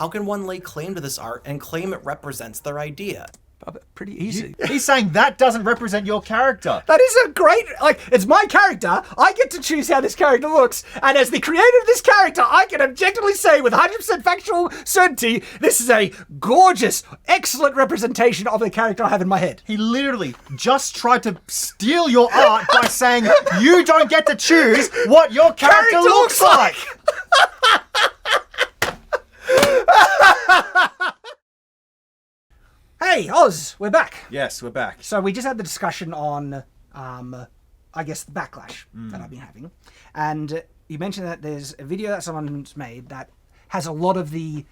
How can one lay claim to this art and claim it represents their idea? Pretty easy. He's saying that doesn't represent your character. That is a great, it's my character. I get to choose how this character looks. And as the creator of this character, I can objectively say with 100% factual certainty, this is a gorgeous, excellent representation of the character I have in my head. He literally just tried to steal your art by saying you don't get to choose what your character looks like. Hey, Oz, we're back. Yes, we're back. So we just had the discussion on, I guess, the backlash that I've been having. And you mentioned that there's a video that someone's made that has a lot of the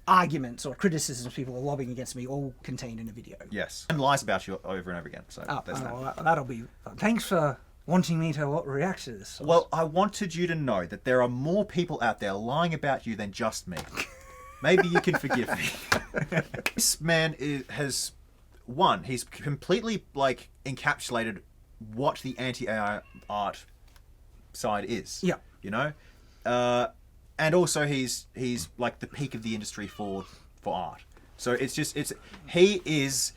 arguments or criticisms people are lobbying against me all contained in a video. Yes. And lies about you over and over again. So that'll be... Thanks for wanting me to react to this. Well, I wanted you to know that there are more people out there lying about you than just me. Maybe you can forgive me. This man has won. He's completely encapsulated what the anti-AI art side is. Yeah. You know, and also he's like the peak of the industry for art. So he is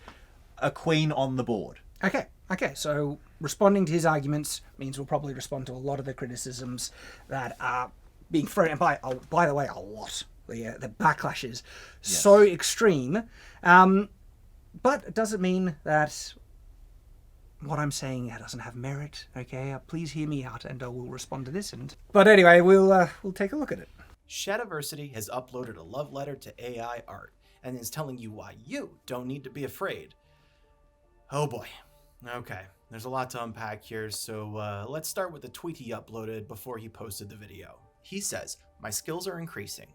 a queen on the board. Okay. So responding to his arguments means we'll probably respond to a lot of the criticisms that are being thrown. And by the way, a lot. The backlash is so extreme, but it doesn't mean that what I'm saying doesn't have merit. Okay, please hear me out, and I will respond to this. But anyway, we'll take a look at it. Shadiversity has uploaded a love letter to AI art and is telling you why you don't need to be afraid. Oh boy. Okay, there's a lot to unpack here, so let's start with the tweet he uploaded before he posted the video. He says, "My skills are increasing.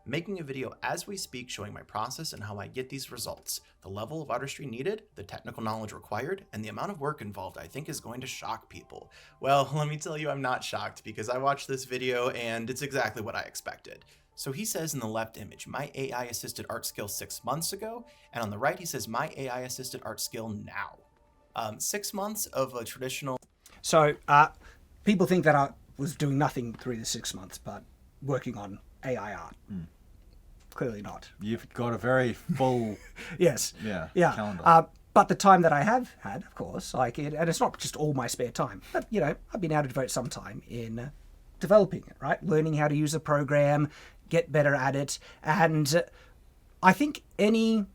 Making a video as we speak showing my process and how I get these results. The level of artistry needed, the technical knowledge required, and the amount of work involved I think is going to shock people." Well, let me tell you, I'm not shocked because I watched this video and it's exactly what I expected. So he says in the left image, my AI assisted art skill 6 months ago, and on the right he says my AI assisted art skill now. 6 months of a traditional... So people think that I was doing nothing through the 6 months, but working on AI art. Clearly not. You've got a very full yes. calendar. But the time that I have had, of course, and it's not just all my spare time, but I've been able to devote some time in developing it, right? Learning how to use a program, get better at it, and I think any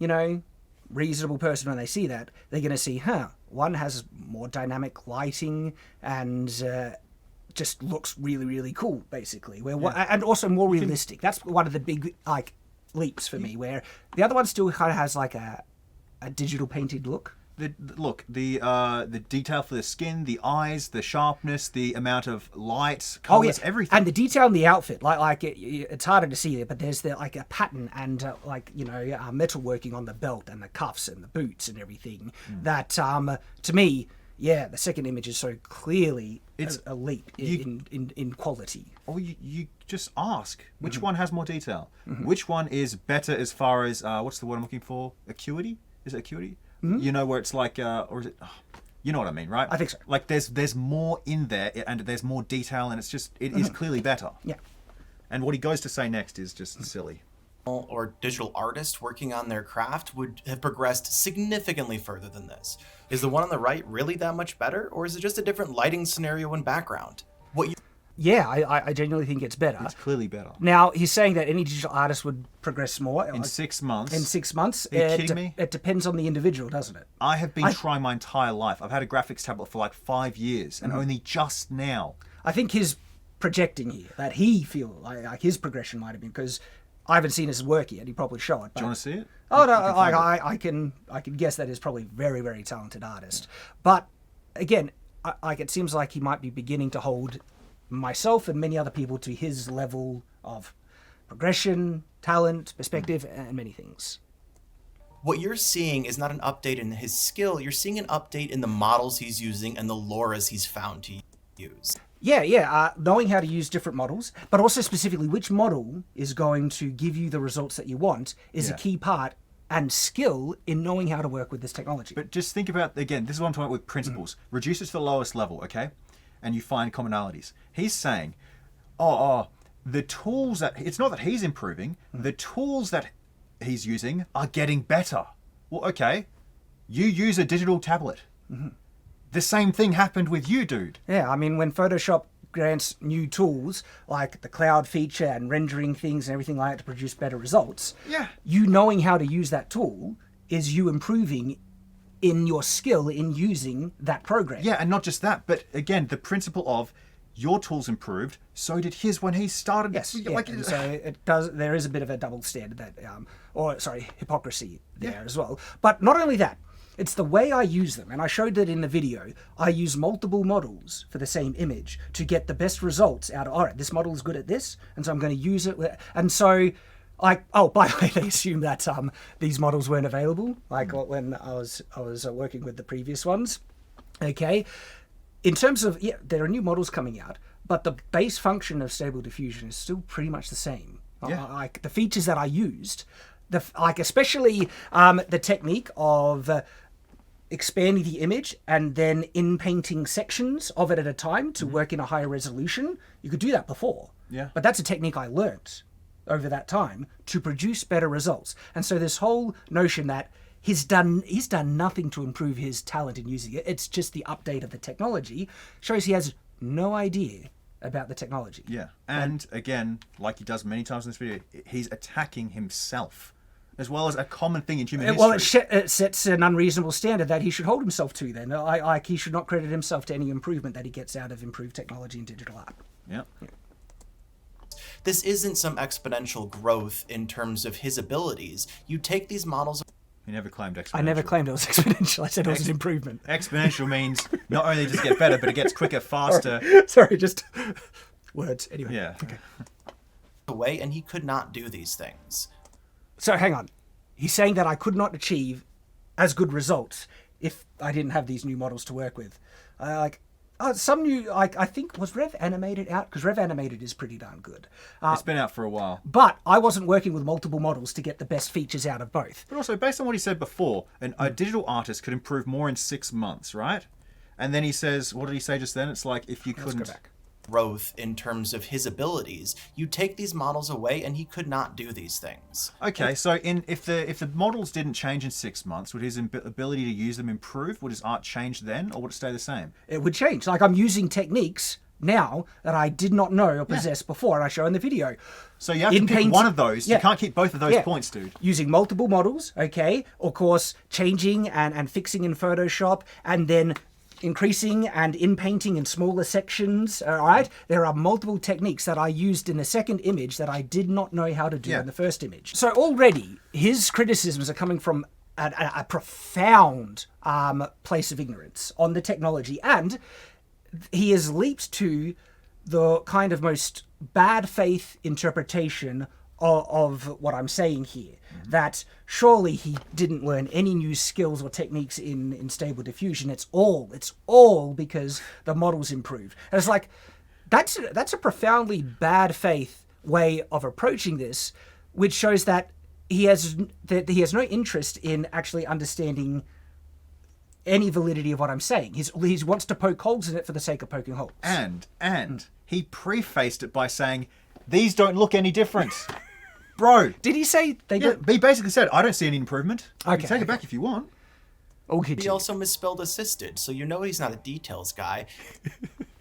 reasonable person, when they see that, they're going to see, one has more dynamic lighting and just looks really, really cool, basically. And also more realistic. That's one of the big leaps for me, where the other one still kind of has a digital painted look. The detail for the skin, the eyes, the sharpness, the amount of light, colors, everything. And the detail in the outfit, it's harder to see it, but there's a pattern and metalworking on the belt and the cuffs and the boots and everything. That to me, the second image is so clearly a leap in quality. Or you just ask which one has more detail, which one is better as far as what's the word I'm looking for? Acuity? Is it acuity? Where it's or is it? You know what I mean, right? I think so. There's more in there, and there's more detail, and it is clearly better. Yeah. And what he goes to say next is just silly. Or digital artists working on their craft would have progressed significantly further than this. Is the one on the right really that much better, or is it just a different lighting scenario and background? I genuinely think it's better. It's clearly better. Now, he's saying that any digital artist would progress more. In 6 months. In 6 months. Are you kidding me? It depends on the individual, doesn't it? I have been trying my entire life. I've had a graphics tablet for 5 years, and only just now. I think he's projecting here, that he feels like his progression might have been, because I haven't seen his work yet. He probably show it. Do you want to see it? Oh, no, I can guess that he's probably a very, very talented artist. But, again, it seems like he might be beginning to hold myself and many other people to his level of progression, talent, perspective, and many things. What you're seeing is not an update in his skill. You're seeing an update in the models he's using and the loras he's found to use. Knowing how to use different models, but also specifically which model is going to give you the results that you want is a key part and skill in knowing how to work with this technology. But just think about, again, this is what I'm talking about with principles. Reduce it to the lowest level, okay? And you find commonalities. He's saying, the tools that it's not that he's improving, the tools that he's using are getting better. Well, okay, you use a digital tablet. The same thing happened with you, dude. Yeah, I mean, when Photoshop grants new tools like the cloud feature and rendering things and everything like that to produce better results, you knowing how to use that tool is you improving in your skill in using that program. Yeah, and not just that, but again, the principle of your tools improved, so did his when he started. Yes, yeah. And so it does. There is a bit of a double standard that, hypocrisy there as well. But not only that, it's the way I use them, and I showed that in the video. I use multiple models for the same image to get the best results out of. All right, this model is good at this, and so I'm going to use it. And so, by the way, they assume that these models weren't available. Like when I was working with the previous ones. Okay. In terms of, there are new models coming out, but the base function of Stable Diffusion is still pretty much the same. Like the features that I used, especially the technique of expanding the image and then in-painting sections of it at a time to work in a higher resolution. You could do that before. Yeah. But that's a technique I learnt over that time to produce better results. And so this whole notion that he's done nothing to improve his talent in using it. It's just the update of the technology. Shows he has no idea about the technology. Yeah. And again, like he does many times in this video, he's attacking himself, as well as a common thing in human history. Well, it sets an unreasonable standard that he should hold himself to then. He should not credit himself to any improvement that he gets out of improved technology and digital art. Yeah. This isn't some exponential growth in terms of his abilities. You take these models. He never claimed exponential. I never claimed it was exponential. I said it was an improvement. Exponential means not only does it get better, but it gets quicker, faster. Sorry, just words. Anyway. Yeah. Okay. Away, and he could not do these things. So hang on. He's saying that I could not achieve as good results if I didn't have these new models to work with. Some new, I think, was Rev Animated out? Because Rev Animated is pretty darn good. It's been out for a while. But I wasn't working with multiple models to get the best features out of both. But also, based on what he said before, a digital artist could improve more in 6 months, right? And then he says, what did he say just then? It's like, if you couldn't... Let's go back. Growth in terms of his abilities. You take these models away, and he could not do these things. Okay, so if the models didn't change in 6 months, would his ability to use them improve? Would his art change then, or would it stay the same? It would change. Like, I'm using techniques now that I did not know or possess before, and I show in the video. So you have to pick one of those. You can't keep both of those points, dude. Using multiple models, okay? Of course, changing and fixing in Photoshop, and then increasing and in-painting in smaller sections, all right? There are multiple techniques that I used in the second image that I did not know how to do in the first image. So already, his criticisms are coming from a profound place of ignorance on the technology, and he has leaped to the kind of most bad faith interpretation of what I'm saying here. That surely he didn't learn any new skills or techniques in Stable Diffusion. It's all because the models improved. And it's like, that's a profoundly bad faith way of approaching this, which shows that he has no interest in actually understanding any validity of what I'm saying. He wants to poke holes in it for the sake of poking holes. And he prefaced it by saying, these don't look any different. Bro. Did he say they don't? He basically said, I don't see any improvement. Okay. You can take it back if you want. He also misspelled assisted, so you know he's not a details guy.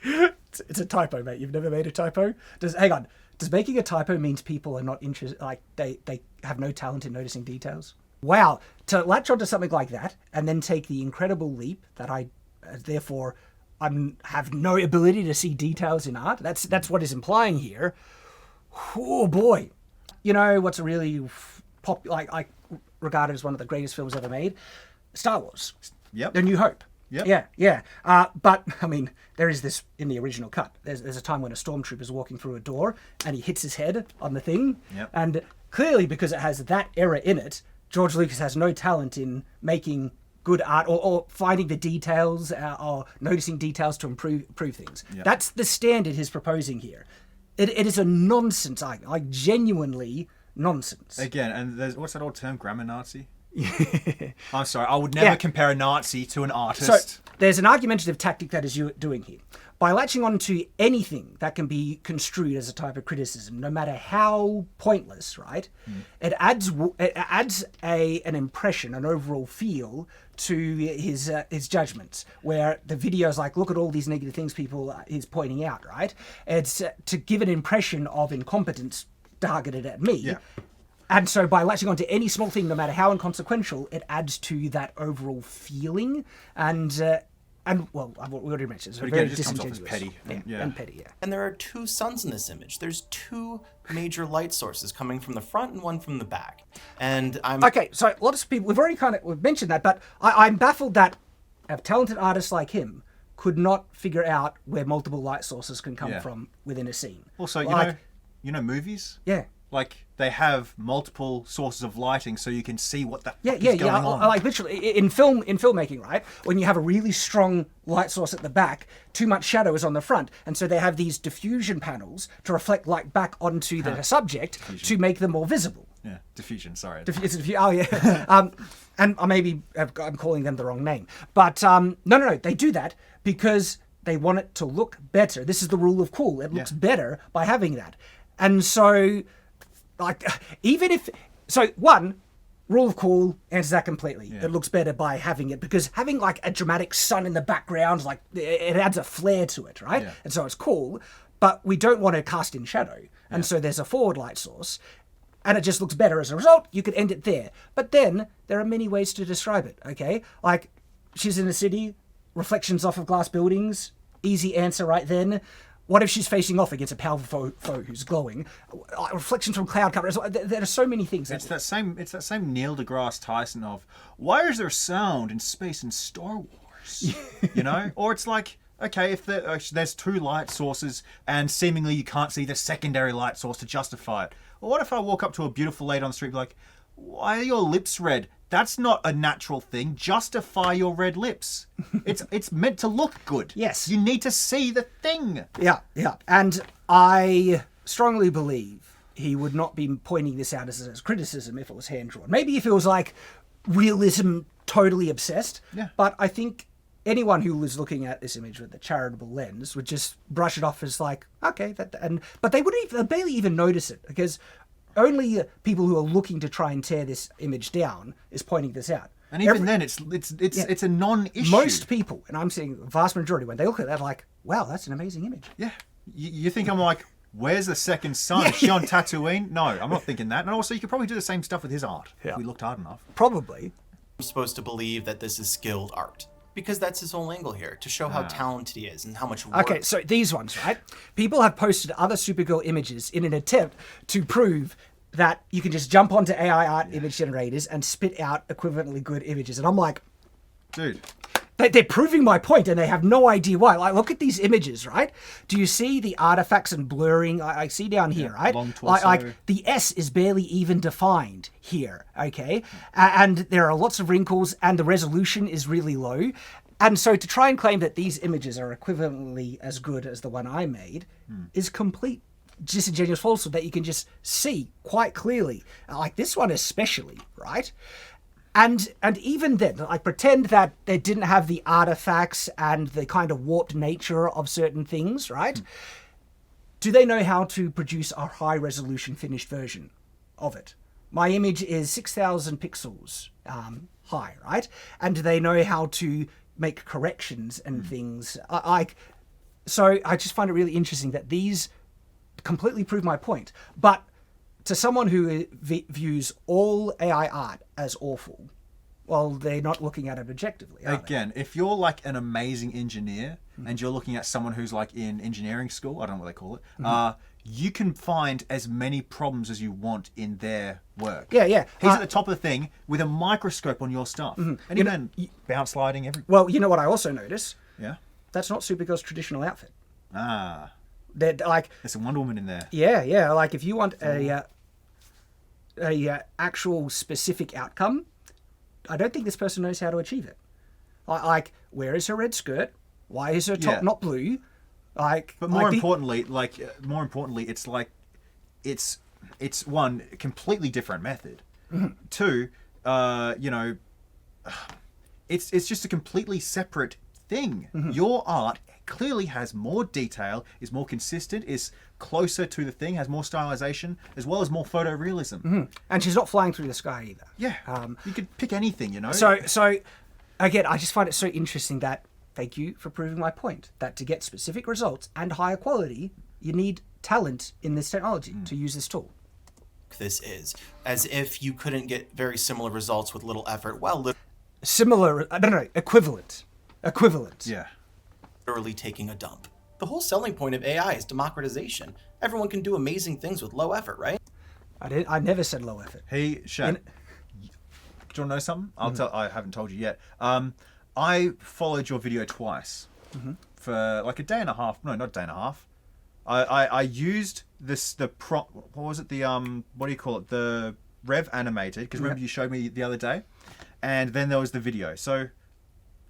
It's a typo, mate. You've never made a typo? Hang on. Does making a typo means people are not interested, like they have no talent in noticing details? Wow. To latch onto something like that and then take the incredible leap that I, therefore, have no ability to see details in art. That's what is implying here. Oh boy. You know what's a really I regarded as one of the greatest films ever made? Star Wars. Yep. The New Hope. Yep. Yeah. But, I mean, there is this in the original cut. There's a time when a stormtrooper is walking through a door and he hits his head on the thing. Yep. And clearly, because it has that error in it, George Lucas has no talent in making good art or finding the details or noticing details to improve things. Yep. That's the standard he's proposing here. It is a nonsense, like genuinely nonsense. Again, and there's, what's that old term, grammar Nazi? I'm sorry, I would never compare a Nazi to an So artist. there's an argumentative tactic that is you doing here. By latching onto anything that can be construed as a type of criticism, no matter how pointless, right? It adds an impression, an overall feel to his judgments. Where the video's like, look at all these negative things people is pointing out, right? It's to give an impression of incompetence targeted at me. Yeah. And so by latching onto any small thing, no matter how inconsequential, it adds to that overall feeling. And well, we already mentioned it's But very again, it just comes off as disingenuous. petty. And petty, yeah. And there are two suns in this image. There's two major light sources coming from the front and one from the back. And I'm Okay, so lots of people, we've mentioned that, but I'm baffled that a talented artist like him could not figure out where multiple light sources can come from within a scene. Also, you know movies? Yeah. Like, they have multiple sources of lighting so you can see what the fuck is going on. Like literally in filmmaking, right? When you have a really strong light source at the back, too much shadow is on the front, and so they have these diffusion panels to reflect light back onto the subject to make them more visible. Yeah, diffusion, sorry. Oh yeah, and maybe I'm calling them the wrong name, but no, they do that because they want it to look better. This is the rule of cool. It looks better by having that, and so. Like, even if... So, one, rule of cool answers that completely. Yeah. It looks better by having it, because having, like, a dramatic sun in the background, like, it adds a flair to it, right? Yeah. And so it's cool, but we don't want to cast in shadow. And so there's a forward light source, and it just looks better as a result. You could end it there. But then, there are many ways to describe it, okay? Like, she's in a city, reflections off of glass buildings, easy answer right then. What if she's facing off against a powerful foe who's glowing? Reflections from cloud cover. There are so many things. It's that same Neil deGrasse Tyson of, why is there sound in space in Star Wars? You know? Or it's like, okay, if there's two light sources and seemingly you can't see the secondary light source to justify it. Well, what if I walk up to a beautiful lady on the street and be like, why are your lips red? That's not a natural thing. Justify your red lips. It's meant to look good. Yes. You need to see the thing. Yeah. And I strongly believe he would not be pointing this out as criticism if it was hand-drawn. Maybe if it was like realism totally obsessed. Yeah. But I think anyone who was looking at this image with a charitable lens would just brush it off as like, okay, but they wouldn't even, they'd barely even notice it, because only people who are looking to try and tear this image down is pointing this out. And even then, it's a non-issue. Most people, and I'm seeing the vast majority, when they look at it, they're like, wow, that's an amazing image. Yeah. You think I'm like, where's the second sun? Is she on Tatooine? No, I'm not thinking that. And also, you could probably do the same stuff with his art if we looked hard enough. Probably. I'm supposed to believe that this is skilled art, because that's his whole angle here, to show how talented he is and how much work. Okay, so these ones, right? People have posted other Supergirl images in an attempt to prove that you can just jump onto AI art image generators and spit out equivalently good images. And I'm like, dude, they're proving my point, and they have no idea why. Like, look at these images, right? Do you see the artifacts and blurring? I see down here, right? Long torso. Like the S is barely even defined here, okay? And there are lots of wrinkles, and the resolution is really low. And so to try and claim that these images are equivalently as good as the one I made is complete disingenuous falsehood that you can just see quite clearly. Like this one especially, right? And even then, like, pretend that they didn't have the artifacts and the kind of warped nature of certain things, right? Do they know how to produce a high-resolution finished version of it? My image is 6,000 pixels high, right? And do they know how to make corrections and things? So I just find it really interesting that these completely prove my point. But to someone who views all AI art as awful, well, they're not looking at it objectively, are Again, if you're like an amazing engineer and you're looking at someone who's like in engineering school, I don't know what they call it, you can find as many problems as you want in their work. Yeah. He's at the top of the thing with a microscope on your stuff. And even bounce sliding everywhere. Well, you know what I also notice? Yeah. That's not Supergirl's traditional outfit. Ah. They're like... There's a Wonder Woman in there. Yeah. Like, if you want a actual specific outcome, I don't think this person knows how to achieve it. Like, where is her red skirt? Why is her top not blue? Like, but more importantly, it's like it's one completely different method. Two, you know, it's just a completely separate thing. Your art clearly has more detail, is more consistent, is closer to the thing, has more stylization, as well as more photorealism. And she's not flying through the sky either. Yeah, you could pick anything, you know. So again, I just find it so interesting that, thank you for proving my point, that to get specific results and higher quality, you need talent in this technology to use this tool. This is as if you couldn't get very similar results with little effort. Well, Similar, no, equivalent. Yeah. literally taking a dump. The whole selling point of AI is democratization. Everyone can do amazing things with low effort, right? I never said low effort. Hey, Shad, do you want to know something? I haven't told you yet. I followed your video twice for like a day and a half. No, not a day and a half. I used what was it? What do you call it? The Rev animated, because remember you showed me the other day, and then there was the video. So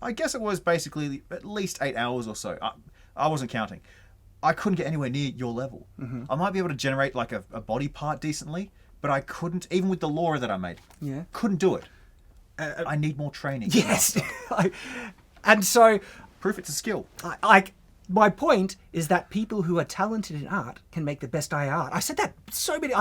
I guess it was basically at least 8 hours or so. I wasn't counting. I couldn't get anywhere near your level. I might be able to generate like a body part decently, but I couldn't, even with the Laura that I made. Yeah. Couldn't do it. I need more training. Yes. And so, Proof it's a skill. my point is that people who are talented in art can make the best art. I said that so many.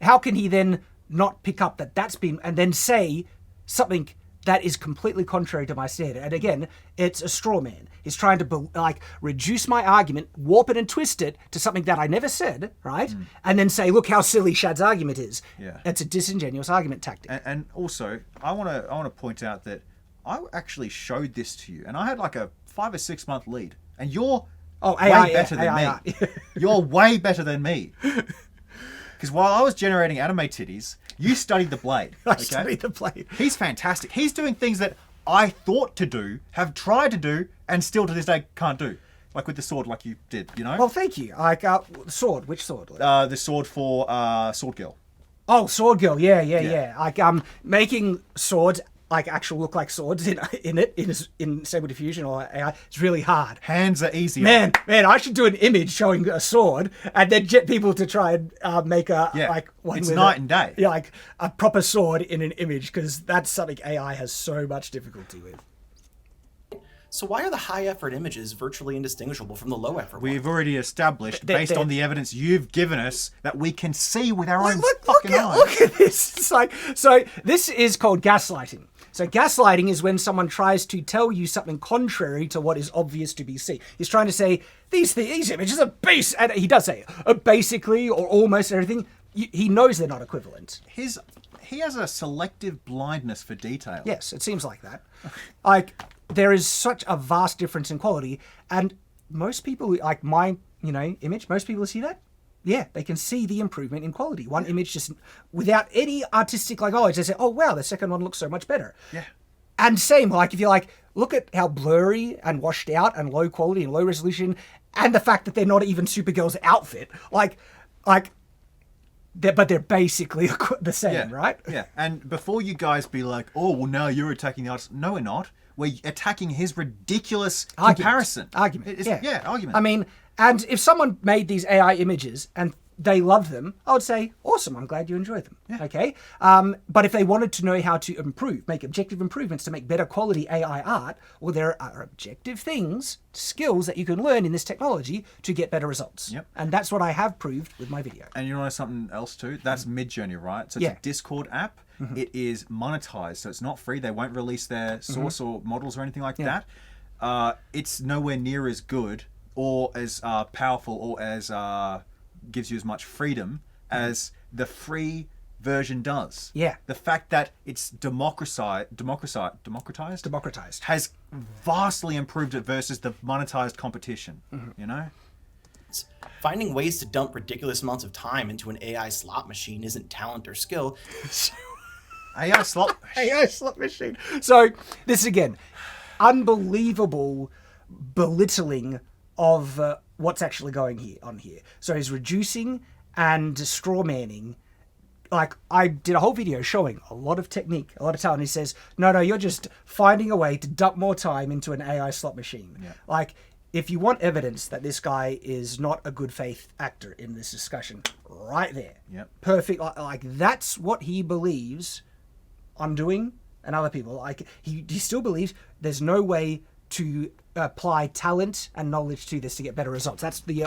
How can he then not pick up that that's been, and then say something that is completely contrary to my standard? And again, it's a straw man. He's trying to reduce my argument, warp it and twist it to something that I never said, right? And then say, look how silly Shad's argument is. Yeah. It's a disingenuous argument tactic. And also, I want to point out that I actually showed this to you, and I had like a 5 or 6 month lead, and you're way better than me. You're way better than me. Because while I was generating anime titties, you studied the blade. I studied the blade. He's fantastic. He's doing things that I thought to do, have tried to do, and still to this day can't do. Like with the sword, like you did, you know? Well, thank you. Sword. Which sword? The sword for Sword Girl. Oh, Sword Girl. Yeah. Making swords actual look like swords in Stable Diffusion or AI, it's really hard. Hands are easier. Man, I should do an image showing a sword and then get people to try and make one. It's with night and day. Yeah, like a proper sword in an image, because that's something AI has so much difficulty with. So why are the high effort images virtually indistinguishable from the low effort ones? We've already established, based on the evidence you've given us, that we can see with our own fucking eyes. Look at this. It's like, so this is called gaslighting. So gaslighting is when someone tries to tell you something contrary to what is obvious to be seen. He's trying to say, these images are base, and he does say, basically, or almost everything. He knows they're not equivalent. He has a selective blindness for detail. Yes, it seems like that. There is such a vast difference in quality, and most people, like my, image, most people see that. Yeah, they can see the improvement in quality. One image just without any artistic knowledge, they say, oh wow, the second one looks so much better. Yeah. And same, if you're look at how blurry and washed out and low quality and low resolution, and the fact that they're not even Supergirl's outfit, but they're basically the same, right? Yeah. And before you guys be like, oh, well, now you're attacking the artist. No, we're not. We're attacking his ridiculous comparison. Argument. Argument. I mean, and if someone made these AI images and they love them, I would say, awesome, I'm glad you enjoy them. Yeah. Okay? But if they wanted to know how to improve, make objective improvements to make better quality AI art, well, there are objective things, skills that you can learn in this technology to get better results. Yep. And that's what I have proved with my video. And you know something else too? That's Midjourney, right? So it's a Discord app. It is monetized, so it's not free. They won't release their source or models or anything like that. It's nowhere near as good or as powerful or as gives you as much freedom as the free version does. Yeah. The fact that it's democratized has vastly improved it versus the monetized competition. You know? Finding ways to dump ridiculous amounts of time into an AI slot machine isn't talent or skill. AI slot machine. So this again, unbelievable belittling of what's actually going on here. So he's reducing and straw manning. I did a whole video showing a lot of technique, a lot of talent. He says, no, you're just finding a way to dump more time into an AI slot machine. Yeah. If you want evidence that this guy is not a good faith actor in this discussion, right there. Yep. Perfect. That's what he believes I'm doing and other people, like he still believes there's no way to apply talent and knowledge to this to get better results. That's the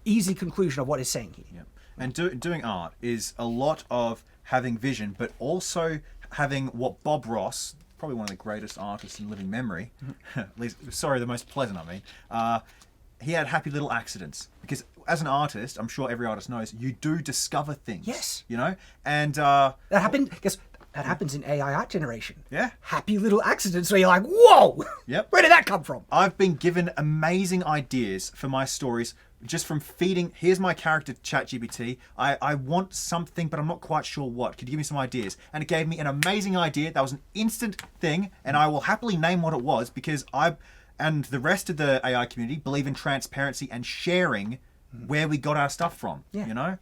easy conclusion of what he's saying here. Yeah. And doing art is a lot of having vision, but also having what Bob Ross, probably one of the greatest artists in living memory, at least, sorry, the most pleasant, I mean, he had happy little accidents. Because as an artist, I'm sure every artist knows, you do discover things. Yes. You know? And that happened, guess that happens in AI art generation. Yeah. Happy little accidents where you're like, whoa! Yep. Where did that come from? I've been given amazing ideas for my stories just from feeding, here's my character ChatGPT. I want something, but I'm not quite sure what. Could you give me some ideas? And it gave me an amazing idea. That was an instant thing, and I will happily name what it was because I and the rest of the AI community believe in transparency and sharing where we got our stuff from. Yeah. You know?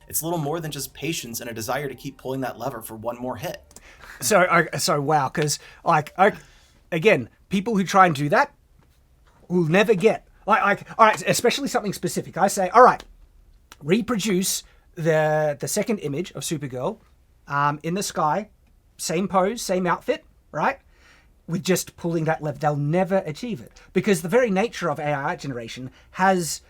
It's little more than just patience and a desire to keep pulling that lever for one more hit. So wow, because again, people who try and do that will never get all right, especially something specific. I say, all right, reproduce the second image of Supergirl in the sky, same pose, same outfit, right? With just pulling that lever, they'll never achieve it because the very nature of AI art generation has,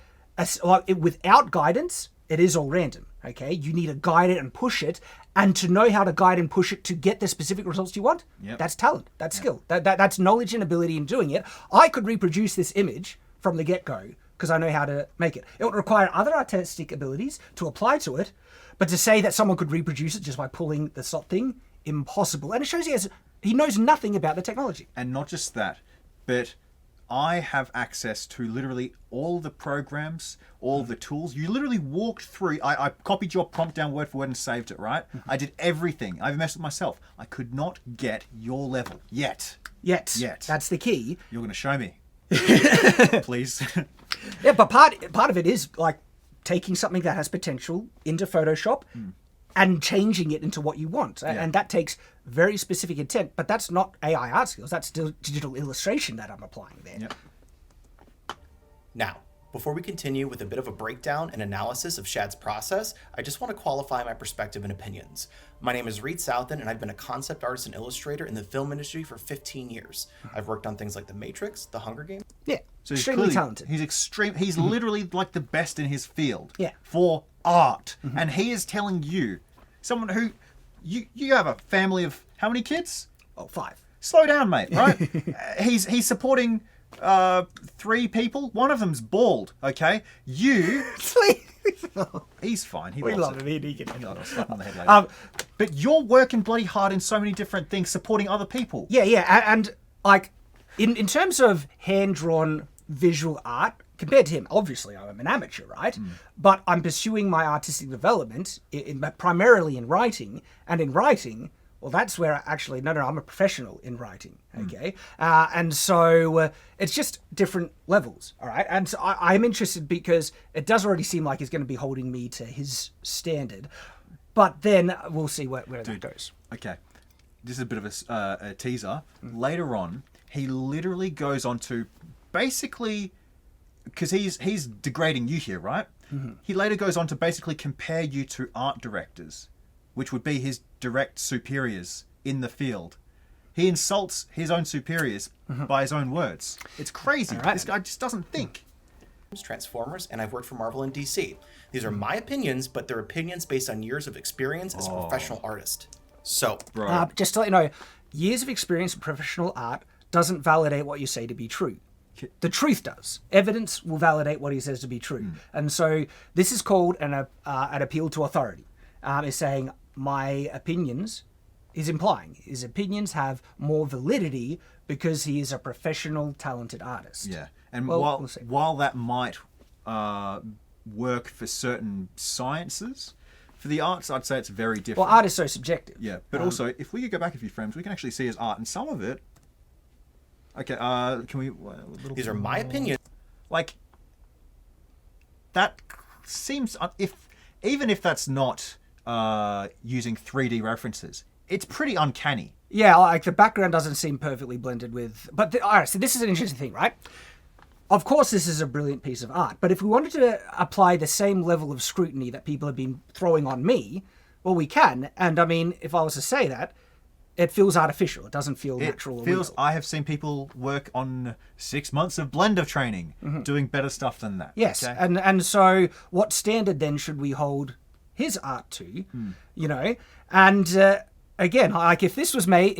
without guidance, it is all random. Okay, you need to guide it and push it, and to know how to guide and push it to get the specific results you want. Yep. That's talent. That's skill. That's knowledge and ability in doing it. I could reproduce this image from the get-go because I know how to make it. It would require other artistic abilities to apply to it, but to say that someone could reproduce it just by pulling the slot thing, impossible. And it shows he knows nothing about the technology. And not just that, but I have access to literally all the programs, all the tools. You literally walked through. I copied your prompt down word for word and saved it, right? I did everything. I've messed with myself. I could not get your level yet. Yet. That's the key. You're going to show me. Please. Yeah, but part of it is like taking something that has potential into Photoshop and changing it into what you want. Yeah. And that takes very specific intent, but that's not AI art skills. That's still digital illustration that I'm applying there. Yep. Now, before we continue with a bit of a breakdown and analysis of Shad's process, I just want to qualify my perspective and opinions. My name is Reid Southen, and I've been a concept artist and illustrator in the film industry for 15 years. I've worked on things like The Matrix, The Hunger Games. Yeah, So he's extremely clearly talented. He's extreme. He's literally like the best in his field. Yeah. For art, and he is telling you, someone who you have a family of how many kids? Oh, 5. Slow down, mate. Right? He's supporting 3 people. One of them's bald. Okay, you. He's fine. He We loves love it. him. He can. I'll slap him on the head later. But you're working bloody hard in so many different things, supporting other people. Yeah, and like in terms of hand-drawn visual art, compared to him, obviously I'm an amateur, right? But I'm pursuing my artistic development primarily in writing, and in writing, well, that's where I'm a professional in writing, okay? And so it's just different levels, all right? And so I'm interested because it does already seem like he's going to be holding me to his standard, but then we'll see where that goes. Okay, this is a bit of a teaser. Later on, he literally goes on to basically, because he's degrading you here, right? He later goes on to basically compare you to art directors, which would be his direct superiors in the field. He insults his own superiors by his own words. It's crazy. Right. This guy just doesn't think. Transformers, and I've worked for Marvel and DC. These are my opinions, but they're opinions based on years of experience as a professional artist. So, Bro. Just to let you know, years of experience in professional art doesn't validate what you say to be true. The truth does. Evidence will validate what he says to be true. And so this is called an appeal to authority. Is saying my opinions, is implying his opinions have more validity because he is a professional, talented artist. Yeah, and Well, while we'll see. while that might work for certain sciences, for the arts, I'd say it's very different. Well, art is so subjective. Yeah, but also, if we could go back a few frames, we can actually see his art, and some of it. Okay, can we? these are my opinions. Like, that seems even if that's not using 3D references, it's pretty uncanny. Yeah, like the background doesn't seem perfectly blended with. But all right, so this is an interesting thing, right? Of course, this is a brilliant piece of art, but if we wanted to apply the same level of scrutiny that people have been throwing on me, Well, we can, and I mean, if I was to say that, it feels artificial. It doesn't feel natural. It feels. Or real. I have seen people work on 6 months of Blender training, doing better stuff than that. Yes, okay? and so what standard then should we hold his art to? You know, and again, like if this was made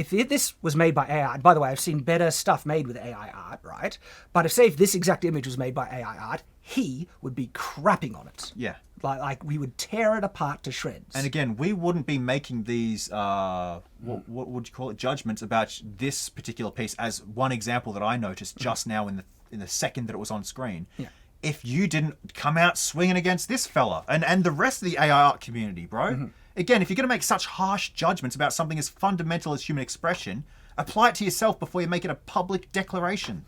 by AI. And by the way, I've seen better stuff made with AI art, right? But if this exact image was made by AI art, he would be crapping on it. Yeah. Like we would tear it apart to shreds. And again, we wouldn't be making these what would you call it, judgments about this particular piece as one example that I noticed just now in the second that it was on screen. Yeah. If you didn't come out swinging against this fella and the rest of the AI art community, bro. Again, if you're going to make such harsh judgments about something as fundamental as human expression, apply it to yourself before you make it a public declaration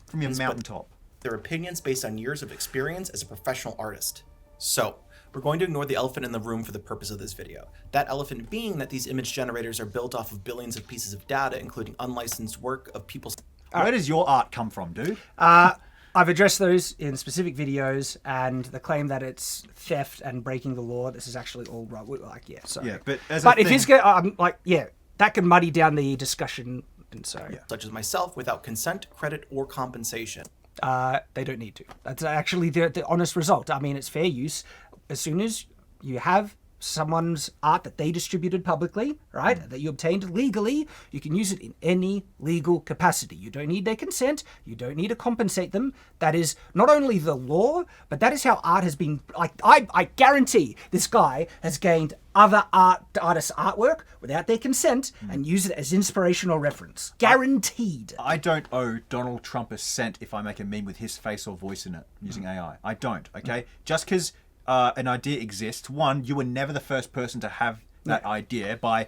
from your mountaintop. Their opinions based on years of experience as a professional artist. So, we're going to ignore the elephant in the room for the purpose of this video. That elephant being that these image generators are built off of billions of pieces of data, including unlicensed work of people's... Where does your art come from, dude? I've addressed those in specific videos, and the claim that it's theft and breaking the law, this is actually all right. Like, yeah, sorry. Yeah, but as But if he's going, like, yeah, that can muddy down the discussion, and so... Yeah. such as myself without consent, credit, or compensation. They don't need to. That's actually the honest result. I mean, it's fair use. As soon as you have someone's art that they distributed publicly, right, that you obtained legally, you can use it in any legal capacity. You don't need their consent. You don't need to compensate them. That is not only the law, but that is how art has been. Like, I guarantee this guy has gained other artists' artwork without their consent and use it as inspirational reference. Guaranteed. I don't owe Donald Trump a cent if I make a meme with his face or voice in it using AI. I don't, okay? Just because an idea exists, one, you were never the first person to have that idea by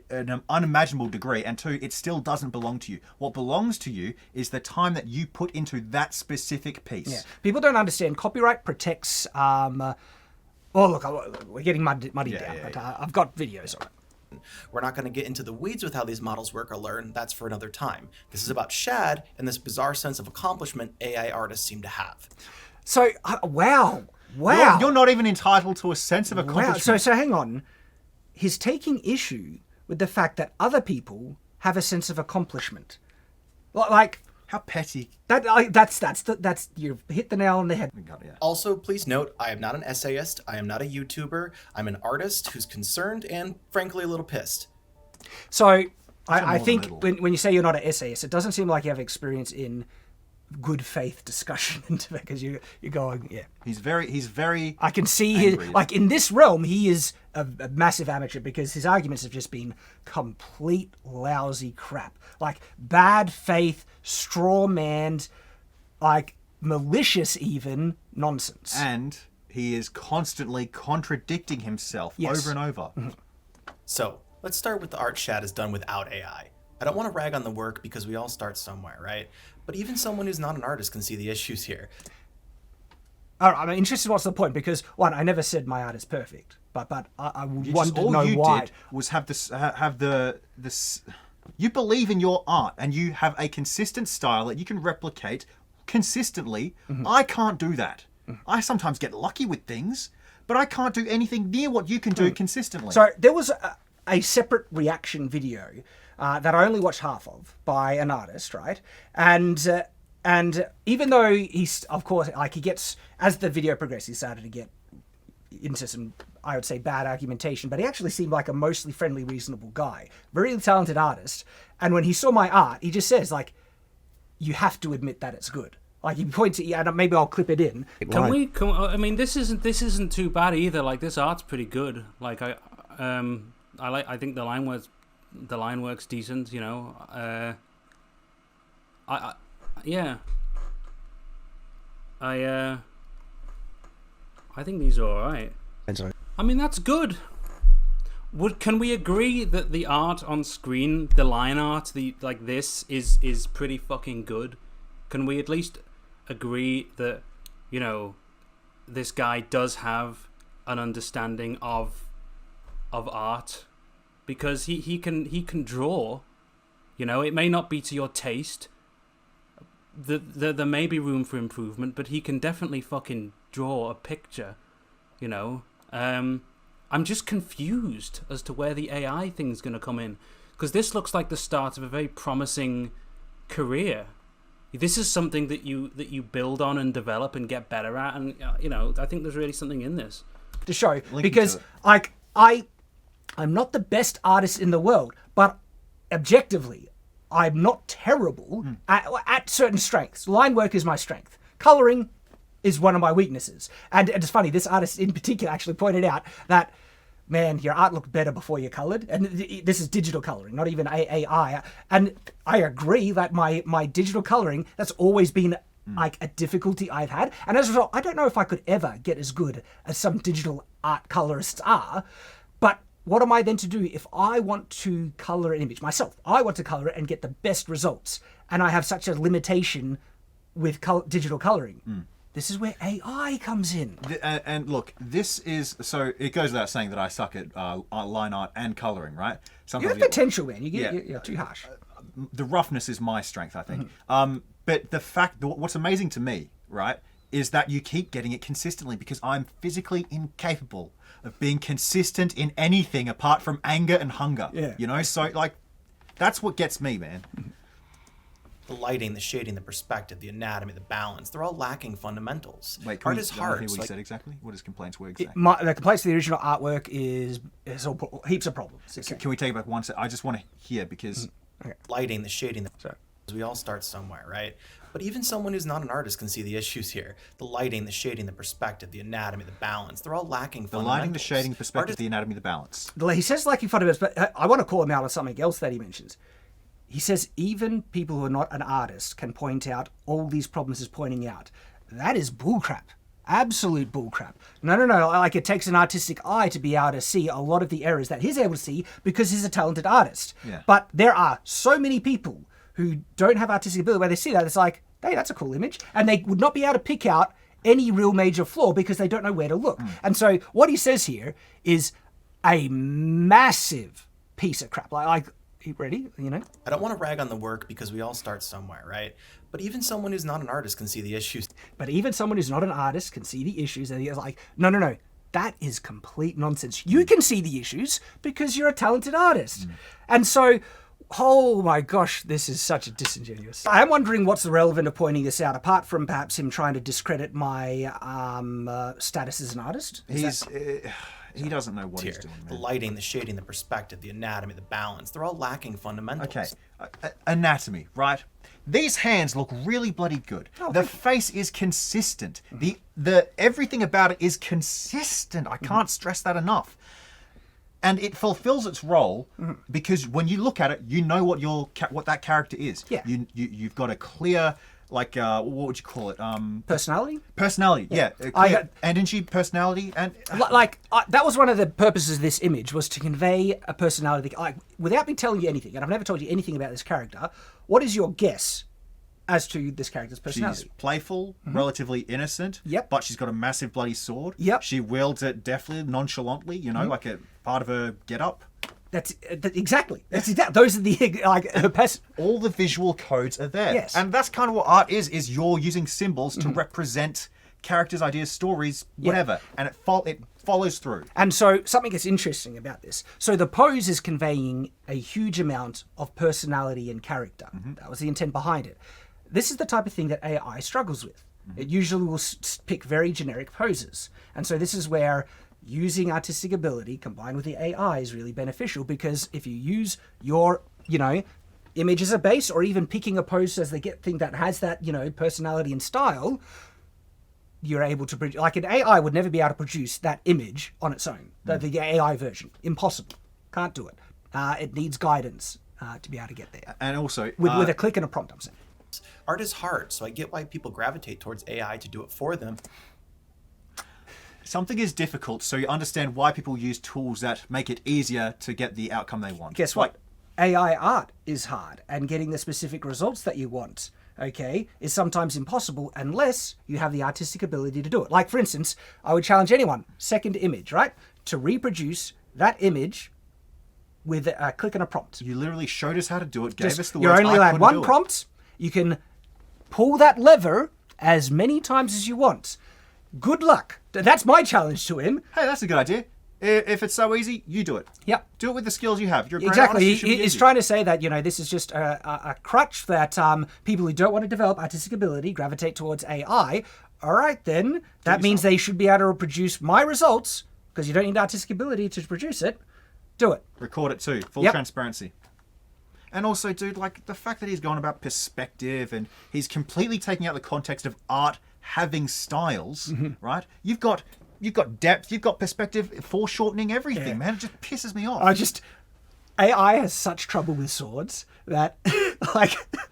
an unimaginable degree, and two, it still doesn't belong to you. What belongs to you is the time that you put into that specific piece. Yeah. People don't understand. Copyright protects... Oh, look, we're getting muddied down, but I've got videos on it. We're not going to get into the weeds with how these models work or learn. That's for another time. This is about Shad and this bizarre sense of accomplishment AI artists seem to have. So, wow. You're not even entitled to a sense of accomplishment. Wow. So hang on. He's taking issue with the fact that other people have a sense of accomplishment. Like... How petty. That's you've hit the nail on the head. God, yeah. Also, please note, I am not an essayist, I am not a YouTuber, I'm an artist who's concerned and, frankly, a little pissed. So, I think when you say you're not an essayist, it doesn't seem like you have experience in good faith discussion because you're going, yeah. He's very I can see his, like in this realm, he is a massive amateur because his arguments have just been complete lousy crap. Like bad faith, straw manned, like malicious even nonsense. And he is constantly contradicting himself over and over. So, let's start with the art Shad has done without AI. I don't want to rag on the work because we all start somewhere, right? But even someone who's not an artist can see the issues here. I'm interested what's the point, because one, I never said my art is perfect, but I would want to know all you why. did was have this you believe in your art and you have a consistent style that you can replicate consistently. I can't do that. I sometimes get lucky with things, but I can't do anything near what you can do consistently. So there was a separate reaction video that I only watched half of by an artist, right? And even though he's, of course, like he gets, as the video progressed, he started to get into some, I would say, bad argumentation, but he actually seemed like a mostly friendly, reasonable guy. Very talented artist. And when he saw my art, he just says, like, you have to admit that it's good. Like, he points at, and maybe I'll clip it in. I mean, this isn't too bad either. Like, this art's pretty good. Like, I think the line works decent, you know. I think these are alright. I mean, that's good. Can we agree that the art on screen, the line art, this is pretty fucking good? Can we at least agree that, you know, this guy does have an understanding of art? Because he can draw, you know. It may not be to your taste. There may be room for improvement, but he can definitely fucking draw a picture, you know. I'm just confused as to where the AI thing's going to come in, because this looks like the start of a very promising career. This is something that you build on and develop and get better at, and I think there's really something in this to show, because I'm not the best artist in the world, but objectively, I'm not terrible at certain strengths. Line work is my strength. Coloring is one of my weaknesses. And it's funny, this artist in particular actually pointed out that, man, your art looked better before you colored. And this is digital coloring, not even AI. And I agree that my digital coloring, that's always been like a difficulty I've had. And as a result, I don't know if I could ever get as good as some digital art colorists are. But what am I then to do if I want to color an image myself? I want to color it and get the best results. And I have such a limitation with digital coloring. This is where AI comes in. And look, this is, so it goes without saying that I suck at line art and coloring, right? You have potential, man. You're too harsh. The roughness is my strength, I think. But the fact, what's amazing to me, right, is that you keep getting it consistently, because I'm physically incapable of being consistent in anything apart from anger and hunger. Yeah. So like, that's what gets me, man. The lighting, the shading, the perspective, the anatomy, the balance, they're all lacking fundamentals. Wait, Art is hard. Hear what he said exactly? What his complaints were exactly? The complaints to the original artwork is heaps of problems. Okay. Can we take it back one second? I just want to hear, because... Lighting, the shading, we all start somewhere, right? But even someone who's not an artist can see the issues here. The lighting, the shading, the perspective, the anatomy, the balance, they're all lacking fundamentals. The lighting, the shading, the perspective, the anatomy, the balance. He says lacking fundamentals, but I want to call him out on something else that he mentions. He says even people who are not an artist can point out all these problems he's pointing out. That is bullcrap. Absolute bullcrap. No. Like, it takes an artistic eye to be able to see a lot of the errors that he's able to see because he's a talented artist. Yeah. But there are so many people who don't have artistic ability where they see that, it's like, hey, that's a cool image. And they would not be able to pick out any real major flaw because they don't know where to look. And so what he says here is a massive piece of crap. Like ready? I don't want to rag on the work because we all start somewhere, right? But even someone who's not an artist can see the issues. But even someone who's not an artist can see the issues, and he's like, no. That is complete nonsense. You can see the issues because you're a talented artist. And so, oh my gosh, this is such a disingenuous. I am wondering what's the relevant of pointing this out, apart from perhaps him trying to discredit my status as an artist. He doesn't know what he's doing, man. The lighting, the shading, the perspective, the anatomy, the balance, they're all lacking fundamentals. Okay, anatomy, right? These hands look really bloody good. The face is consistent. The everything about it is consistent. I can't stress that enough. And it fulfills its role because when you look at it, you know what that character is. Yeah. You've got a clear, like, what would you call it? Personality? Personality, yeah. Clear energy, personality, and that was one of the purposes of this image, was to convey a personality. Like, without me telling you anything, and I've never told you anything about this character, what is your guess as to this character's personality? She's playful, relatively innocent. Yep. But she's got a massive bloody sword. Yep. She wields it deftly, nonchalantly. Like a part of her get-up. That's exactly. Those are the all the visual codes are there. Yes. And that's kind of what art is you're using symbols to represent characters, ideas, stories, whatever. And it follows through. And so something that's interesting about this. So the pose is conveying a huge amount of personality and character. That was the intent behind it. This is the type of thing that AI struggles with. It usually will pick very generic poses. And so this is where using artistic ability combined with the AI is really beneficial, because if you use your, image as a base, or even picking a pose as the thing that has that, personality and style, you're able to produce, like, an AI would never be able to produce that image on its own. The AI version, impossible, can't do it. It needs guidance to be able to get there. And also with a click and a prompt, I'm saying. Art is hard, so I get why people gravitate towards AI to do it for them. Something is difficult, so you understand why people use tools that make it easier to get the outcome they want. Guess what? AI art is hard, and getting the specific results that you want, is sometimes impossible unless you have the artistic ability to do it. Like, for instance, I would challenge anyone, second image, right, to reproduce that image with a click and a prompt. You literally showed us how to do it, gave us the words. You're only allowed one prompt. You can pull that lever as many times as you want. Good luck. That's my challenge to him. Hey, that's a good idea. If it's so easy, you do it. Yep. Do it with the skills you have. You're a great Exactly. artist, you should be He's easy. trying to say that, this is just a crutch that people who don't want to develop artistic ability gravitate towards AI. All right, then. That means they should be able to produce my results, because you don't need artistic ability to produce it. Do it. Record it too. Full Yep. transparency. And also, dude, like the fact that he's gone about perspective and he's completely taking out the context of art having styles, right? You've got depth, you've got perspective, foreshortening everything, man. It just pisses me off. AI has such trouble with swords that,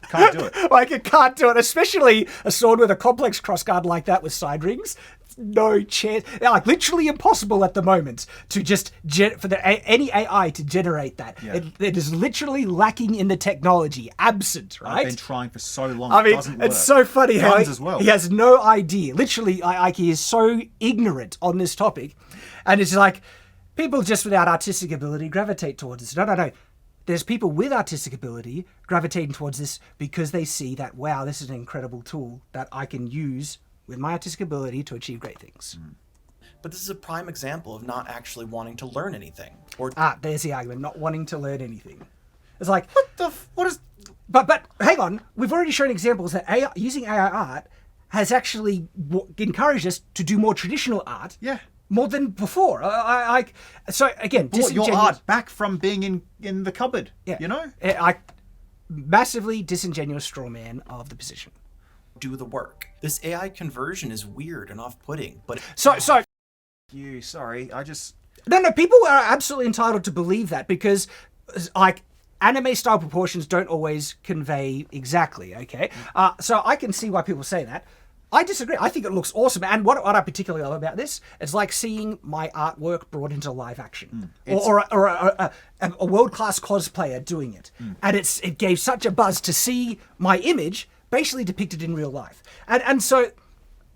Can't do it. Like, it can't do it, especially a sword with a complex crossguard like that with side rings. No chance. Like, literally impossible at the moment to just any AI to generate that. Yeah. It is literally lacking in the technology, absent, right? I've been trying for so long. I mean, it doesn't work. it's so funny how Guns as well. he has no idea. Literally, he is so ignorant on this topic. And it's like, people just without artistic ability gravitate towards this. No. There's people with artistic ability gravitating towards this because they see that, wow, this is an incredible tool that I can use with my artistic ability to achieve great things. But this is a prime example of not actually wanting to learn anything. Or There's the argument, not wanting to learn anything. It's like, What is... but hang on, we've already shown examples that using AI art has actually encouraged us to do more traditional art. Yeah. More than before. So again, Brought your disingenuous- art back from being in the cupboard, you know? Massively disingenuous straw man of the position. do the work. This AI conversion is weird and off-putting, but So Sorry, I just... no, people are absolutely entitled to believe that because, like, anime style proportions don't always convey exactly. Okay, so I can see why people say that. I disagree. I think it looks awesome, and what I particularly love about this is like seeing my artwork brought into live action, or a world-class cosplayer doing it, and it gave such a buzz to see my image basically depicted in real life, and so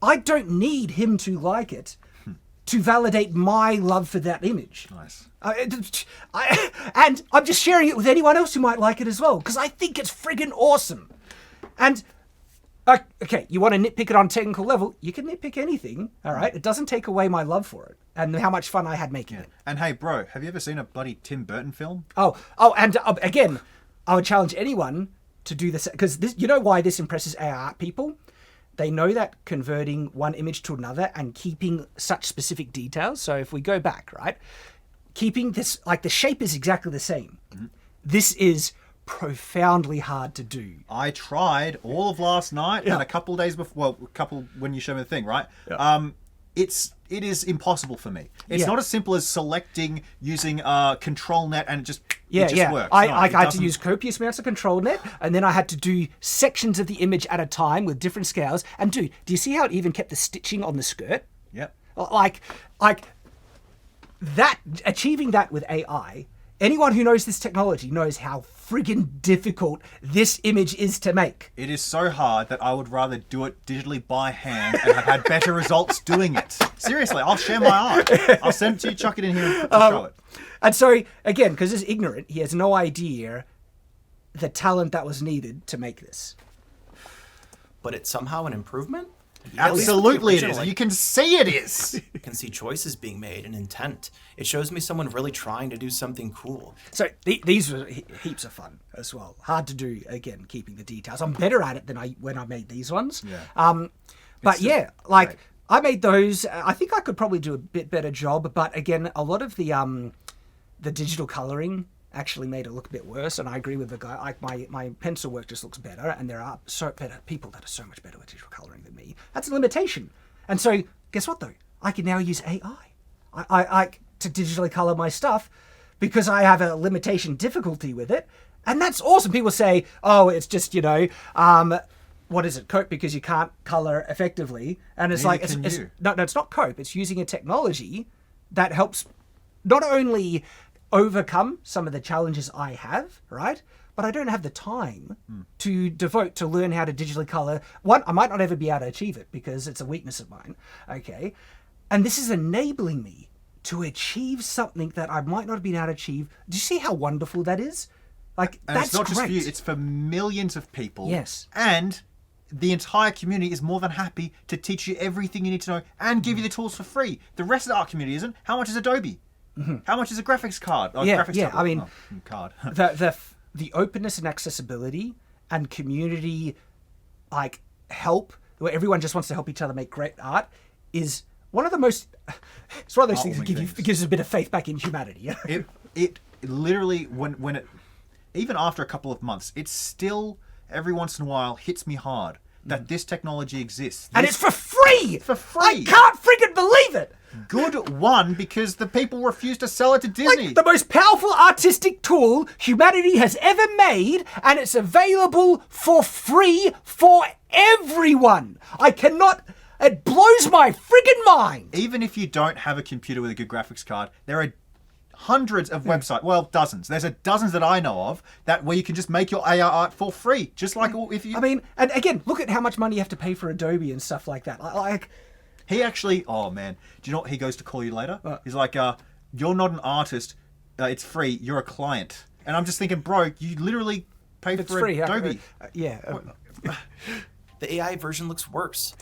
I don't need him to like it to validate my love for that image. Nice. And I'm just sharing it with anyone else who might like it as well, because I think it's friggin' awesome. And okay, you want to nitpick it on technical level, you can nitpick anything, all right? It doesn't take away my love for it and how much fun I had making it. And hey, bro, have you ever seen a bloody Tim Burton film? And again, I would challenge anyone to do this, because you know why this impresses AI art people? They know that converting one image to another and keeping such specific details. So if we go back, right, keeping this, like, the shape is exactly the same. This is profoundly hard to do. I tried all of last night and a couple of days before. Well, a couple when you show me the thing, right? Yeah. It is impossible for me. It's Yeah. not as simple as selecting using Control Net and it just works. I No, had it to doesn't- use copious amounts of control net, and then I had to do sections of the image at a time with different scales. And dude, do you see how it even kept the stitching on the skirt? Yep. Like that, achieving that with AI, anyone who knows this technology knows how friggin' difficult this image is to make. It is so hard that I would rather do it digitally by hand and have had better results doing it. Seriously, I'll share my art. I'll send it to you, chuck it in here to show it. And so, again, because he's ignorant, he has no idea the talent that was needed to make this. but it's somehow an improvement? Absolutely it is. original, You can see it is. You can see choices being made and intent. It shows me someone really trying to do something cool. So these were heaps of fun as well. Hard to do, again, keeping the details. I'm better at it than when I made these ones. Yeah. But yeah, like great. I made those. I think I could probably do a bit better job. But again, a lot of the digital coloring actually made it look a bit worse. And I agree with the guy. Like my pencil work just looks better, and there are people that are so much better with digital coloring than me. That's a limitation. And so guess what though? I can now use AI. I to digitally color my stuff because I have a limitation difficulty with it, and that's awesome. People say, "Oh, it's just what is it? Cope because you can't color effectively," and it's Neither like can it's you. no, it's not cope. It's using a technology that helps not only overcome some of the challenges I have, right? But I don't have the time to devote to learn how to digitally color. One, I might not ever be able to achieve it because it's a weakness of mine. Okay, and this is enabling me to achieve something that I might not have been able to achieve. Do you see how wonderful that is? Like, And that's it's not great. just for you, it's for millions of people. Yes. And the entire community is more than happy to teach you everything you need to know and give you the tools for free. The rest of the art community isn't. How much is Adobe? How much is a graphics card? Oh, Yeah, graphics yeah, tablet. I mean, card. the openness and accessibility and community like help, where everyone just wants to help each other make great art, is one of the most. It's one of those things that gives us a bit of faith back in humanity. It literally when it, even after a couple of months, it still every once in a while hits me hard that this technology exists. And it's for free! For free! I can't friggin' believe it! Good one, because the people refuse to sell it to Disney. Like the most powerful artistic tool humanity has ever made, and it's available for free for everyone. I cannot. It blows my friggin' mind. Even if you don't have a computer with a good graphics card, there are hundreds of websites, well, dozens. There's dozens that I know of where you can just make your AR art for free, just like if you. I mean, and again, look at how much money you have to pay for Adobe and stuff like that. Like, he actually, oh man, do you know what he goes to call you later? He's like, you're not an artist. It's free. You're a client. And I'm just thinking, bro, you literally pay for free, Adobe. The AI version looks worse.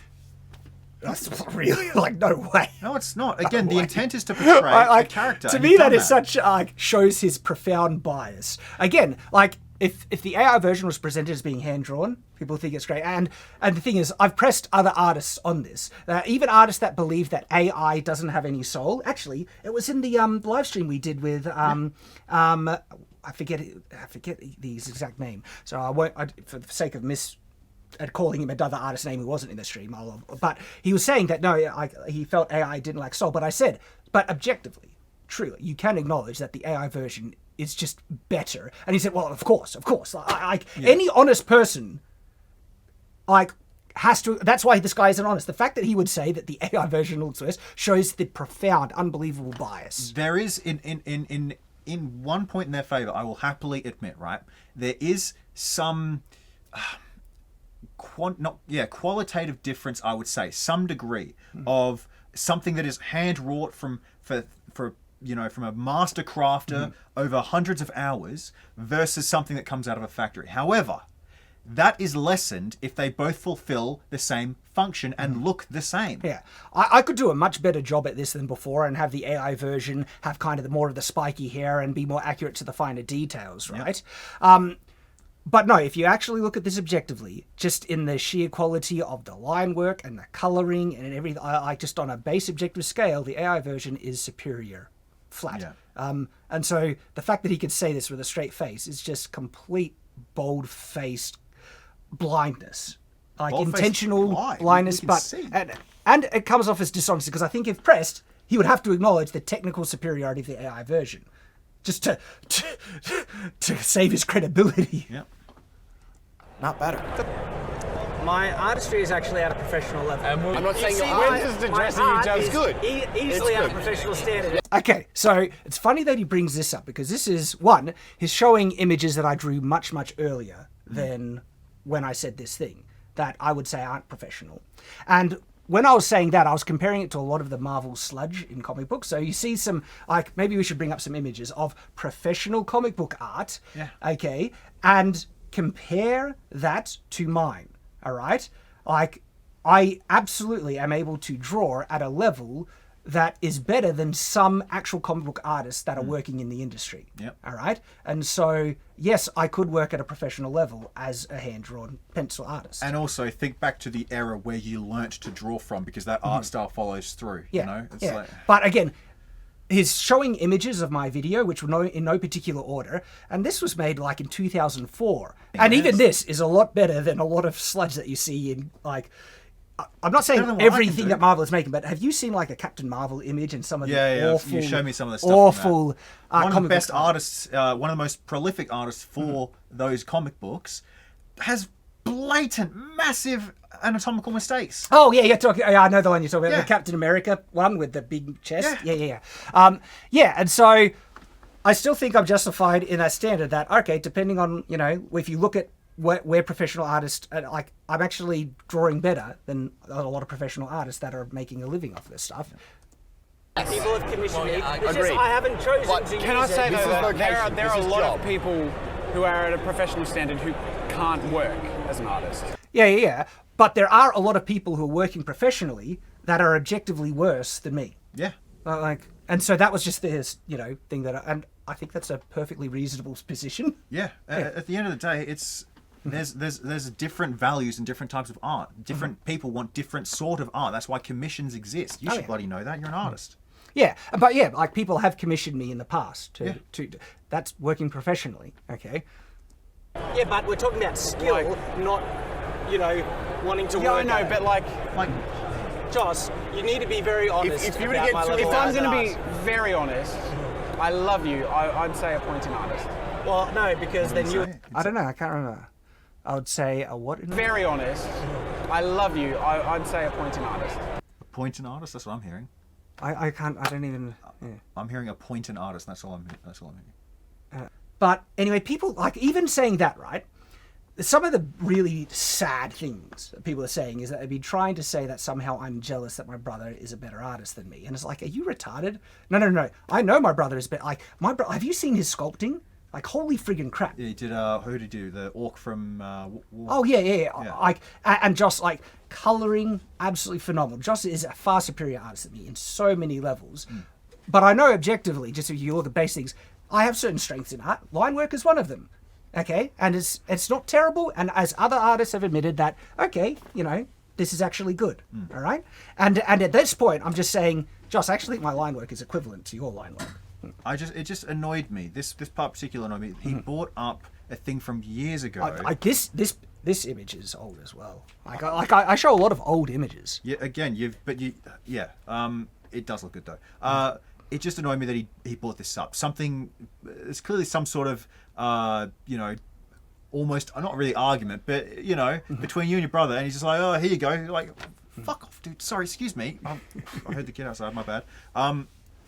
That's really like no way. No, it's not. Again, the intent is to portray a character. To me, that is such shows his profound bias. Again, like if the AI version was presented as being hand drawn, people think it's great. And the thing is, I've pressed other artists on this. Even artists that believe that AI doesn't have any soul. Actually, it was in the live stream we did with I forget the exact name. So I won't, for the sake of calling him another artist's name who wasn't in the stream. But he was saying that, no, he felt AI didn't lack soul. But I said, but objectively, truly, you can acknowledge that the AI version is just better. And he said, well, of course. Any honest person, has to. That's why this guy isn't honest. The fact that he would say that the AI version looks worse shows the profound, unbelievable bias. There is, in one point in their favor, I will happily admit, right? There is some... qualitative difference, I would say, some degree of something that is hand wrought from a master crafter over hundreds of hours versus something that comes out of a factory. However, that is lessened if they both fulfill the same function and look the same. Yeah, I could do a much better job at this than before and have the AI version have kind of more of the spiky hair and be more accurate to the finer details, right? Yep. But no, if you actually look at this objectively, just in the sheer quality of the line work and the colouring and everything, just on a base objective scale, the AI version is superior, flat. Yeah. And so the fact that he could say this with a straight face is just complete bold-faced blindness, intentional blindness. But and it comes off as dishonesty because I think if pressed, he would have to acknowledge the technical superiority of the AI version. Just to save his credibility. Yeah. Not better. My artistry is actually at a professional level. I'm not saying your art is addressing you just good. Easily at a professional standard. Okay, so it's funny that he brings this up because this is, one, he's showing images that I drew much, much earlier than when I said this thing that I would say aren't professional. And when I was saying that, I was comparing it to a lot of the Marvel sludge in comic books. So you see some, maybe we should bring up some images of professional comic book art. Yeah. Okay. And compare that to mine. All right. I absolutely am able to draw at a level that is better than some actual comic book artists that are working in the industry. Yep. All right. And so, yes, I could work at a professional level as a hand-drawn pencil artist. And also think back to the era where you learnt to draw from because that art style follows through. Yeah. You know? It's yeah. But again, he's showing images of my video, which were in no particular order. And this was made in 2004. And even this is a lot better than a lot of sludge that you see in I'm not saying everything that Marvel is making, but have you seen a Captain Marvel image and some of the awful... You show me some of the stuff awful one of the best artists, one of the most prolific artists for those comic books, has blatant, massive anatomical mistakes. Oh, yeah, I know the one you're talking about, the Captain America one with the big chest. Yeah. And so I still think I'm justified in that standard that, okay, depending on, if you look at where professional artists, I'm actually drawing better than a lot of professional artists that are making a living off this stuff. People have commissioned me. I haven't chosen to Can I say that there are a lot of people who are at a professional standard who can't work as an artist? Yeah. But there are a lot of people who are working professionally that are objectively worse than me. Yeah. And so that was just this, thing and I think that's a perfectly reasonable position. Yeah. At the end of the day, it's there's different values and different types of art. Different people want different sort of art. That's why commissions exist. You should bloody know that. You're an artist. Yeah, but like people have commissioned me in the past to that's working professionally. Okay. Yeah, but we're talking about skill, not wanting to work. Yeah, I know, but like Joss, you need to be very honest. if you were to get, if I'm going to be very honest, I love you. I'd say appoint an artist. Well, no, because then you. I don't know. I can't remember. I would say a what? Very honest, I love you. I'd say appoint an artist. Appoint an artist. That's what I'm hearing. I can't. I don't even. Yeah. I'm hearing appoint an artist. That's all I'm hearing. But anyway, people like even saying that, right? Some of the really sad things that people are saying is that they've been trying to say that somehow I'm jealous that my brother is a better artist than me. And it's like, are you retarded? No. I know my brother is better. Like, have you seen his sculpting? Like, holy friggin' crap. Yeah, he did, who did he do? The orc from... Oh, yeah. Like, and Joss, like, colouring, absolutely phenomenal. Joss is a far superior artist than me in so many levels. But I know objectively, just if you look at the base things, I have certain strengths in art. Line work is one of them. Okay, and it's not terrible, and as other artists have admitted that, okay, this is actually good, all right? And at this point, I'm just saying, Joss, I actually think my line work is equivalent to your line work. It just annoyed me. This part particular annoyed me. He brought up a thing from years ago. This image is old as well. I show a lot of old images. Yeah, again, it does look good though. It just annoyed me that he brought this up. There's clearly some sort of almost not really argument, but between you and your brother, and he's just like, oh, here you go. You're like, fuck off, dude. Sorry, excuse me. I heard the kid outside. My bad.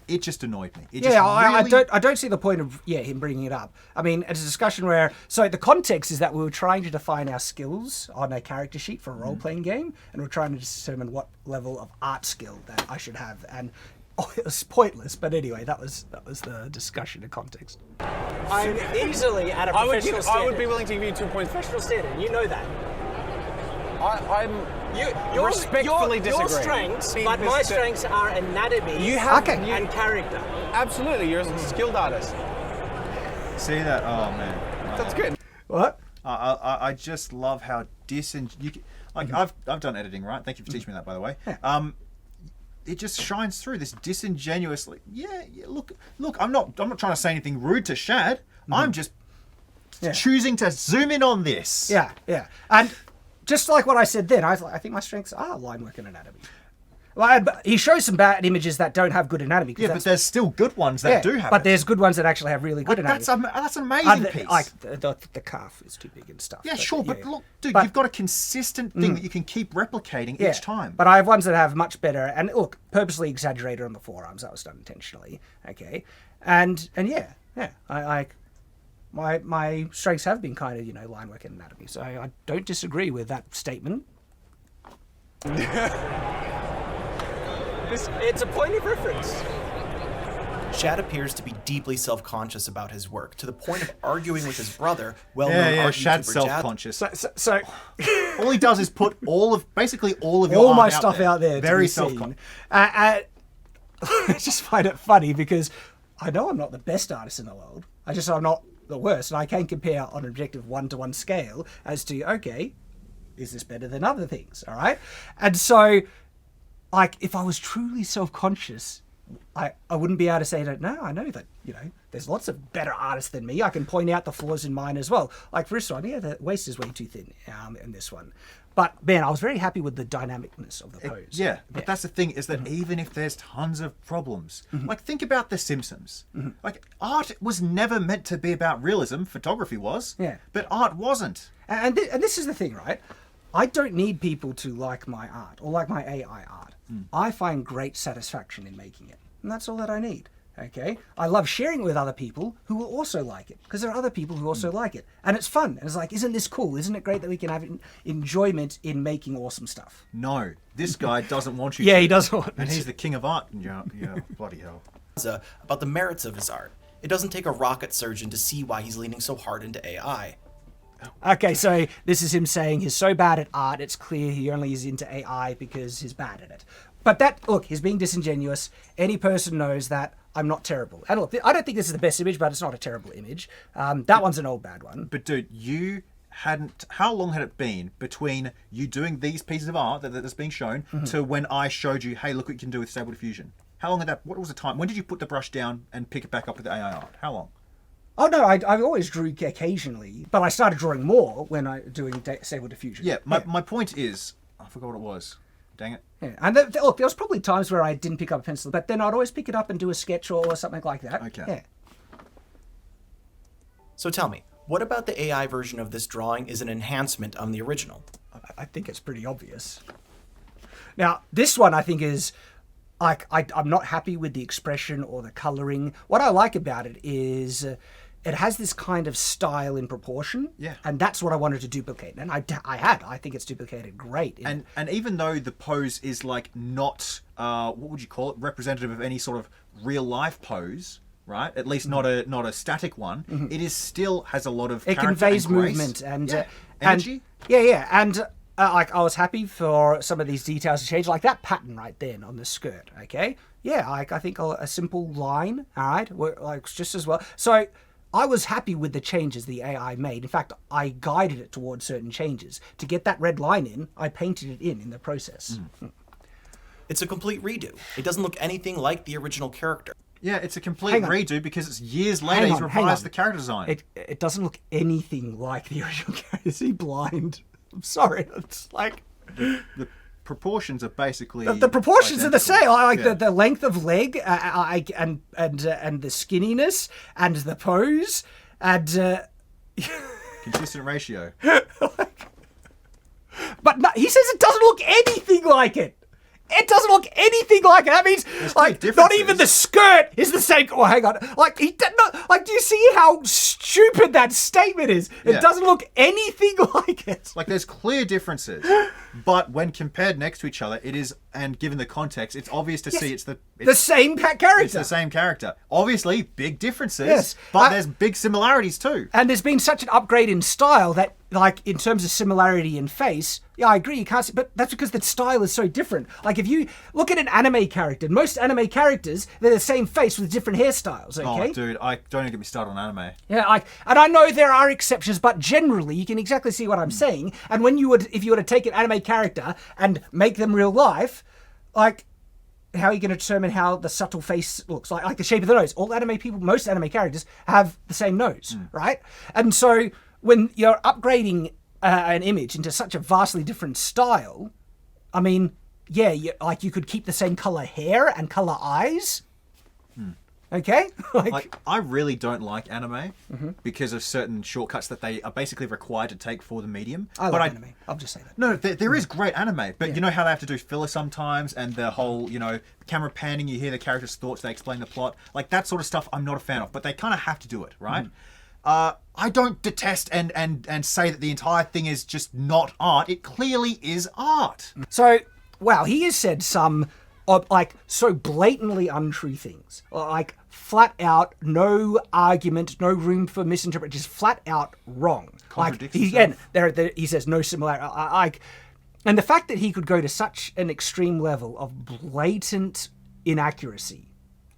It just annoyed me. I don't see the point of him bringing it up. I mean, it's a discussion where the context is that we were trying to define our skills on a character sheet for a role-playing game, and we're trying to determine what level of art skill that I should have. And it was pointless, but anyway, that was the discussion in context. I'm easily at a professional standard. I would be willing to give you 2 points. Professional standard, you know that. You respectfully disagree. Your strengths, but my strengths are anatomy and character. Absolutely, you're a skilled artist. See that? Oh man, that's good. What? I just love how I've done editing, right? Thank you for teaching me that, by the way. Yeah. It just shines through this disingenuously. Look. I'm not trying to say anything rude to Shad. I'm just choosing to zoom in on this. Yeah. And just like what I said then, I think my strengths are line work and anatomy. Well, he shows some bad images that don't have good anatomy. Yeah, but there's still good ones that do have but there's good ones that actually have really good anatomy. That's an amazing piece. Like the calf is too big and stuff. Yeah, sure, but look, dude, you've got a consistent thing that you can keep replicating each time. But I have ones that have much better, and look, purposely exaggerated on the forearms. That was done intentionally. Okay, and my strengths have been kind of line work and anatomy. So I don't disagree with that statement. It's a point of reference. Shad appears to be deeply self-conscious about his work, to the point of arguing with his brother, well-known art Shad's YouTuber self-conscious. So all he does is put all of all my stuff out there. Very self-conscious. I just find it funny because I know I'm not the best artist in the world. I'm not the worst, and I can compare on an objective 1-to-1 scale as to, okay, is this better than other things? All right, and so. Like, if I was truly self-conscious, I wouldn't be able to say that, no, I know that, there's lots of better artists than me. I can point out the flaws in mine as well. Like, for this one, the waist is way too thin in this one. But, man, I was very happy with the dynamicness of the pose. But that's the thing, is that even if there's tons of problems, like, think about The Simpsons. Like, art was never meant to be about realism. Photography was. Yeah. But art wasn't. And this is the thing, right? I don't need people to like my art or like my AI art. I find great satisfaction in making it. And that's all that I need. Okay? I love sharing it with other people who will also like it. Because there are other people who also like it. And it's fun. And it's like, isn't this cool? Isn't it great that we can have enjoyment in making awesome stuff? No. This guy doesn't want you to. Yeah, he doesn't want And he's the king of art. Yeah, bloody hell. About the merits of his art. It doesn't take a rocket surgeon to see why he's leaning so hard into AI. Okay, so this is him saying he's so bad at art, it's clear he only is into AI because he's bad at it. But look, he's being disingenuous. Any person knows that I'm not terrible. And look, I don't think this is the best image, but it's not a terrible image. That one's an old bad one. But dude, how long had it been between you doing these pieces of art that's being shown to when I showed you, hey, look what you can do with Stable Diffusion? How long had that, what was the time? When did you put the brush down and pick it back up with the AI art? How long? Oh no, I always drew occasionally, but I started drawing more when I doing Stable Diffusion. Yeah, my point is, I forgot what it was. Dang it. Yeah. And look, there was probably times where I didn't pick up a pencil, but then I'd always pick it up and do a sketch or something like that. Okay. Yeah. So tell me, what about the AI version of this drawing is an enhancement on the original? I think it's pretty obvious. Now, this one I think is, like, I'm not happy with the expression or the colouring. What I like about it is it has this kind of style in proportion. Yeah. And that's what I wanted to duplicate. And I think it's duplicated great. And even though the pose is like not, what would you call it, representative of any sort of real life pose, right? At least not a static one. It is still has a lot of it character conveys and grace. movement and energy. And like I was happy for some of these details to change, like that pattern right then on the skirt. Okay, yeah, like I think a simple line, all right, like just as well. So I was happy with the changes the AI made. In fact, I guided it towards certain changes to get that red line in. I painted it in the process. It's a complete redo. It doesn't look anything like the original character. Yeah, it's a complete redo because it's years later he's revised the character design. It doesn't look anything like the original character. Is he blind? I'm sorry. It's like the proportions are basically the proportions are the same. I like Yeah. the length of leg, and the skinniness and the pose and. Consistent ratio. But no, he says it doesn't look anything like it. It doesn't look anything like it. That means, like, not even the skirt is the same. Oh, hang on. Like, do you see how stupid that statement is? It doesn't look anything like it. Like, there's clear differences, but when compared next to each other, it is, and given the context, it's obvious to see it's the same character. It's the same character. Obviously, big differences, Yes. but there's big similarities too. And there's been such an upgrade in style that, like, in terms of similarity in face, yeah, I agree, you can't see, but that's because the style is so different. Like, if you look at an anime character, most anime characters, they're the same face with different hairstyles, okay? Oh, dude, don't even get me started on anime. Yeah, like, and I know there are exceptions, but generally you can exactly see what I'm saying. And when if you were to take an anime character and make them real life, like, how are you going to determine how the subtle face looks? Like the shape of the nose. All anime people, most anime characters have the same nose, right? And so when you're upgrading an image into such a vastly different style, I mean, yeah, you could keep the same color hair and color eyes. Okay? Like, I really don't like anime because of certain shortcuts that they are basically required to take for the medium. I like anime. I'll just say that. No, there is great anime, but you know how they have to do filler sometimes, and the whole, camera panning, you hear the character's thoughts, they explain the plot. Like, that sort of stuff I'm not a fan of, but they kind of have to do it, right? I don't detest and say that the entire thing is just not art. It clearly is art. So, wow, he has said some, so blatantly untrue things. Like, flat out, no argument, no room for misinterpretation, just flat out wrong. Contradicts he says no similarity. And the fact that he could go to such an extreme level of blatant inaccuracy,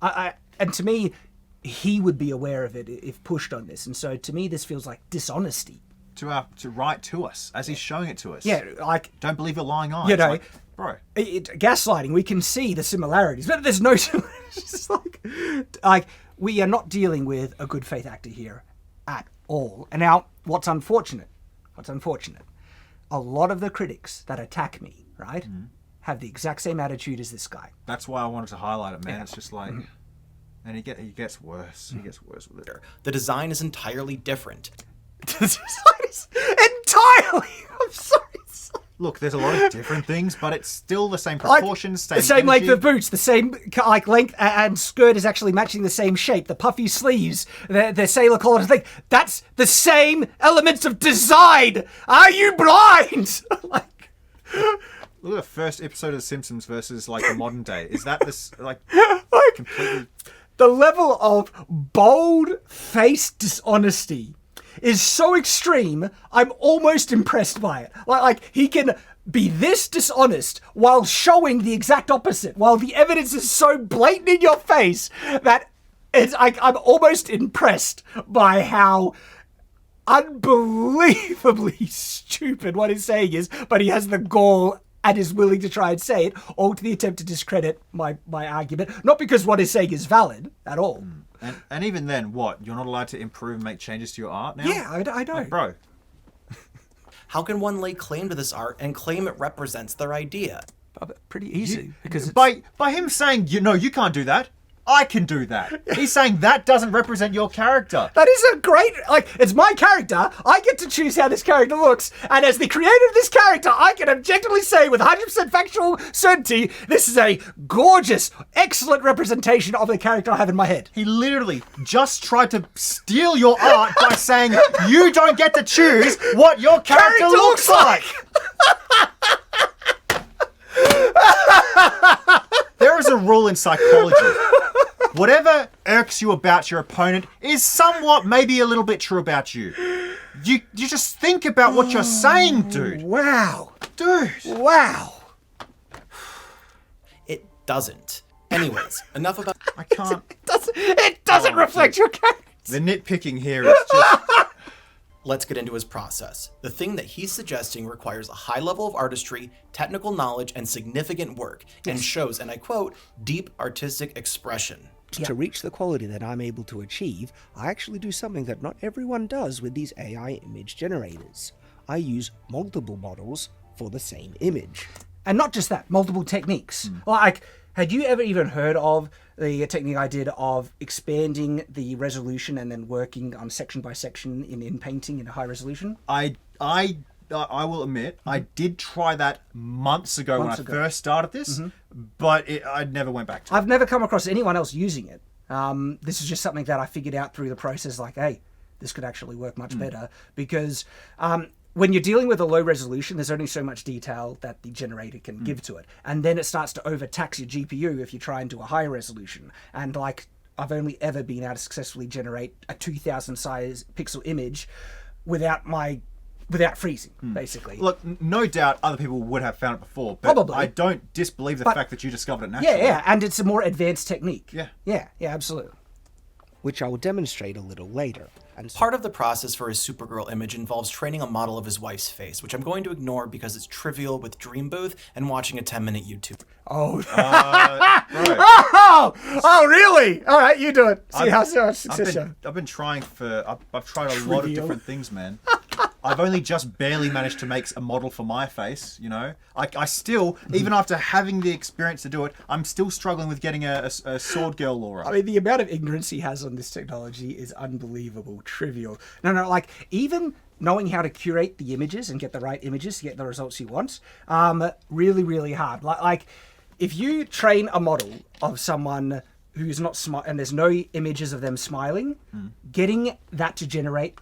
and to me, he would be aware of it if pushed on this. And so to me, this feels like dishonesty. To write to us, as he's showing it to us. Yeah, like... Don't believe your lying eyes. You know, bro. Gaslighting, we can see the similarities, but there's no similarities. It's like, we are not dealing with a good faith actor here at all. And now, what's unfortunate, a lot of the critics that attack me, right, have the exact same attitude as this guy. That's why I wanted to highlight it, man. Yeah. It's just like... And he gets worse. He gets worse with it. The design is entirely different. Entirely! I'm sorry. Look, there's a lot of different things, but it's still the same proportions, the same length of boots, the same length and skirt is actually matching the same shape. The puffy sleeves, the sailor collar thing. That's the same elements of design. Are you blind? Look at the first episode of The Simpsons versus the modern day. Is that this completely? The level of bold-faced dishonesty is so extreme, I'm almost impressed by it. Like he can be this dishonest while showing the exact opposite, while the evidence is so blatant in your face that I'm almost impressed by how unbelievably stupid what he's saying is, but he has the gall and is willing to try and say it, all to the attempt to discredit my argument. Not because what he's saying is valid at all. And even then, what? You're not allowed to improve and make changes to your art now? Yeah, I know. Like, bro. How can one lay claim to this art and claim it represents their idea? Pretty easy. Because By him saying, you can't do that, I can do that. He's saying that doesn't represent your character. that is a great, it's my character. I get to choose how this character looks. And as the creator of this character, I can objectively say with 100% factual certainty, this is a gorgeous, excellent representation of the character I have in my head. He literally just tried to steal your art by saying you don't get to choose what your character looks like. There is a rule in psychology. Whatever irks you about your opponent is somewhat, maybe a little bit true about you. You just think about what you're saying, dude. Wow. Dude. Wow. It doesn't. Anyways, enough about... I can't. It doesn't reflect your character. The nitpicking here is just... Let's get into his process. The thing that he's suggesting requires a high level of artistry, technical knowledge, and significant work, and shows, and I quote, deep artistic expression. To reach the quality that I'm able to achieve, I actually do something that not everyone does with these AI image generators. I use multiple models for the same image. And not just that, multiple techniques. Had you ever even heard of the technique I did of expanding the resolution and then working on section by section in painting in high resolution? I will admit, I did try that months ago when I first started this, but I never went back to it. I've never come across anyone else using it. This is just something that I figured out through the process, hey, this could actually work much better, because when you're dealing with a low resolution, there's only so much detail that the generator can give to it. And then it starts to overtax your GPU if you try and do a high resolution. And I've only ever been able to successfully generate a 2000 size pixel image without freezing, basically. Look, no doubt other people would have found it before, but Probably. I don't disbelieve the fact that you discovered it naturally. Yeah, and it's a more advanced technique. Yeah, absolutely. Which I will demonstrate a little later. And Part of the process for his Supergirl image involves training a model of his wife's face, which I'm going to ignore because it's trivial with Dream Booth and watching a 10-minute YouTube. Oh. right. Oh, really? All right, you do it. See how much success. I've been trying I've tried a lot of different things, man. I've only just barely managed to make a model for my face, I still, even after having the experience to do it, I'm still struggling with getting a sword girl Laura. I mean, the amount of ignorance he has on this technology is unbelievable, trivial. No, even knowing how to curate the images and get the right images to get the results you want, really, really hard. If you train a model of someone who's not smart and there's no images of them smiling, getting that to generate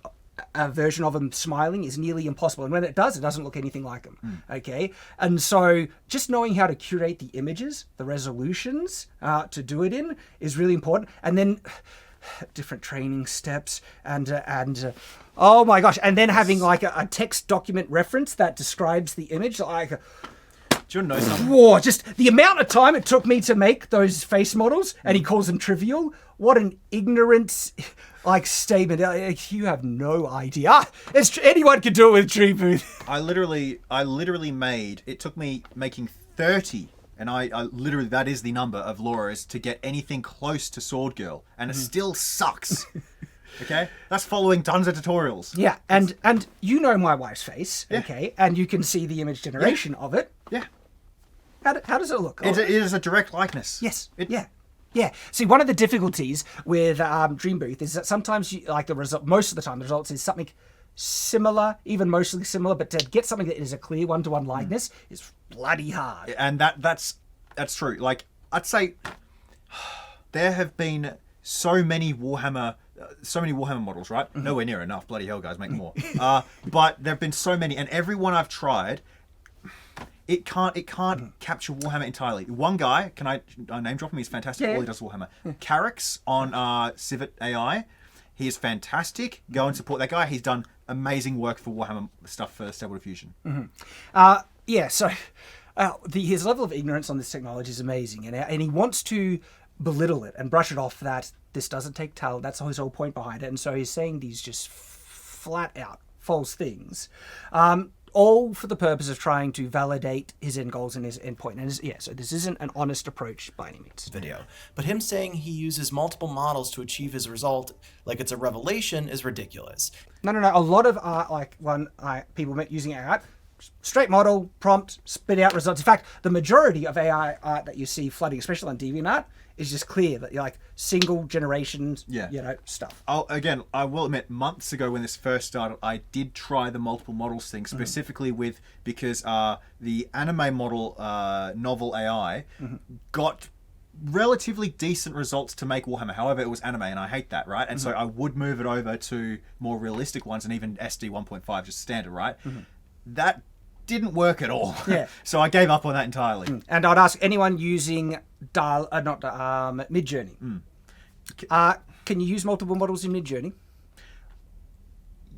a version of them smiling is nearly impossible. And when it doesn't look anything like them. Okay? And so just knowing how to curate the images, the resolutions to do it in is really important. And then different training steps and oh my gosh. And then having a text document reference that describes the image. Do you know something? Whoa, just the amount of time it took me to make those face models, and he calls them trivial. What an ignorant statement. You have no idea. Anyone can do it with Dream Booth. I literally made, it took me making 30, and I literally, that is the number of Laura's to get anything close to Sword Girl, and it still sucks. Okay? That's following tons of tutorials. Yeah, and you know my wife's face, okay? And you can see the image generation of it. Yeah. How does it look? It is a direct likeness. Yes. Yeah. See, one of the difficulties with Dream Booth is that sometimes the result, most of the time, the results is something similar, even mostly similar, but to get something that is a clear one-to-one likeness is bloody hard. And that's true. I'd say there have been so many Warhammer models, right? Nowhere near enough. Bloody hell, guys, make more. But there have been so many, and every one I've tried, it can't capture Warhammer entirely. One guy, can I name drop him? He's fantastic. All he does is Warhammer. Carrick's on Civet AI. He is fantastic. Go and support that guy. He's done amazing work for Warhammer stuff for Stable Diffusion. yeah, so his level of ignorance on this technology is amazing, and he wants to belittle it and brush it off that this doesn't take talent. That's his whole point behind it. And so he's saying these just flat out false things, all for the purpose of trying to validate his end goals and his end point. And so this isn't an honest approach by any means. Video. But him saying he uses multiple models to achieve his result like it's a revelation is ridiculous. No. A lot of art, like people using AI art, straight model, prompt, spit out results. In fact, the majority of AI art that you see flooding, especially on DeviantArt, is just clear that you're like single generations, stuff. I will admit, months ago when this first started, I did try the multiple models thing specifically because the anime model novel AI got relatively decent results to make Warhammer. However, it was anime, and I hate that, right? And so I would move it over to more realistic ones, and even SD 1.5, just standard, right? That didn't work at all. Yeah. So I gave up on that entirely. And I'd ask anyone using Midjourney. Can you use multiple models in Midjourney?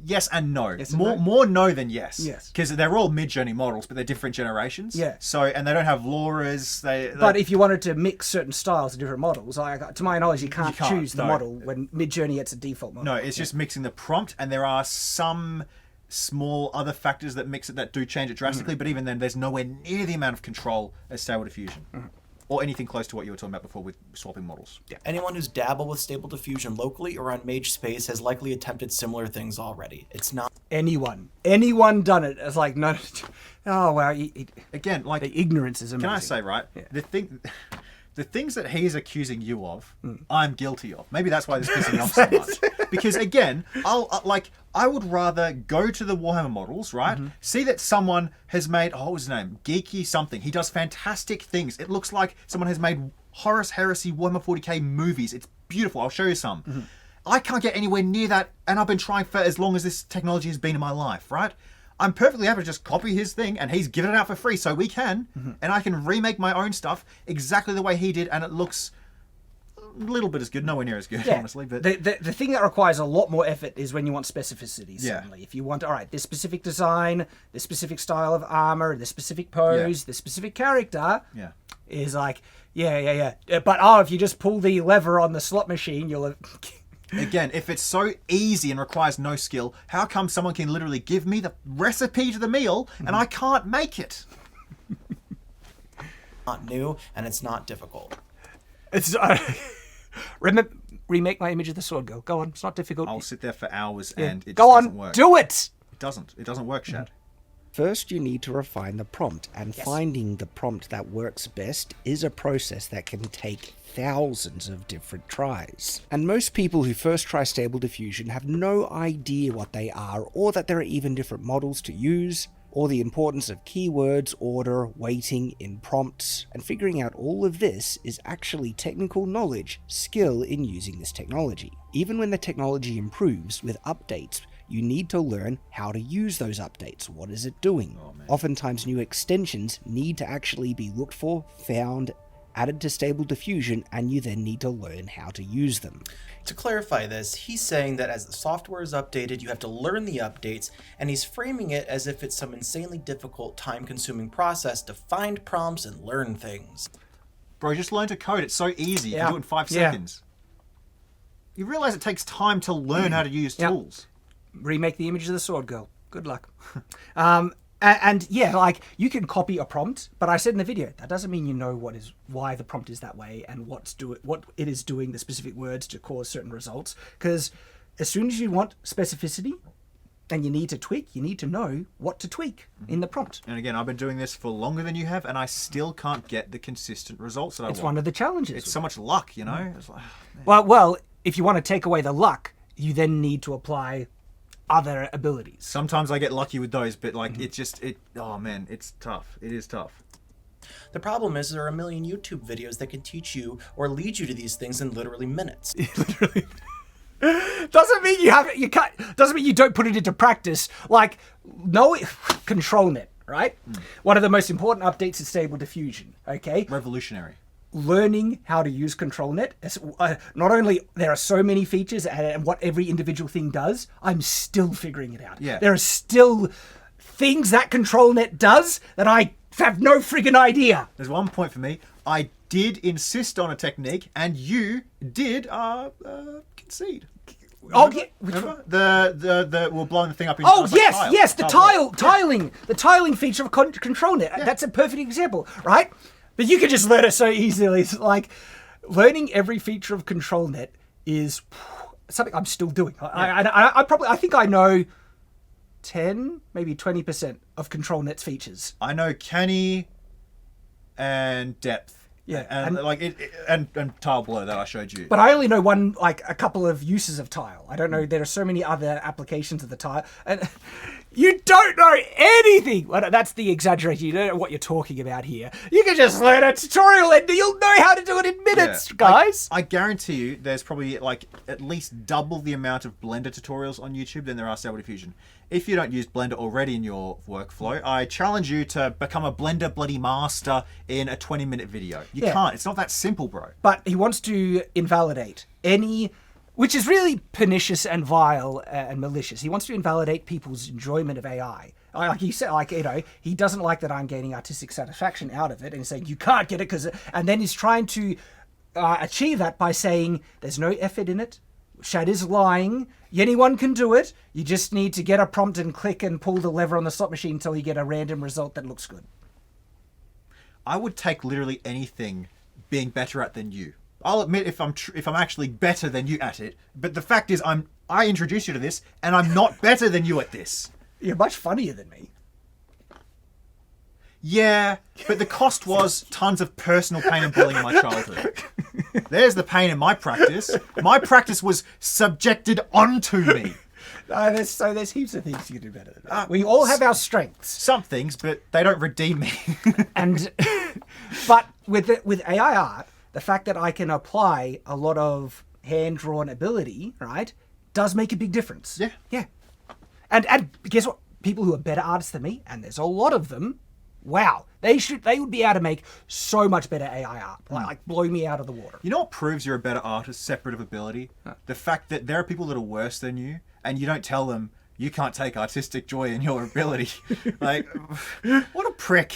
Yes and no. Yes and no? More no than yes. Yes. Because they're all Midjourney models, but they're different generations. Yeah. So, and they don't have Lauras. But if you wanted to mix certain styles of different models, to my knowledge, you can't choose the model when Midjourney it's a default model. No, it's just mixing the prompt, and there are some small other factors that mix it that do change it drastically, but even then there's nowhere near the amount of control as Stable Diffusion or anything close to what you were talking about before with swapping models. Yeah. Anyone who's dabbled with Stable Diffusion locally or on Mage Space has likely attempted similar things already. It's not anyone done it. It's like no. Oh wow. Again, like the ignorance is amazing. Can I say, right? Yeah. The things that he is accusing you of, I'm guilty of. Maybe that's why this pisses me off so much. Because again, I would rather go to the Warhammer models, right? See that someone has made, what was his name? Geeky something. He does fantastic things. It looks like someone has made Horus Heresy Warhammer 40k movies. It's beautiful. I'll show you some. I can't get anywhere near that, and I've been trying for as long as this technology has been in my life, right? I'm perfectly happy to just copy his thing, and he's given it out for free, so we can, and I can remake my own stuff exactly the way he did, and it looks a little bit as good, nowhere near as good, honestly. But the thing that requires a lot more effort is when you want specificity. Suddenly, if you want, all right, this specific design, this specific style of armor, this specific pose, this specific character, is like, But if you just pull the lever on the slot machine, you'll. Again, if it's so easy and requires no skill, how come someone can literally give me the recipe to the meal and I can't make it? not new and it's not difficult. It's remake my image of the sword girl. Go on, it's not difficult. I'll sit there for hours and it just doesn't work. Do it. It doesn't work, Shad. First, you need to refine the prompt, and finding the prompt that works best is a process that can take thousands of different tries. And most people who first try Stable Diffusion have no idea what they are, or that there are even different models to use, or the importance of keywords, order, weighting in prompts, and figuring out all of this is actually technical knowledge, skill in using this technology. Even when the technology improves with updates, you need to learn how to use those updates. What is it doing? Oftentimes new extensions need to actually be looked for, found, added to Stable Diffusion, and you then need to learn how to use them. To clarify this, he's saying that as the software is updated, you have to learn the updates, and he's framing it as if it's some insanely difficult, time-consuming process to find prompts and learn things. Bro, just learn to code. It's so easy. You can do it in 5 seconds. You realize it takes time to learn how to use tools. Remake the image of the sword girl. Good luck. And like you can copy a prompt, but I said in the video that doesn't mean you know why the prompt is that way and what it is doing, the specific words to cause certain results. Because as soon as you want specificity and you need to tweak, you need to know what to tweak in the prompt. And again, I've been doing this for longer than you have, and I still can't get the consistent results that I want. It's one of the challenges. It's so much luck, you know. It's like, well, if you want to take away the luck, you then need to apply other abilities. Sometimes I get lucky with those, but like it's tough. It is tough. The problem is there are a million YouTube videos that can teach you or lead you to these things in literally minutes. Doesn't mean you can't. Doesn't mean you don't put it into practice. Like control net, right? One of the most important updates is Stable Diffusion. Okay, Revolutionary. Learning how to use ControlNet. Not only there are so many features and what every individual thing does, I'm still figuring it out. Yeah. There are still things that ControlNet does that I have no friggin' idea. There's 1 point for me. I did insist on a technique, and you did concede. Oh, yeah. Remember? The we're blowing the thing up in Oh, yes, tile. yes, the Tile. tiling. The tiling feature of ControlNet. That's a perfect example, right? But you can just learn it so easily. It's like learning every feature of ControlNet is something I'm still doing. I think I know 10, maybe 20% of ControlNet's features. I know canny and depth. Yeah, and tile blur that I showed you. But I only know a couple of uses of tile. I don't know. There are so many other applications of the tile, and you don't know anything. Well, that's the exaggeration. You don't know what you're talking about here. You can just learn a tutorial, and you'll know how to do it in minutes, guys. I guarantee you, there's probably at least double the amount of Blender tutorials on YouTube than there are Stable Diffusion. If you don't use Blender already in your workflow, I challenge you to become a Blender bloody master in a 20-minute video. You can't. It's not that simple, bro. But he wants to invalidate any, which is really pernicious and vile and malicious. He wants to invalidate people's enjoyment of AI. Like he said, he doesn't like that I'm gaining artistic satisfaction out of it, and he's saying you can't get it and then he's trying to achieve that by saying there's no effort in it. Shad is lying. Anyone can do it. You just need to get a prompt and click and pull the lever on the slot machine until you get a random result that looks good. I would take literally anything being better at than you. I'll admit if I'm actually better than you at it, but the fact is I introduced you to this and I'm not better than you at this. You're much funnier than me. Yeah, but the cost was tons of personal pain and bullying in my childhood. There's the pain in my practice. My practice was subjected onto me. There's heaps of things you can do better than that. We all have our strengths. Some things, but they don't redeem me. But with AI art, the fact that I can apply a lot of hand-drawn ability, right, does make a big difference. Yeah. Yeah. And guess what? People who are better artists than me, and there's a lot of them, wow, they would be able to make so much better AI art. Like blow me out of the water. You know what proves you're a better artist, separate of ability? The fact that there are people that are worse than you, and you don't tell them you can't take artistic joy in your ability. Like, what a prick.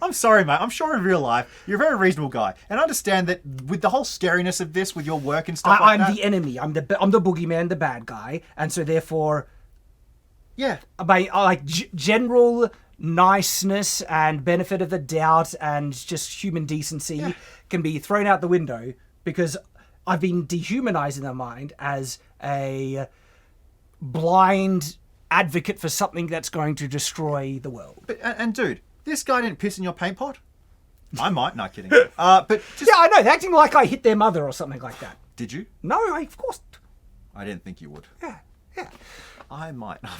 I'm sorry, mate. I'm sure in real life, you're a very reasonable guy. And I understand that with the whole scariness of this, with your work and stuff like that. I'm the enemy. I'm the boogeyman, the bad guy. And so therefore, yeah, by general niceness and benefit of the doubt and just human decency can be thrown out the window because I've been dehumanized in their mind as a blind advocate for something that's going to destroy the world. But, and dude, this guy didn't piss in your paint pot? I might, not kidding. But just... Yeah, I know, they're acting like I hit their mother or something like that. Did you? No, of course. I didn't think you would. Yeah. I might not.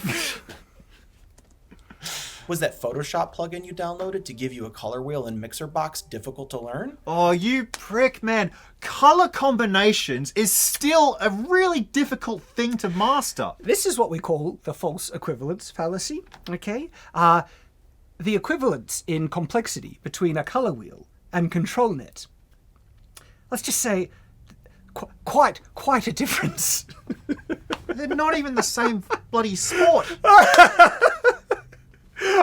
Was that Photoshop plugin you downloaded to give you a color wheel in Mixer Box difficult to learn? Oh, you prick, man. Color combinations is still a really difficult thing to master. This is what we call the false equivalence fallacy, okay? The equivalence in complexity between a color wheel and ControlNet. Let's just say quite a difference. They're not even the same bloody sport.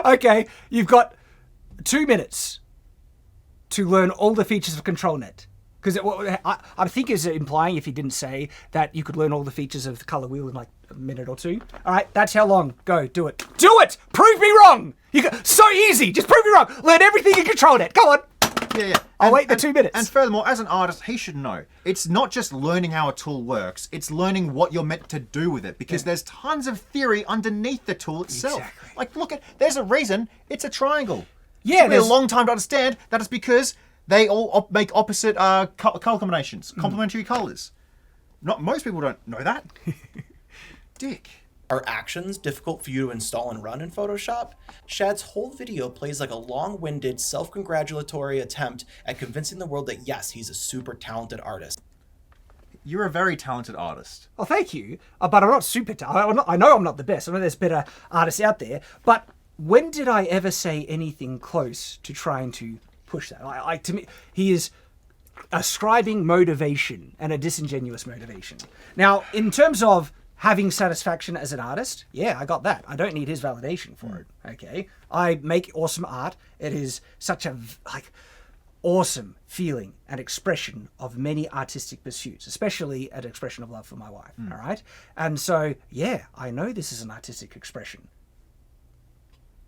Okay, you've got 2 minutes to learn all the features of ControlNet. Because I think it's implying, if he didn't say, that you could learn all the features of the color wheel in like a minute or two. All right, that's how long. Go, do it. Do it! Prove me wrong! So easy, just prove me wrong. Learn everything in ControlNet. Go on. Yeah. I'll wait the 2 minutes. And furthermore, as an artist, he should know. It's not just learning how a tool works, it's learning what you're meant to do with it. Because there's tons of theory underneath the tool itself. Exactly. Like, there's a reason it's a triangle. Yeah, it took me a long time to understand that it's because they all make opposite color combinations, complementary colors. Most people don't know that. Dick. Are actions difficult for you to install and run in Photoshop? Shad's whole video plays like a long-winded, self-congratulatory attempt at convincing the world that yes, he's a super talented artist. You're a very talented artist. Oh, thank you. But I'm not super talented. I know I'm not the best. I know there's better artists out there. But when did I ever say anything close to trying to push that? To me, he is ascribing motivation and a disingenuous motivation. Now, in terms of having satisfaction as an artist, yeah, I got that. I don't need his validation for it. Okay, I make awesome art. It is such a awesome feeling and expression of many artistic pursuits, especially an expression of love for my wife. All right, and so yeah, I know this is an artistic expression.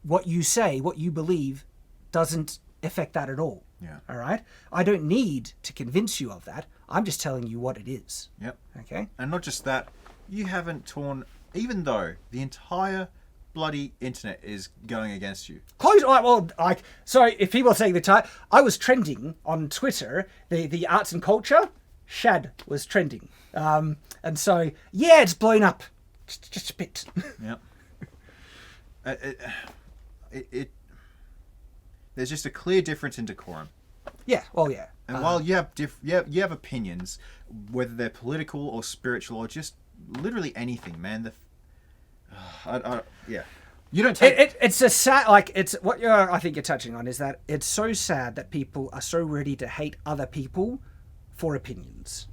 What you say, what you believe, doesn't affect that at all. Yeah. All right, I don't need to convince you of that. I'm just telling you what it is. Yep. Okay. And not just that, you haven't torn, even though the entire bloody internet is going against you. Close. Well, like, so if people are saying the time, I was trending on Twitter, the arts and culture, Shad was trending, and so yeah, it's blown up, just a bit. Yep. There's just a clear difference in decorum. Yeah. Well, yeah. And while you have you have opinions, whether they're political or spiritual or just literally anything, man. Yeah. You don't take It's a sad, like, it's what I think you're touching on is that it's so sad that people are so ready to hate other people for opinions,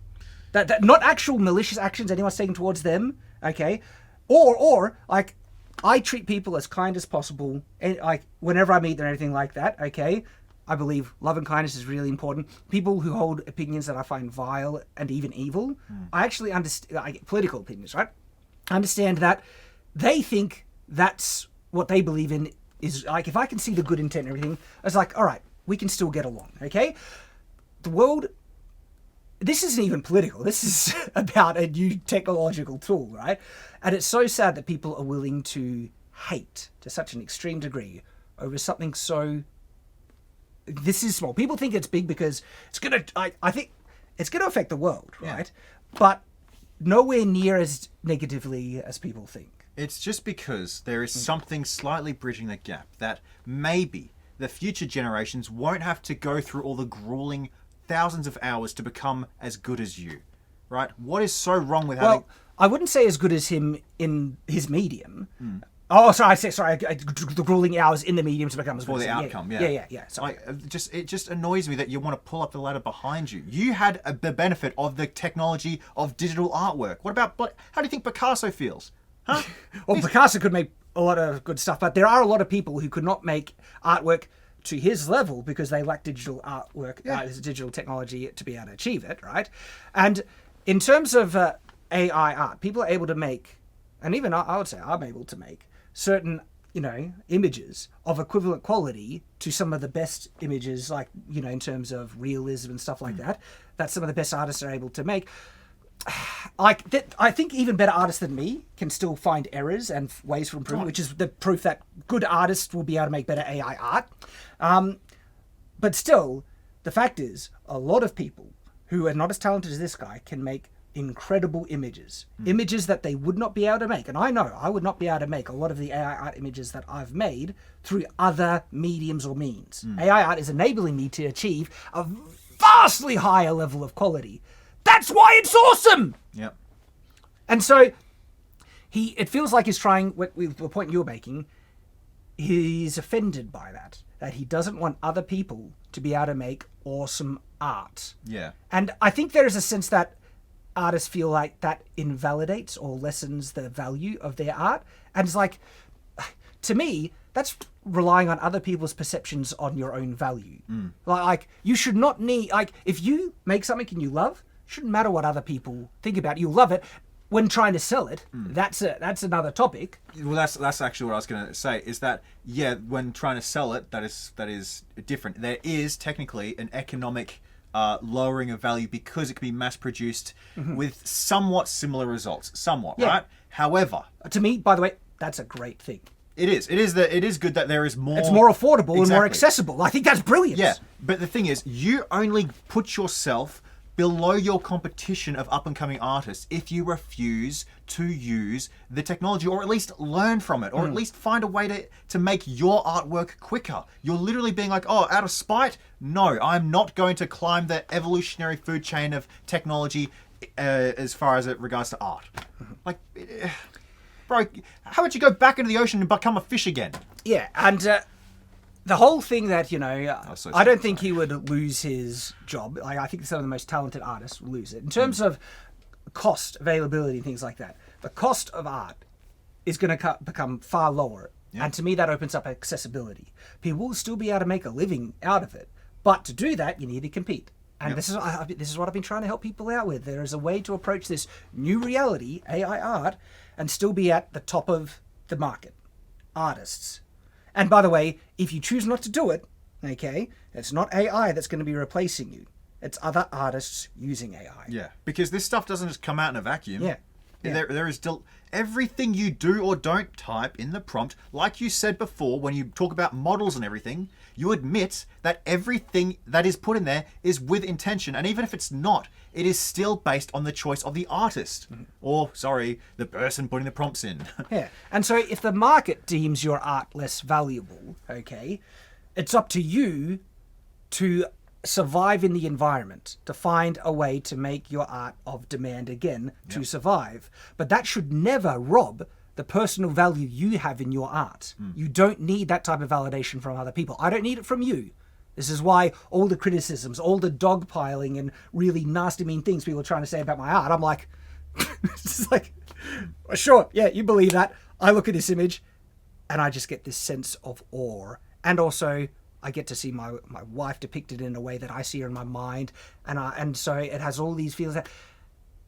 that not actual malicious actions anyone's taking towards them. Okay, or like, I treat people as kind as possible, and like whenever I meet them, and everything like that. Okay, I believe love and kindness is really important. People who hold opinions that I find vile and even evil, I actually understand, political opinions, right? I understand that they think that's what they believe in is, like, if I can see the good intent and everything, it's like, all right, we can still get along, okay? The world, this isn't even political. This is about a new technological tool, right? And it's so sad that people are willing to hate to such an extreme degree over something so... This is small. People think it's big because it's going to... I think it's going to affect the world, right? Yeah. But nowhere near as negatively as people think. It's just because there is something slightly bridging the gap that maybe the future generations won't have to go through all the grueling thousands of hours to become as good as you, right? What is so wrong with having... Well, I wouldn't say as good as him in his medium. Oh, sorry, the grueling hours in the medium to become as good for as the him. outcome, Yeah. Sorry. It just annoys me that you want to pull up the ladder behind you. You had the benefit of the technology of digital artwork. What about... How do you think Picasso feels? Huh? Well, Picasso could make a lot of good stuff, but there are a lot of people who could not make artwork to his level because they lack digital artwork, digital technology to be able to achieve it, right? And in terms of AI art, people are able to make, and even I would say I'm able to make, certain, images of equivalent quality to some of the best images, like, in terms of realism and stuff like that some of the best artists are able to make. Like, I think even better artists than me can still find errors and ways for improvement, which is the proof that good artists will be able to make better AI art. But still, the fact is, a lot of people who are not as talented as this guy can make incredible images. Images that they would not be able to make. And I know I would not be able to make a lot of the AI art images that I've made through other mediums or means. AI art is enabling me to achieve a vastly higher level of quality. That's why it's awesome! Yep. And so, it feels like he's trying, with the point you're making, he's offended by that he doesn't want other people to be able to make awesome art. Yeah. And I think there is a sense that artists feel like that invalidates or lessens the value of their art. And it's like, to me, that's relying on other people's perceptions on your own value. Like, you should not need, like, if you make something and you love, shouldn't matter what other people think about it. You'll love it. When trying to sell it, that's another topic. Well, that's actually what I was going to say. Is that when trying to sell it, that is different. There is technically an economic lowering of value because it can be mass produced with somewhat similar results. Right? However, to me, by the way, that's a great thing. It is good that there is more. It's more affordable and more accessible. I think that's brilliant. Yeah, but the thing is, you only put yourself below your competition of up-and-coming artists if you refuse to use the technology, or at least learn from it, or at least find a way to make your artwork quicker. You're literally being like, oh, out of spite? No, I'm not going to climb the evolutionary food chain of technology as far as it regards to art. Like, bro, how about you go back into the ocean and become a fish again? Yeah, and... the whole thing that, I don't think he would lose his job. Like, I think some of the most talented artists will lose it. In terms of cost, availability, and things like that, the cost of art is going to become far lower. Yeah. And to me, that opens up accessibility. People will still be able to make a living out of it. But to do that, you need to compete. And this is what I've been trying to help people out with. There is a way to approach this new reality, AI art, and still be at the top of the market. Artists. And by the way, if you choose not to do it, okay, it's not AI that's going to be replacing you. It's other artists using AI. Yeah, because this stuff doesn't just come out in a vacuum. Yeah. There is still everything you do or don't type in the prompt. Like you said before, when you talk about models and everything, you admit that everything that is put in there is with intention. And even if it's not, it is still based on the choice of the artist. Or, sorry, the person putting the prompts in. Yeah. And so if the market deems your art less valuable, okay, it's up to you to survive in the environment, to find a way to make your art of demand again to survive. But that should never rob the personal value you have in your art. You don't need that type of validation from other people. I don't need it from you. This is why all the criticisms, all the dogpiling and really nasty mean things people are trying to say about my art, I'm like, it's like, sure, yeah, you believe that. I look at this image and I just get this sense of awe. And also, I get to see my wife depicted in a way that I see her in my mind, and so it has all these feels.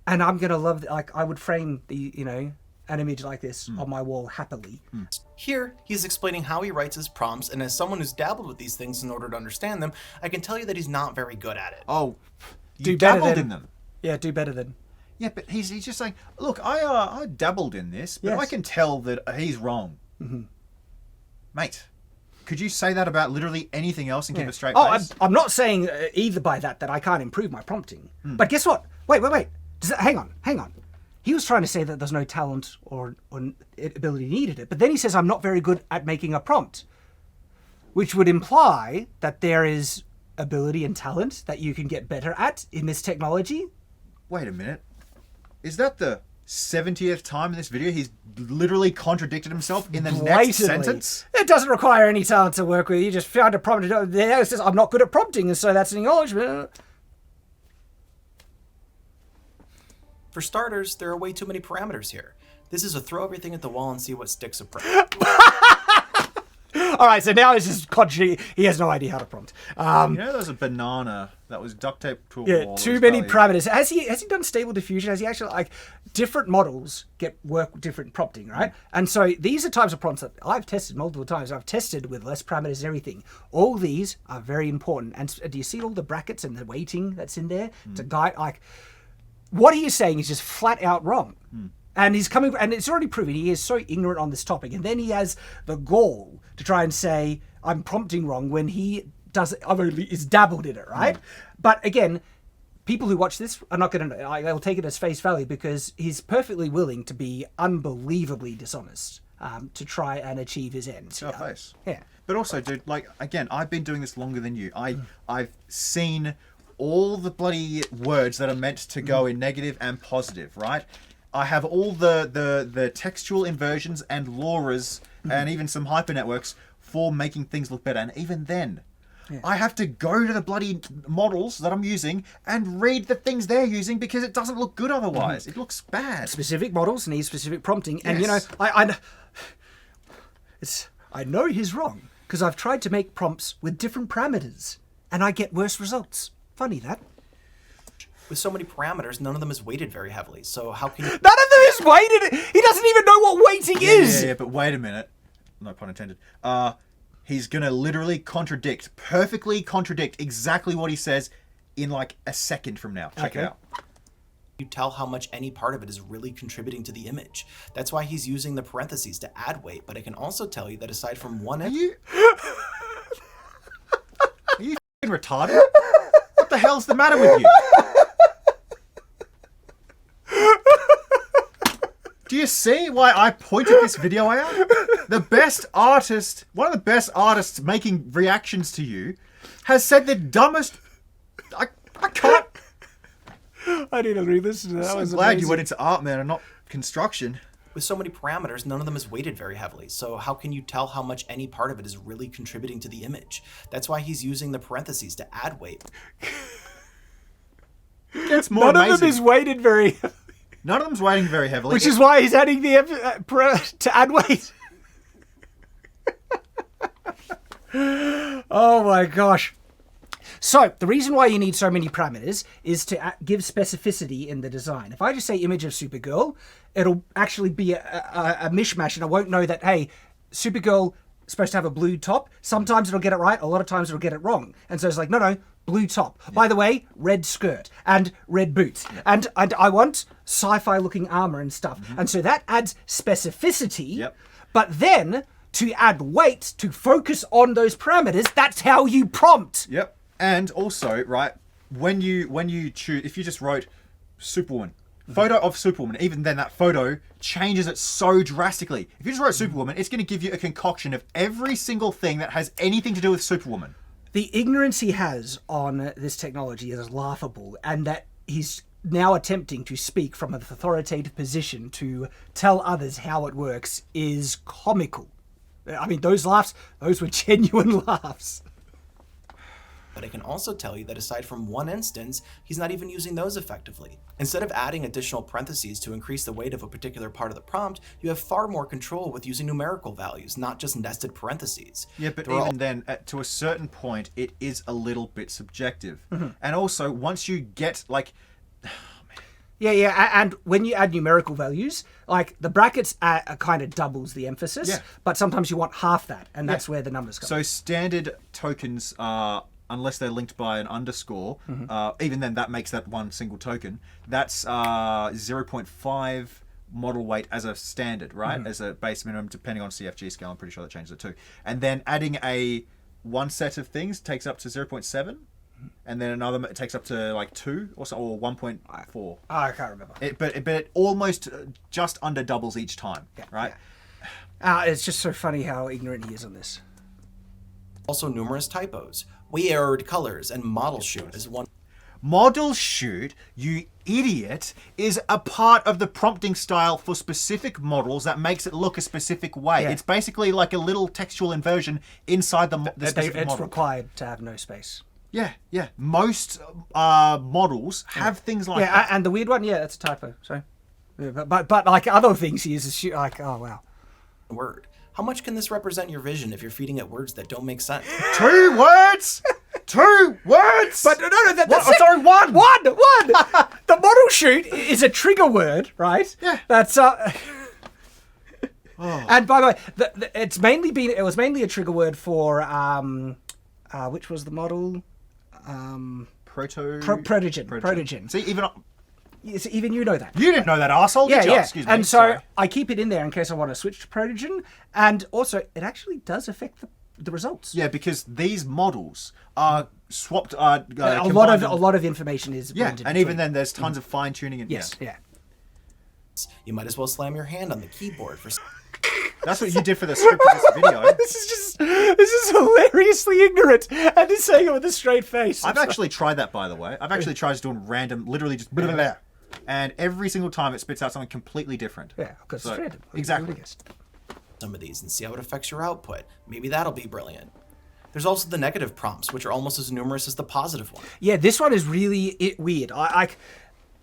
And I'm gonna love, like, I would frame an image like this on my wall happily. Here, he's explaining how he writes his prompts, and as someone who's dabbled with these things in order to understand them, I can tell you that he's not very good at it. Oh, you Do better dabbled than- in them. Yeah, do better than. Yeah, but he's just saying, look, I dabbled in this, but Yes. I can tell that he's wrong. Mate, could you say that about literally anything else and give a straight face? I'm not saying either by that I can't improve my prompting. But guess what? Wait. Hang on. He was trying to say that there's no talent or ability needed it. But then he says, I'm not very good at making a prompt, which would imply that there is ability and talent that you can get better at in this technology. Wait a minute. Is that the 70th time in this video he's literally contradicted himself in the next Blatantly. sentence? It doesn't require any talent to work with. You just found a prompt. There it says, I'm not good at prompting, and so that's an acknowledgement. For starters, there are way too many parameters here. This is a throw everything at the wall and see what sticks approach. All right, so now it's just contradicting. He has no idea how to prompt. You know, there was a banana that was duct taped to a Yeah, wall. too many parameters. Has he done stable diffusion? Has he actually, like, different models work with different prompting, right? And so these are types of prompts that I've tested multiple times. I've tested with less parameters and everything. All these are very important. And do you see all the brackets and the weighting that's in there to guide? Like, what he is saying is just flat out wrong. And he's coming, and it's already proven he is so ignorant on this topic. And then he has the gall to try and say, I'm prompting wrong when he does it, is dabbled in it, right? But again, people who watch this are not going to, they'll take it as face value because he's perfectly willing to be unbelievably dishonest to try and achieve his ends. To our face. Yeah. But also, dude, like, again, I've been doing this longer than you. I've seen all the bloody words that are meant to go in negative and positive, right? I have all the textual inversions and LoRa's and even some hypernetworks for making things look better. And even then, I have to go to the bloody models that I'm using and read the things they're using because it doesn't look good otherwise. It looks bad. Specific models need specific prompting. And, Yes. I know he's wrong because I've tried to make prompts with different parameters and I get worse results. Funny that. With so many parameters, none of them is weighted very heavily. So how can you... None of them is weighted. He doesn't even know what weighting is. Yeah, but wait a minute. No pun intended. He's going to literally perfectly contradict exactly what he says in like a second from now. Check it out. You tell how much any part of it is really contributing to the image. That's why he's using the parentheses to add weight, but it can also tell you that aside from one... Are you f***ing retarded? What the hell's the matter with you? Do you see why I pointed this video out? The best artist, one of the best artists making reactions to you, has said the dumbest... I can't... I need to read this. That I'm glad you went into art, man, and not construction. With so many parameters, none of them is weighted very heavily. So how can you tell how much any part of it is really contributing to the image? That's why he's using the parentheses to add weight. It gets more None amazing. of them is weighted very. None of them's weighting very heavily. Which is why he's adding the to add weight. Oh my gosh. So, the reason why you need so many parameters is to give specificity in the design. If I just say image of Supergirl, it'll actually be a mishmash, and I won't know that, hey, Supergirl is supposed to have a blue top. Sometimes it'll get it right, a lot of times it'll get it wrong. And so it's like, no, blue top. Yeah. By the way, red skirt and red boots. Yeah. And I want sci-fi looking armor and stuff. Mm-hmm. And so that adds specificity. Yep. But then, to add weight, to focus on those parameters, that's how you prompt. Yep. And also, right, when you choose, if you just wrote Superwoman, photo of Superwoman, even then that photo changes it so drastically. If you just wrote Superwoman, it's going to give you a concoction of every single thing that has anything to do with Superwoman. The ignorance he has on this technology is laughable, and that he's now attempting to speak from an authoritative position to tell others how it works is comical. I mean, those laughs, those were genuine laughs. But I can also tell you that aside from one instance, he's not even using those effectively. Instead of adding additional parentheses to increase the weight of a particular part of the prompt, you have far more control with using numerical values, not just nested parentheses. Yeah, but even then, to a certain point, it is a little bit subjective. Mm-hmm. And also, once you get, like... Yeah, and when you add numerical values, like the brackets kind of doubles the emphasis, but sometimes you want half that, and that's where the numbers go. So standard tokens are... unless they're linked by an underscore, even then that makes that one single token. That's 0.5 model weight as a standard, right? As a base minimum, depending on CFG scale. I'm pretty sure that changes it too. And then adding one set of things takes up to 0.7, and then another it takes up to like 2 or so, or 1.4. I can't remember. But it almost just under doubles each time, right? Yeah. It's just so funny how ignorant he is on this. Also numerous typos. Weird colors and model shoot is one. Model shoot, you idiot, is a part of the prompting style for specific models that makes it look a specific way. Yeah. It's basically like a little textual inversion inside the specific model. It's required to have no space. Yeah. Most models have things like that. Yeah, and the weird one, that's a typo. So, but like other things, he uses like, oh wow. Word. How much can this represent your vision if you're feeding it words that don't make sense? 2 words? 2 words? But no, that's it. Sorry, one. The model shoot is a trigger word, right? Yeah. That's And by the way, it was mainly a trigger word for which was the model? Protogen. See, even you know that. You didn't know that, arsehole. Yeah. Excuse me. And so I keep it in there in case I want to switch to Protogen. And also, it actually does affect the results. Yeah, because these models are swapped. A lot of information is. Yeah, and even then, there's tons of fine tuning. And yes, yeah. You might as well slam your hand on the keyboard for. That's what you did for the script of this video. This is hilariously ignorant, and he's saying it with a straight face. I've actually tried that, by the way. I've actually tried just doing random, literally just blah, blah, blah, and every single time it spits out something completely different. Yeah, because it's random. Exactly. Some of these and see how it affects your output. Maybe that'll be brilliant. There's also the negative prompts, which are almost as numerous as the positive one. Yeah, this one is really weird.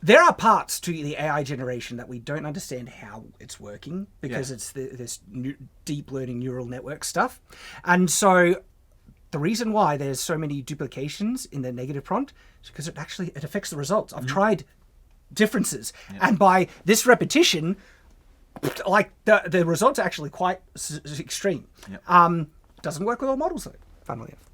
There are parts to the AI generation that we don't understand how it's working because it's this deep learning neural network stuff. And so the reason why there's so many duplications in the negative prompt is because it affects the results. I've tried differences. Yeah. And by this repetition, like the results are actually quite extreme. Yeah. Doesn't work with all models though, funnily enough.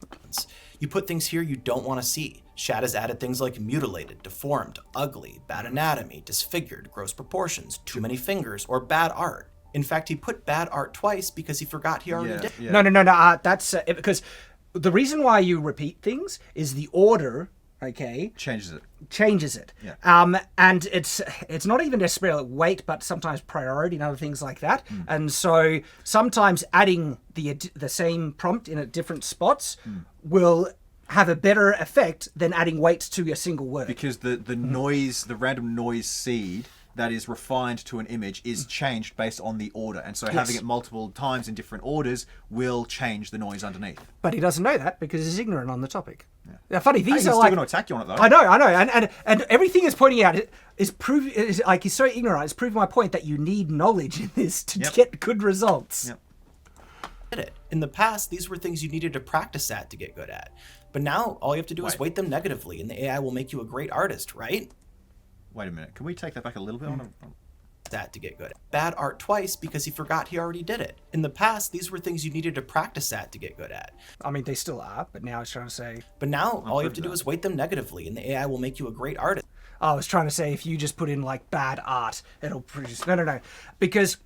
You put things here you don't want to see. Shad has added things like mutilated, deformed, ugly, bad anatomy, disfigured, gross proportions, too many fingers, or bad art. In fact, he put bad art twice because he forgot he already did. Yeah. No. That's because the reason why you repeat things is the order. Okay. Changes it. Yeah. And it's not even necessarily weight, but sometimes priority and other things like that. And so sometimes adding the same prompt in at different spots will have a better effect than adding weight to a single word. Because the noise, the random noise seed that is refined to an image is changed based on the order. And so having it multiple times in different orders will change the noise underneath. But he doesn't know that because he's ignorant on the topic. Yeah. Now, funny, these he's are still like... going to attack you on it, though. I know. And everything is pointing out is like, he's so ignorant. It's proving my point that you need knowledge in this to get good results. Yep. In the past, these were things you needed to practice at to get good at. But now, all you have to do is weight them negatively, and the AI will make you a great artist, right? Wait a minute. Can we take that back a little bit? That to get good at. Bad art twice because he forgot he already did it. In the past, these were things you needed to practice at to get good at. I mean, they still are, but now I was trying to say... But now, all you have to do is weight them negatively, and the AI will make you a great artist. I was trying to say, if you just put in, like, bad art, it'll produce... No. Because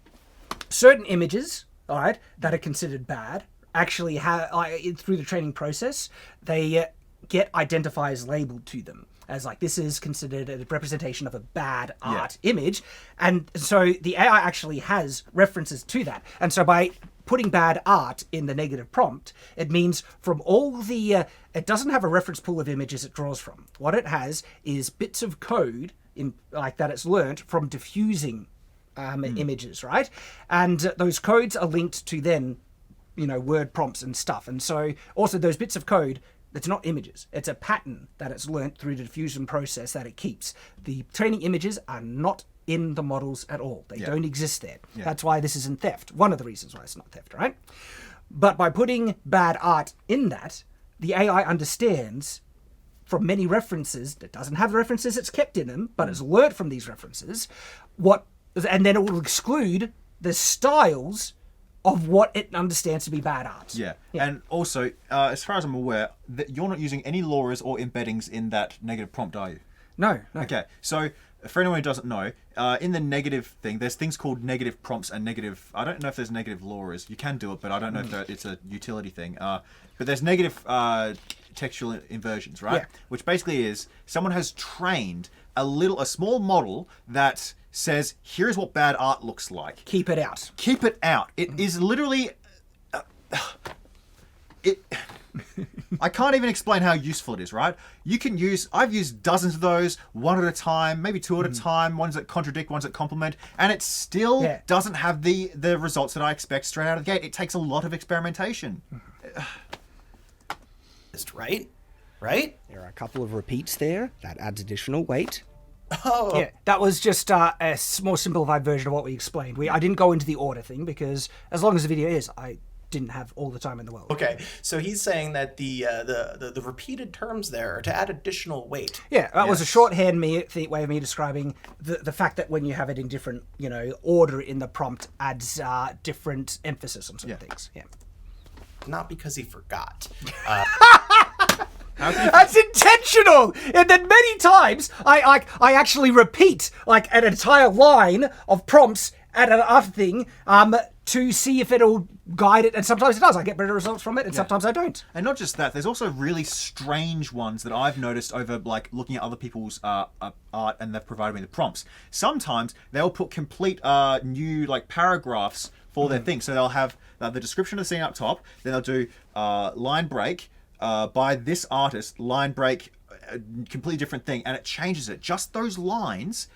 certain images, all right, that are considered bad, actually have, through the training process, they get identifiers labeled to them as like, this is considered a representation of a bad art image. And so the AI actually has references to that. And so by putting bad art in the negative prompt, it means from all the, it doesn't have a reference pool of images it draws from. What it has is bits of code in like that it's learnt from diffusing images, right? And those codes are linked to then, word prompts and stuff. And so also those bits of code, it's not images. It's a pattern that it's learnt through the diffusion process that it keeps. The training images are not in the models at all. They don't exist there. That's why this isn't theft. One of the reasons why it's not theft, right? But by putting bad art in that, the AI understands from many references, that doesn't have the references it's kept in them, but it's learnt from these references, and then it will exclude the styles of what it understands to be bad art. Yeah. And also, as far as I'm aware, that you're not using any lorers or embeddings in that negative prompt, are you? No. Okay, so for anyone who doesn't know, in the negative thing, there's things called negative prompts and negative... I don't know if there's negative lorers. You can do it, but I don't know if it's a utility thing. But there's negative textual inversions, right? Yeah. Which basically is someone has trained a small model that says, here's what bad art looks like. Keep it out. Keep it out. It is literally... I can't even explain how useful it is, right? I've used dozens of those, one at a time, maybe two at a time, ones that contradict, ones that complement, and it still doesn't have the results that I expect straight out of the gate. It takes a lot of experimentation. Right? There are a couple of repeats there. That adds additional weight. Oh. Yeah, that was just a more simplified version of what we explained. I didn't go into the order thing because as long as the video is, I didn't have all the time in the world. Okay, so he's saying that the repeated terms there are to add additional weight. Yeah, that was a shorthand way of me describing the fact that when you have it in different, order in the prompt adds different emphasis on certain things. Yeah. Not because he forgot. That's intentional! And then many times, I actually repeat, like, an entire line of prompts at an after thing to see if it'll guide it. And sometimes it does. I get better results from it, and sometimes I don't. And not just that, there's also really strange ones that I've noticed over, like, looking at other people's art, and they've provided me the prompts. Sometimes they'll put complete new, like, paragraphs for their thing. So they'll have the description of the scene up top, then they'll do line break, by this artist, line break, completely different thing, and it changes it. Just those lines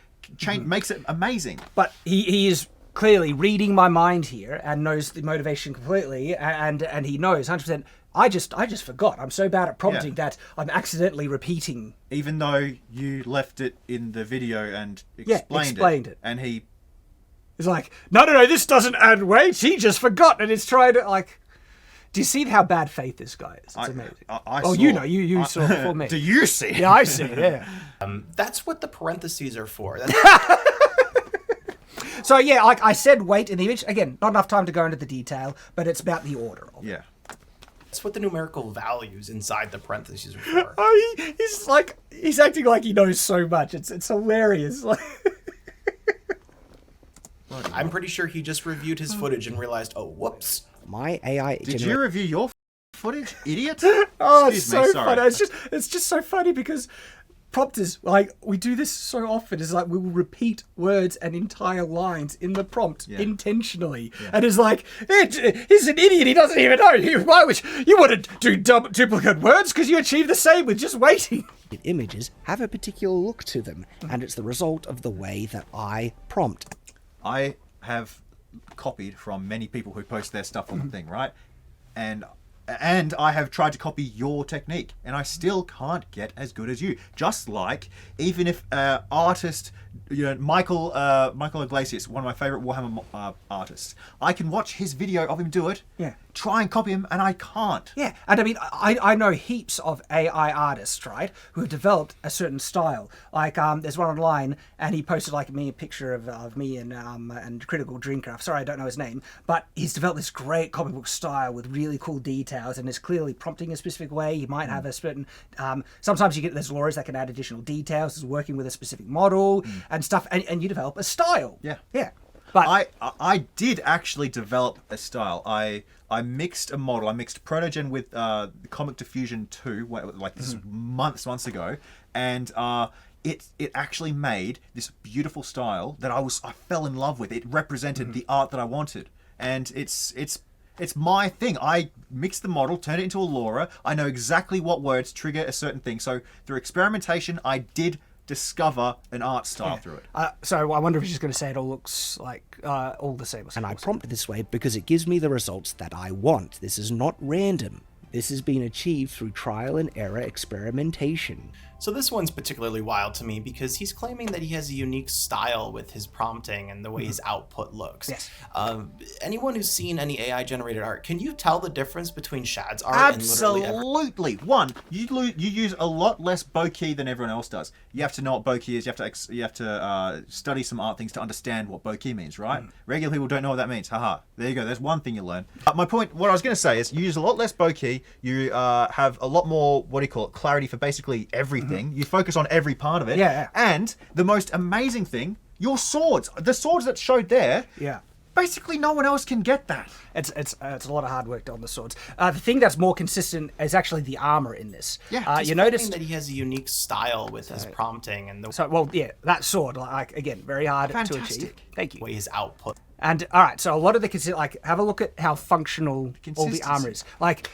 makes it amazing. But he is clearly reading my mind here and knows the motivation completely, and he knows 100%. I just forgot. I'm so bad at prompting that I'm accidentally repeating. Even though you left it in the video and explained it. And he... It's like, no, this doesn't add weight. He just forgot, and it's trying to, like... Do you see how bad faith this guy is? It's amazing. You saw it before me. Do you see it? Yeah, I see it, yeah. That's what the parentheses are for. So, yeah, like I said, weight in the image. Again, not enough time to go into the detail, but it's about the order of it. Yeah. That's what the numerical values inside the parentheses are for. Oh, he's acting like he knows so much. It's hilarious. I'm pretty sure he just reviewed his footage and realized, oh, whoops. My AI... Did you review your footage, idiot? Oh, Excuse me, sorry. funny. It's just so funny because prompters, like, we do this so often. It's like we will repeat words and entire lines in the prompt intentionally. And it's like, he's an idiot. He doesn't even know. Why would you want to do duplicate words? Because you achieve the same with just waiting. Images have a particular look to them, and it's the result of the way that I prompt. I have copied from many people who post their stuff on the thing, right? And I have tried to copy your technique, and I still can't get as good as you. Just like, even if artist, Michael Iglesias, one of my favorite Warhammer artists, I can watch his video of him do it, try and copy him, and I can't. Yeah, and I mean, I know heaps of AI artists, right, who have developed a certain style. Like, there's one online, and he posted like a picture of me and Critical Drinker. I'm sorry, I don't know his name, but he's developed this great comic book style with really cool details, and is clearly prompting a specific way. He might have a certain. Sometimes you get there's lawyers that can add additional details, is working with a specific model and stuff, and you develop a style. Yeah. But I did actually develop a style. I mixed a model. I mixed Protogen with Comic Diffusion 2, like this months ago, and it actually made this beautiful style that I fell in love with. It represented the art that I wanted, and it's my thing. I mixed the model, turned it into a Laura. I know exactly what words trigger a certain thing. So through experimentation, I did discover an art style through it. So I wonder if she's going to say it all looks like all the same. And I prompt this way because it gives me the results that I want. This is not random. This has been achieved through trial and error experimentation. So this one's particularly wild to me because he's claiming that he has a unique style with his prompting and the way his output looks. Yes. Anyone who's seen any AI-generated art, can you tell the difference between Shad's art and literally Absolutely. One, you use a lot less bokeh than everyone else does. You have to know what bokeh is. You have to study some art things to understand what bokeh means, right? Regular people don't know what that means. Haha. There you go. There's one thing you learn. My point, what I was going to say is you use a lot less bokeh. You have a lot more, clarity for basically everything. You focus on every part of it. Yeah. And the most amazing thing, your swords. The swords that showed there. Yeah. Basically, no one else can get that. It's a lot of hard work on the swords. The thing that's more consistent is actually the armor in this. Yeah, you notice that he has a unique style with his prompting and that sword, like again, very hard to achieve. Thank you. Way his output. And all right, so a lot of the have a look at how functional all the armor is. Like,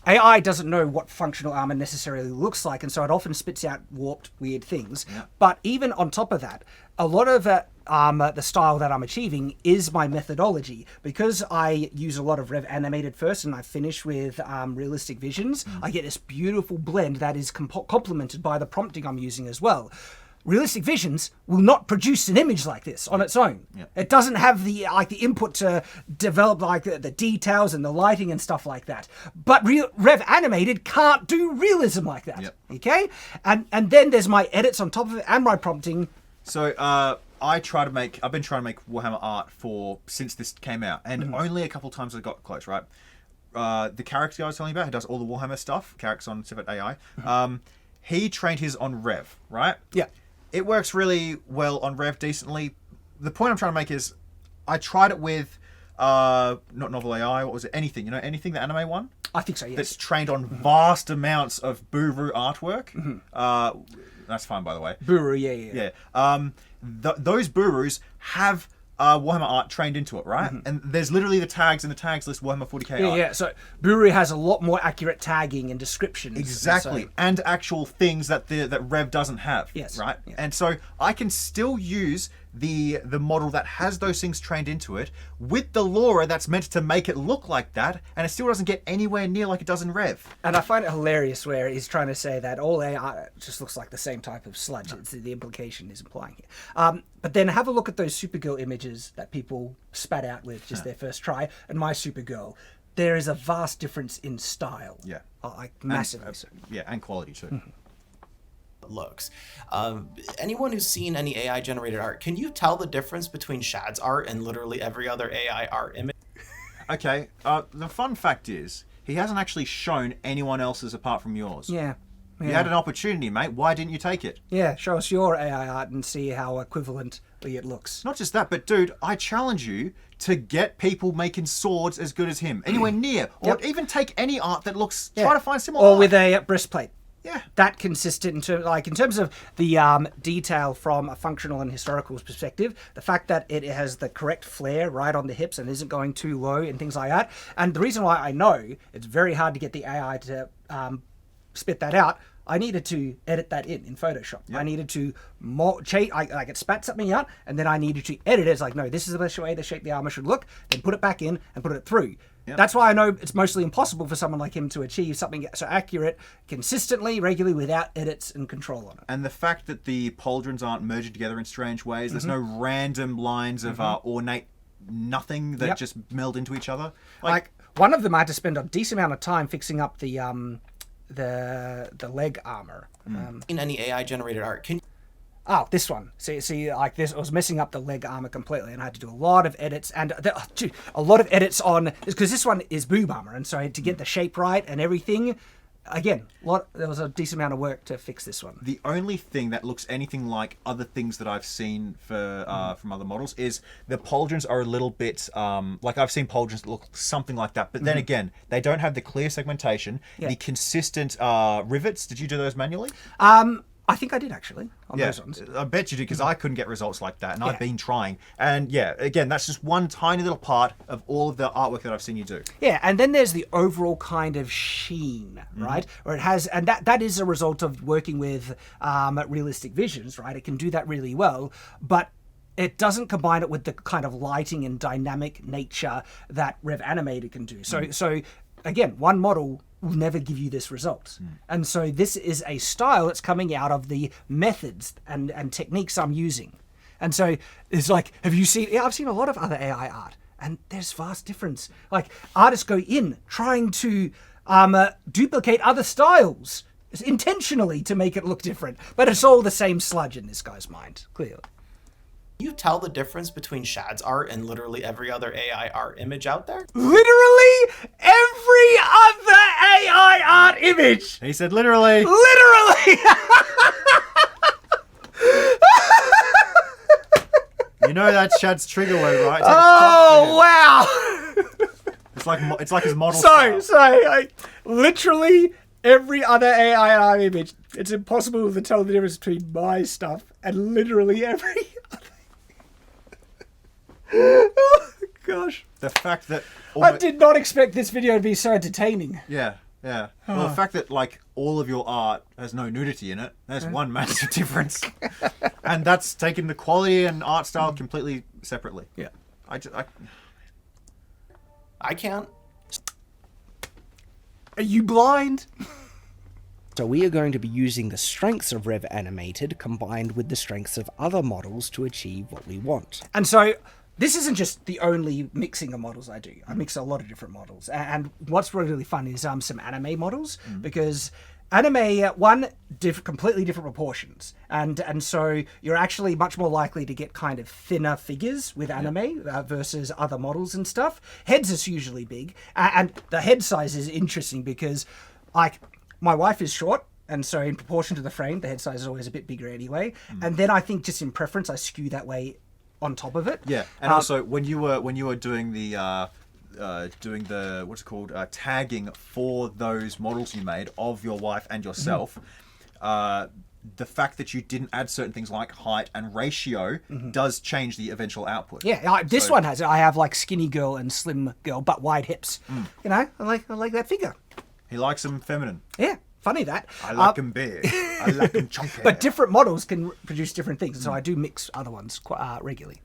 AI doesn't know what functional armor necessarily looks like, and so it often spits out warped, weird things. Yeah. But even on top of that, a lot of the style that I'm achieving is my methodology. Because I use a lot of Rev Animated first, and I finish with realistic visions, I get this beautiful blend that is complemented by the prompting I'm using as well. Realistic Visions will not produce an image like this on its own. Yeah. It doesn't have the input to develop the details and the lighting and stuff like that. But Rev Animated can't do realism like that. Yep. Okay? And then there's my edits on top of it and my prompting. So I've been trying to make Warhammer art since this came out, and only a couple times I got close, right? The character I was telling you about, who does all the Warhammer stuff, characters on Civet AI, he trained his on Rev, right? Yeah. It works really well on Rev decently. The point I'm trying to make is I tried it with not Novel AI, what was it? Anything, anything, the anime one? I think so, yes. That's trained on vast amounts of Buru artwork. That's fine, by the way. Buru, yeah. Those Burus have Warhammer art trained into it, right? And there's literally the tags in the tags list Warhammer 40k art. Yeah, so Buru has a lot more accurate tagging and descriptions. Exactly, and actual things that Rev doesn't have. Yes. Right? Yeah. And so I can still use the model that has those things trained into it with the Laura that's meant to make it look like that, and it still doesn't get anywhere near like it does in Rev. And I find it hilarious where he's trying to say that all AI just looks like the same type of sludge. It's the implication he's implying here. But then have a look at those Supergirl images that people spat out with just their first try, and my Supergirl. There is a vast difference in style. Yeah. Like massively so. Yeah, and quality too. Looks. Anyone who's seen any AI-generated art, can you tell the difference between Shad's art and literally every other AI art image? Okay, the fun fact is, he hasn't actually shown anyone else's apart from yours. Yeah. You had an opportunity, mate. Why didn't you take it? Yeah, show us your AI art and see how equivalently it looks. Not just that, but dude, I challenge you to get people making swords as good as him. Anywhere near. Or even take any art that looks... Try to find similar Or art. with a breastplate. that consistent in terms of the detail from a functional and historical perspective, the fact that it has the correct flare right on the hips and isn't going too low and things like that. And the reason why I know it's very hard to get the AI to spit that out, I needed to edit that in Photoshop. Yep. I needed to I could spat something out, and then I needed to edit it. It's like, no, this is the best way the shape the armor should look, then put it back in and put it through. Yep. That's why I know it's mostly impossible for someone like him to achieve something so accurate, consistently, regularly, without edits and control on it. And the fact that the pauldrons aren't merging together in strange ways, there's no random lines of ornate nothing that just meld into each other. Like one of them, I had to spend a decent amount of time fixing up the leg armor. In any AI generated art, this one. See, like this, I was messing up the leg armor completely, and I had to do a lot of edits and a lot of edits on because this one is boob armor, and so to get the shape right and everything. Again, there was a decent amount of work to fix this one. The only thing that looks anything like other things that I've seen for from other models is the pauldrons are a little bit like I've seen pauldrons that look something like that, but then again, they don't have the clear segmentation, the consistent rivets. Did you do those manually? I think I did actually on those ones. I bet you did because I couldn't get results like that, and I've been trying. And again, that's just one tiny little part of all of the artwork that I've seen you do. Yeah, and then there's the overall kind of sheen, right? Or it has, and that is a result of working with realistic visions, right? It can do that really well, but it doesn't combine it with the kind of lighting and dynamic nature that Rev Animated can do. So again, one model will never give you this result. And so this is a style that's coming out of the methods and techniques I'm using. And so it's like, have you seen, I've seen a lot of other AI art, and there's vast difference. Like artists go in trying to duplicate other styles intentionally to make it look different, but it's all the same sludge in this guy's mind, clearly. Can you tell the difference between Shad's art and literally every other AI art image out there? Literally every other AI art image! He said literally. Literally! You know that's Shad's trigger word, right? Oh, wow! It's like his model literally every other AI art image. It's impossible to tell the difference between my stuff and literally every other. Oh, gosh. The fact that I did not expect this video to be so entertaining. Yeah. Well, the fact that like all of your art has no nudity in it, there's one massive difference, and that's taking the quality and art style completely separately. Yeah. I can't. Are you blind? So we are going to be using the strengths of Rev Animated combined with the strengths of other models to achieve what we want. And so this isn't just the only mixing of models I do. I mix a lot of different models. And what's really fun is some anime models, because anime, completely different proportions. And so you're actually much more likely to get kind of thinner figures with anime versus other models and stuff. Heads is usually big. And the head size is interesting because, like, my wife is short, and so in proportion to the frame, the head size is always a bit bigger anyway. And then I think just in preference, I skew that way on top of it. Yeah, and also when you were doing the tagging for those models you made of your wife and yourself, the fact that you didn't add certain things like height and ratio does change the eventual output. Yeah, this one has it. I have like skinny girl and slim girl, but wide hips. You know, I like that figure. He likes them feminine. Yeah, funny that. I like them big. I like them chunky. But different models can produce different things, so I do mix other ones quite regularly.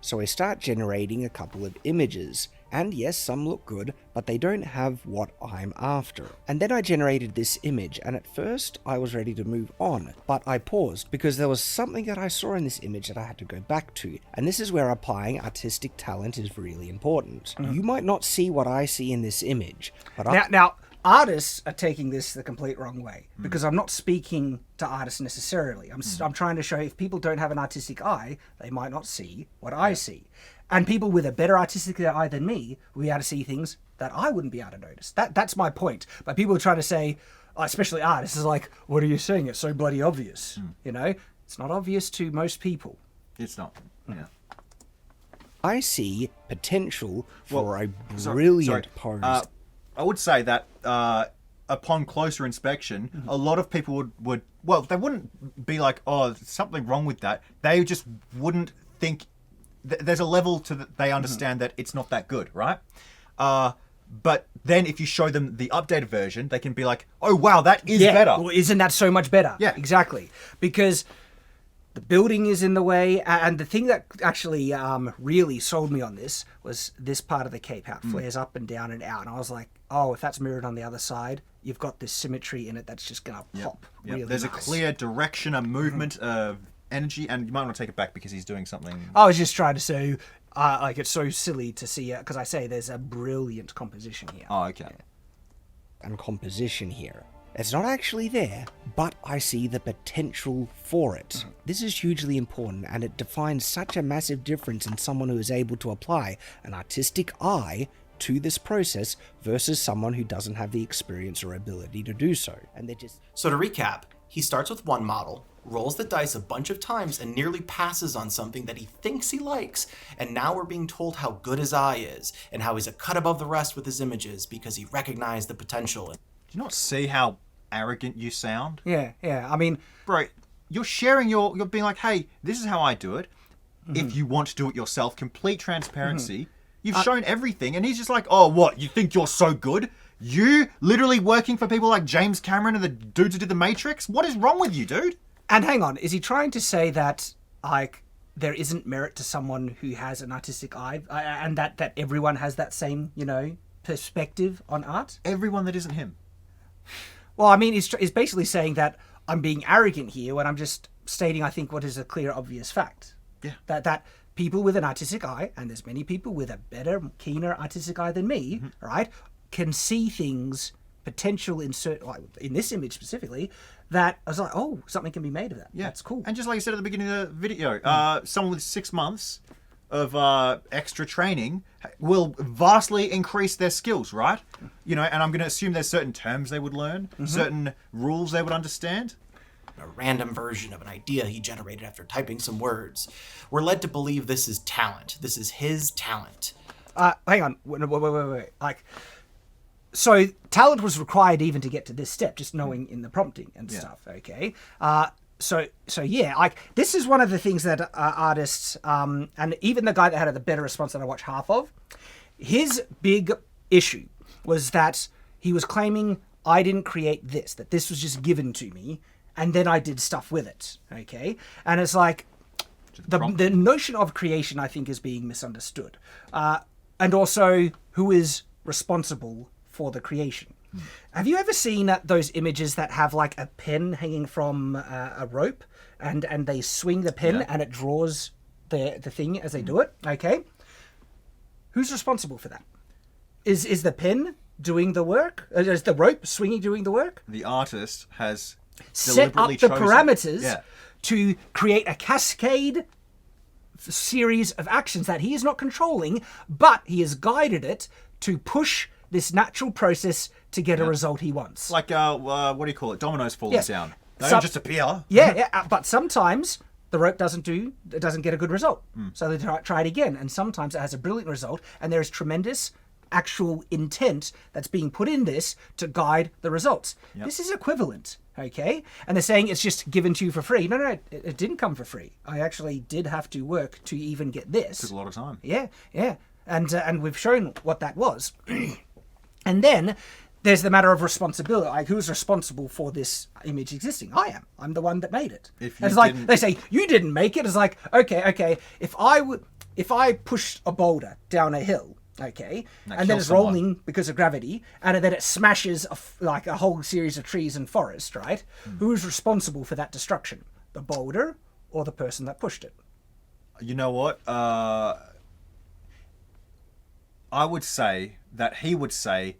So I start generating a couple of images, and yes, some look good, but they don't have what I'm after. And then I generated this image, and at first I was ready to move on, but I paused because there was something that I saw in this image that I had to go back to. And this is where applying artistic talent is really important. You might not see what I see in this image, but now artists are taking this the complete wrong way, because I'm not speaking to artists necessarily. I'm trying to show if people don't have an artistic eye, they might not see what I see. And people with a better artistic eye than me will be able to see things that I wouldn't be able to notice. That's my point. But people are trying to say, especially artists, is like, what are you saying? It's so bloody obvious. You know, it's not obvious to most people. It's not. Yeah. I see potential for a brilliant pose. I would say that upon closer inspection, a lot of people would well, they wouldn't be like, oh, there's something wrong with that. They just wouldn't think. There's a level to that they understand that it's not that good, right? But then if you show them the updated version, they can be like, oh, wow, that is better. Well, isn't that so much better? Yeah. Exactly. Because the building is in the way, and the thing that actually really sold me on this was this part of the cape, how it flares up and down and out. And I was like, oh, if that's mirrored on the other side, you've got this symmetry in it that's just going to pop really There's nice. a clear direction, a movement of energy, and you might want to take it back because he's doing something. I was just trying to say, like, it's so silly to see it, because I say there's a brilliant composition here. Oh, okay. And composition here. It's not actually there, but I see the potential for it. This is hugely important, and it defines such a massive difference in someone who is able to apply an artistic eye to this process versus someone who doesn't have the experience or ability to do so. And they're just... So to recap, he starts with one model, rolls the dice a bunch of times, and nearly passes on something that he thinks he likes. And now we're being told how good his eye is, and how he's a cut above the rest with his images because he recognized the potential. Do you not see how arrogant you sound? Yeah. I mean, Bro, you're sharing you're being like, hey, this is how I do it. If you want to do it yourself, complete transparency. You've shown everything, and he's just like, oh, what? You think you're so good? You literally working for people like James Cameron and the dudes who did The Matrix? What is wrong with you, dude? and hang on, is he trying to say that, like, there isn't merit to someone who has an artistic eye, and that everyone has that same, perspective on art? Everyone that isn't him. Well, I mean, he's basically saying that I'm being arrogant here when I'm just stating, I think, what is a clear, obvious fact. Yeah. That people with an artistic eye, and there's many people with a better, keener artistic eye than me, right, can see things, potential in certain, like in this image specifically, that I was like, oh, something can be made of that. Yeah. That's cool. And just like I said at the beginning of the video, someone with 6 months of extra training will vastly increase their skills, right? And I'm going to assume there's certain terms they would learn, certain rules they would understand. A random version of an idea he generated after typing some words. We're led to believe this is talent. This is his talent. Hang on. Wait. Like, so talent was required even to get to this step, just knowing in the prompting and stuff, okay? So yeah, like, this is one of the things that artists, and even the guy that had the better response that I watched half of, his big issue was that he was claiming, I didn't create this, that this was just given to me, and then I did stuff with it, okay? And it's like, the notion of creation, I think, is being misunderstood. And also, who is responsible for the creation? Have you ever seen those images that have like a pen hanging from a rope, and they swing the pen and it draws the thing as they do it? Okay, who's responsible for that? Is the pen doing the work? Is the rope swinging doing the work? The artist has set up the deliberately parameters to create a cascade series of actions that he is not controlling, but he has guided it to push this natural process to get a result he wants. Like, what do you call it? Dominoes falling down. They So- don't just appear. Yeah, but sometimes the rope doesn't get a good result. So they try it again, and sometimes it has a brilliant result, and there is tremendous actual intent that's being put in this to guide the results. This is equivalent, okay? And they're saying it's just given to you for free. No, it didn't come for free. I actually did have to work to even get this. Took a lot of time. Yeah. And we've shown what that was. And then there's the matter of responsibility. Like, who's responsible for this image existing? I am. I'm the one that made it. If And it's you like, didn't- they say, you didn't make it. It's like, okay. If I pushed a boulder down a hill, okay, That and then kills it's someone. rolling because of gravity, and then it smashes like a whole series of trees and forest, right? Who's responsible for that destruction? The boulder or the person that pushed it? You know what? I would say that he would say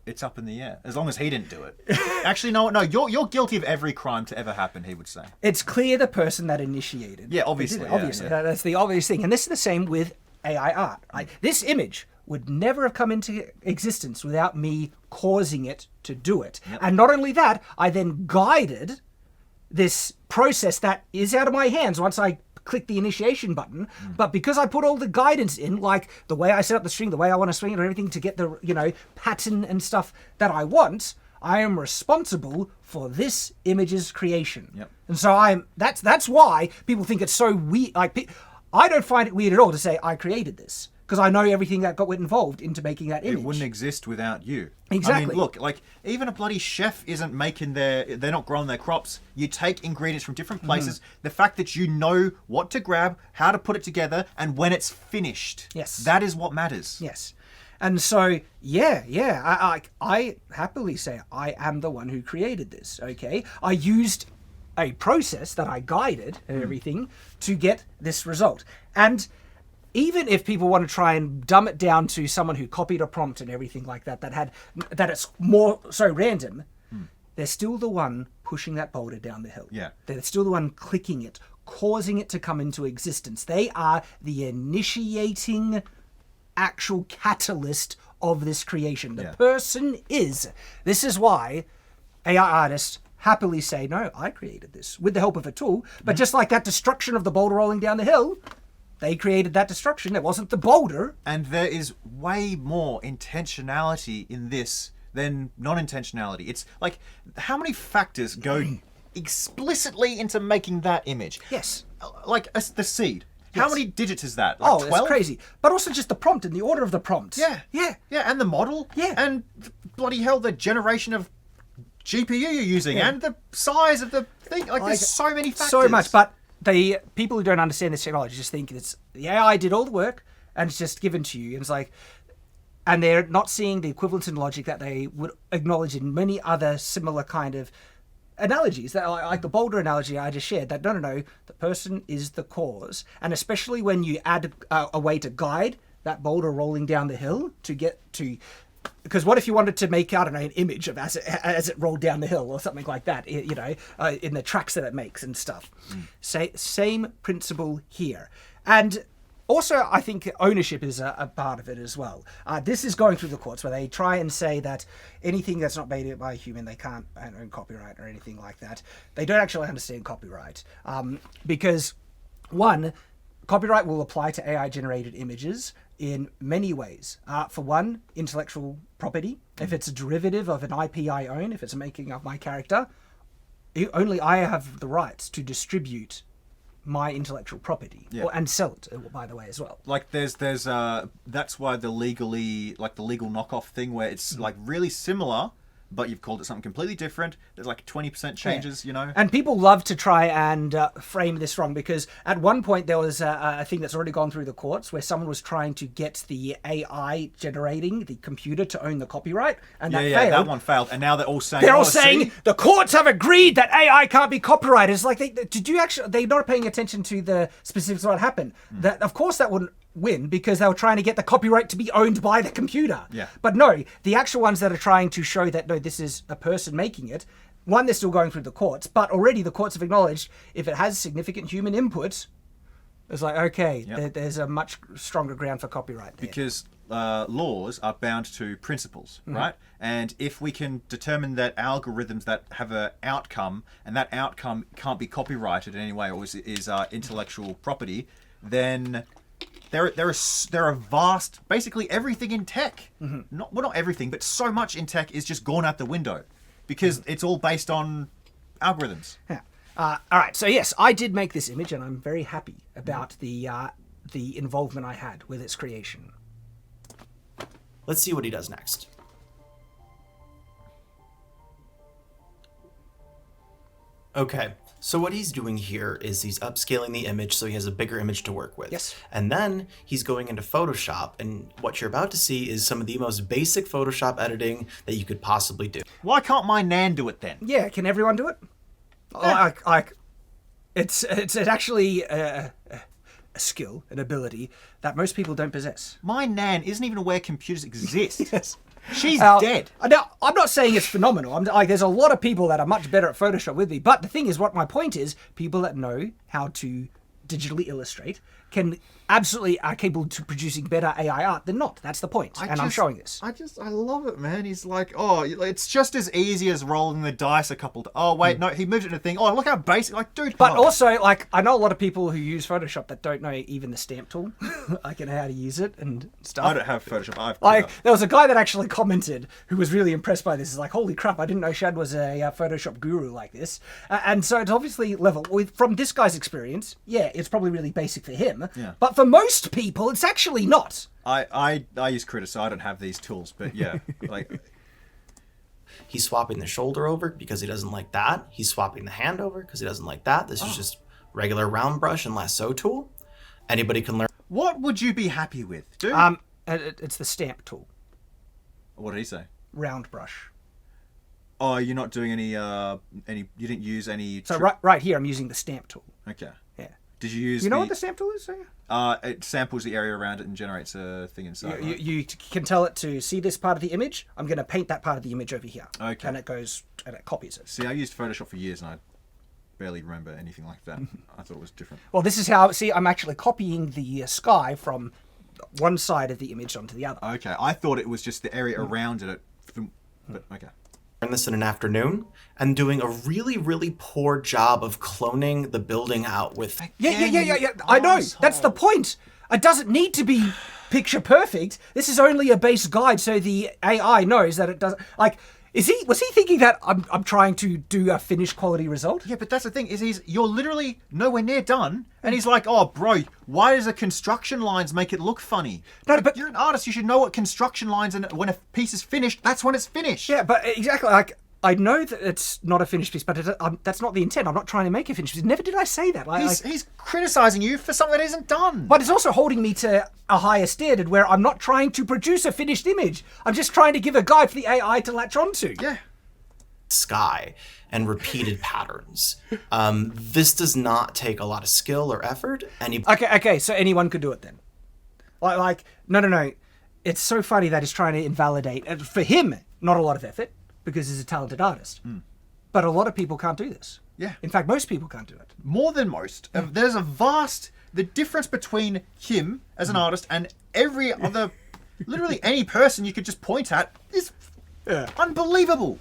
it's up in the air, as long as he didn't do it. Actually, no, you're guilty of every crime to ever happen, he would say. It's clear the person that initiated. Yeah, obviously, did it. yeah, Obviously, yeah. that's the obvious thing. And this is the same with AI art. Right? This image would never have come into existence without me causing it to do it. And not only that, I then guided this process that is out of my hands once I click the initiation button, but because I put all the guidance in, like the way I set up the string, the way I want to swing it, and everything to get the pattern and stuff that I want, I am responsible for this image's creation. Yep. And so that's why people think it's so weird. Like, I don't find it weird at all to say I created this, because I know everything that got involved into making that image. It wouldn't exist without you. Exactly. I mean, look, like, even a bloody chef isn't they're not growing their crops. You take ingredients from different places. The fact that you know what to grab, how to put it together, and when it's finished. Yes. That is what matters. Yes. And so, I happily say I am the one who created this, okay? I used a process that I guided and everything to get this result. And even if people want to try and dumb it down to someone who copied a prompt and everything like that, that it's more so random, they're still the one pushing that boulder down the hill. Yeah. They're still the one clicking it, causing it to come into existence. They are the initiating actual catalyst of this creation. The person is. This is why AI artists happily say, no, I created this with the help of a tool. But just like that destruction of the boulder rolling down the hill, they created that destruction. It wasn't the boulder. And there is way more intentionality in this than non-intentionality. It's like, how many factors go explicitly into making that image? Yes. Like the seed. How Yes. many digits is that? Like Oh, 12? it's crazy. But also just the prompt and the order of the prompt. Yeah. Yeah. Yeah, and the model. Yeah. And bloody hell, the generation of GPU you're using and the size of the thing. Like, there's so many factors. So much. But the people who don't understand this technology just think it's the AI did all the work and it's just given to you. And it's like, and they're not seeing the equivalence in logic that they would acknowledge in many other similar kind of analogies, that like the boulder analogy I just shared, that no, the person is the cause. And especially when you add a way to guide that boulder rolling down the hill to get to, because what if you wanted to make, I don't know, an image of as it rolled down the hill or something like that, you know, in the tracks that it makes and stuff. Same principle here. And also, I think ownership is a part of it as well. This is going through the courts where they try and say that anything that's not made by a human, they can't own copyright or anything like that. They don't actually understand copyright because, one, copyright will apply to AI-generated images in many ways. For one, intellectual property. If it's a derivative of an IP I own, if it's making up my character, only I have the rights to distribute my intellectual property and sell it, by the way, as well. Like there's that's why the legal knockoff thing where it's like really similar, but you've called it something completely different. There's like 20% changes, you know. And people love to try and frame this wrong, because at one point there was a thing that's already gone through the courts where someone was trying to get the AI generating the computer to own the copyright, and that failed. That one failed, and now they're all saying saying the courts have agreed that AI can't be copyrighted. It's like, they're not paying attention to the specifics of what happened. That of course that wouldn't win because they were trying to get the copyright to be owned by the computer. Yeah. But no, the actual ones that are trying to show that no, this is a person making it, one, they're still going through the courts, but already the courts have acknowledged if it has significant human input, it's like, okay, there's a much stronger ground for copyright there. Because laws are bound to principles, right? And if we can determine that algorithms that have an outcome, and that outcome can't be copyrighted in any way, or is intellectual property, then there are vast, basically everything in tech, not everything, but so much in tech is just gone out the window because it's all based on algorithms. Yeah. All right. So yes, I did make this image, and I'm very happy about the involvement I had with its creation. Let's see what he does next. Okay, so what he's doing here is he's upscaling the image so he has a bigger image to work with. Yes. And then he's going into Photoshop, and what you're about to see is some of the most basic Photoshop editing that you could possibly do. Why can't my Nan do it then? Yeah, can everyone do it? It's actually a skill, an ability that most people don't possess. My Nan isn't even aware computers exist. Yes. She's dead. Now, I'm not saying it's phenomenal. I'm like, there's a lot of people that are much better at Photoshop with me. But the thing is, what my point is, people that know how to digitally illustrate absolutely are capable to producing better AI art than not. That's the point, I'm showing this. I love it, man. He's like, oh, it's just as easy as rolling the dice a couple. Oh wait, no, he moved it in a thing. Oh, look how basic. Like, dude. But also, like, I know a lot of people who use Photoshop that don't know even the stamp tool, like, and how to use it and stuff. I don't have Photoshop. There was a guy that actually commented who was really impressed by this. He's like, holy crap, I didn't know Shad was a Photoshop guru like this. And so it's obviously level. From this guy's experience, yeah, it's probably really basic for him. Yeah. But for most people, it's actually not. I use Critter, so I don't have these tools. But yeah, like... He's swapping the shoulder over because he doesn't like that. He's swapping the hand over because he doesn't like that. This is just regular round brush and lasso tool. Anybody can learn. What would you be happy with, dude? It's the stamp tool. What did he say? Round brush. Oh, you're not doing any. You didn't use any. So right here, I'm using the stamp tool. Okay. Yeah. Did you use? You know what the stamp tool is? It samples the area around it and generates a thing inside. You can tell it to see this part of the image. I'm going to paint that part of the image over here. Okay. And it goes and it copies it. See, I used Photoshop for years and I barely remember anything like that. I thought it was different. Well, this is how. See, I'm actually copying the sky from one side of the image onto the other. Okay, I thought it was just the area around it. But okay. Learn this in an afternoon and doing a really, really poor job of cloning the building out with. Yeah. I know. That's the point. It doesn't need to be picture perfect. This is only a base guide, so the AI knows that it doesn't. Like, was he thinking that I'm trying to do a finished quality result? Yeah, but that's the thing is you're literally nowhere near done, and he's like, oh, bro, why does the construction lines make it look funny? No, but you're an artist. You should know what construction lines, and when a piece is finished, that's when it's finished. Yeah, but exactly. Like, I know that it's not a finished piece, but that's not the intent. I'm not trying to make a finished piece. Never did I say that. He's criticizing you for something that isn't done. But it's also holding me to a higher standard where I'm not trying to produce a finished image. I'm just trying to give a guide for the AI to latch onto. Yeah. Sky and repeated patterns. This does not take a lot of skill or effort. Okay, so anyone could do it then. No. It's so funny that he's trying to invalidate. For him, not a lot of effort, because he's a talented artist. But a lot of people can't do this. Yeah. In fact, most people can't do it. More than most. There's the difference between him as an artist and every other, literally any person you could just point at is unbelievable.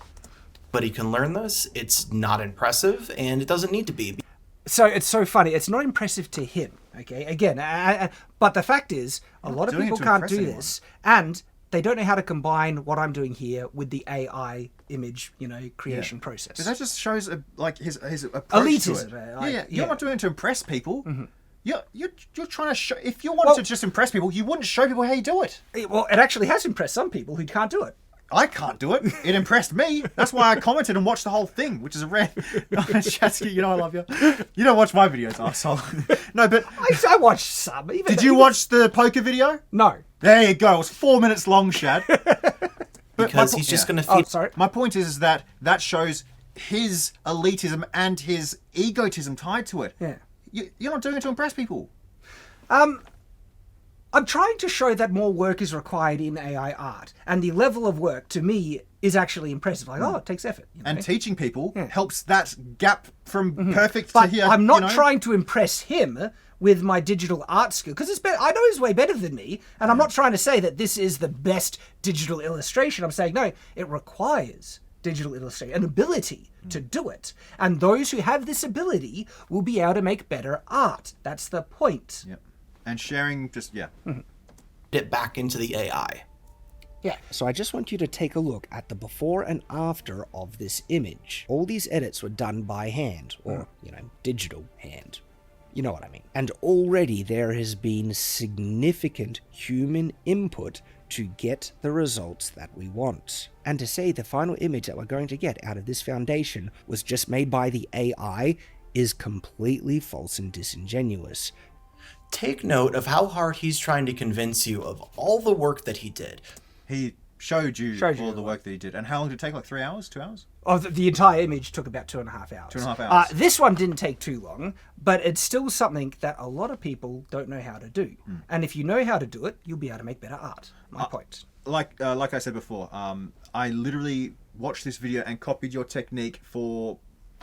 But he can learn this. It's not impressive, and it doesn't need to be. So it's so funny. It's not impressive to him, okay? Again, but the fact is, a lot of people can't do this, and they don't know how to combine what I'm doing here with the AI image, creation process. That just shows his approach elitism. to it. You're not doing it to impress people. Mm-hmm. You're trying to show. If you wanted to just impress people, you wouldn't show people how you do it. Well, it actually has impressed some people who can't do it. I can't do it. It impressed me. That's why I commented and watched the whole thing, which is a rare. Chatsky, I love you. You don't watch my videos, arsehole. No, but I watched some. Did you watch the poker video? No. There you go. It was 4 minutes long, Shad. Because he's just going to feed. Oh, sorry. My point is that shows his elitism and his egotism tied to it. Yeah. You're not doing it to impress people. I'm trying to show that more work is required in AI art, and the level of work to me is actually impressive. It takes effort. And teaching people helps that gap from perfect but to here. I'm not trying to impress him with my digital art skill, because I know he's way better than me, and I'm not trying to say that this is the best digital illustration. I'm saying, no, it requires digital illustration, an ability to do it. And those who have this ability will be able to make better art. That's the point. Yep. And sharing it back into the AI. Yeah. So I just want you to take a look at the before and after of this image. All these edits were done by hand, or, digital hand. You know what I mean. And already there has been significant human input to get the results that we want. And to say the final image that we're going to get out of this foundation was just made by the AI is completely false and disingenuous. Take note of how hard he's trying to convince you of all the work that he did. He showed you all the work that he did. And how long did it take? Like 3 hours? 2 hours? Oh, the entire image took about 2.5 hours. 2.5 hours. This one didn't take too long, but it's still something that a lot of people don't know how to do. And if you know how to do it, you'll be able to make better art. My point. Like I said before, I literally watched this video and copied your technique for,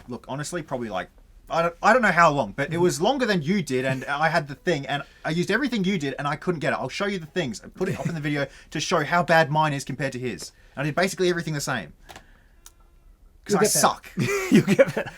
look, honestly, probably like I don't know how long, but it was longer than you did, and I had the thing, and I used everything you did, and I couldn't get it. I'll show you the things. I put it up in the video to show how bad mine is compared to his. I did basically everything the same. Because I suck. You get better.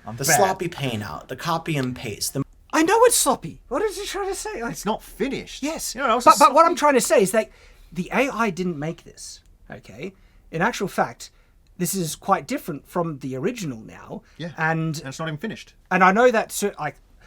I'm The bad. sloppy paint out, the copy and paste, the I know it's sloppy. What is he trying to say? It's not finished. Yes. You know what else but is what I'm sloppy? trying to say is that the AI didn't make this. Okay. In actual fact, this is quite different from the original now. Yeah. And it's not even finished. And I know that,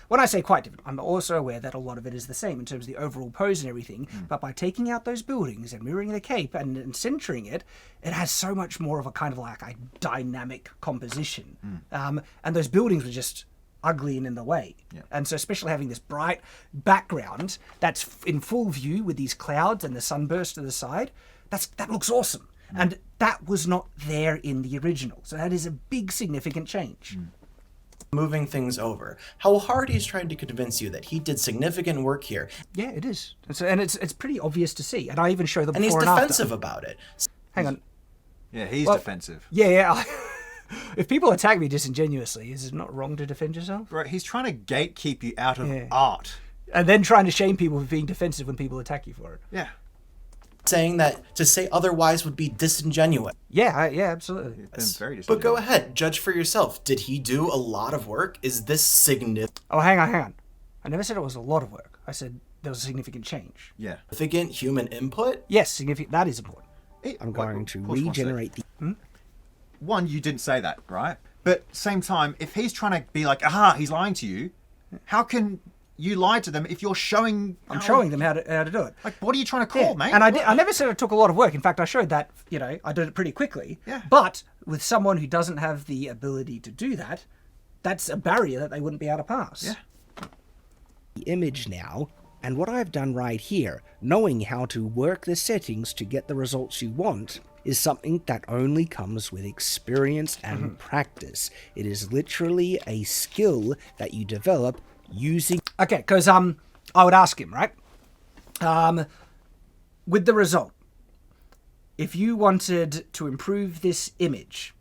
when I say quite different, I'm also aware that a lot of it is the same in terms of the overall pose and everything. But by taking out those buildings and mirroring the cape and centering it, it has so much more of a kind of like a dynamic composition. And those buildings were just ugly and in the way. Yeah. And so especially having this bright background that's in full view with these clouds and the sunburst to the side, that looks awesome. And that was not there in the original. So that is a big significant change. moving things over. How hard he's trying to convince you that he did significant work here. Yeah, it is. It's pretty obvious to see. And I even show the And he's before and after. defensive about it. Hang on. Yeah, he's Well, defensive. Yeah. If people attack me disingenuously, is it not wrong to defend yourself? Right, he's trying to gatekeep you out of Yeah. art. And then trying to shame people for being defensive when people attack you for it. Yeah. Saying that to say otherwise would be disingenuous. Yeah, absolutely. It's been very But go disingenuous. ahead, judge for yourself. Did he do a lot of work? Is this significant Oh, hang on. I never said it was a lot of work. I said there was a significant change. Yeah. human input? Yes, significant. That is important. I'm going to pause 1 sec. regenerate the... One, you didn't say that, right? But same time, if he's trying to be like, aha, he's lying to you, how can you lie to them if you're showing... I'm showing them how to do it. Like, what are you trying to call, mate? And I never said it took a lot of work. In fact, I showed that, I did it pretty quickly. Yeah. But with someone who doesn't have the ability to do that, that's a barrier that they wouldn't be able to pass. Yeah. image now, and what I've done right here, knowing how to work the settings to get the results you want, is something that only comes with experience and practice. It is literally a skill that you develop using... Okay, because I would ask him, right? With the result, if you wanted to improve this image,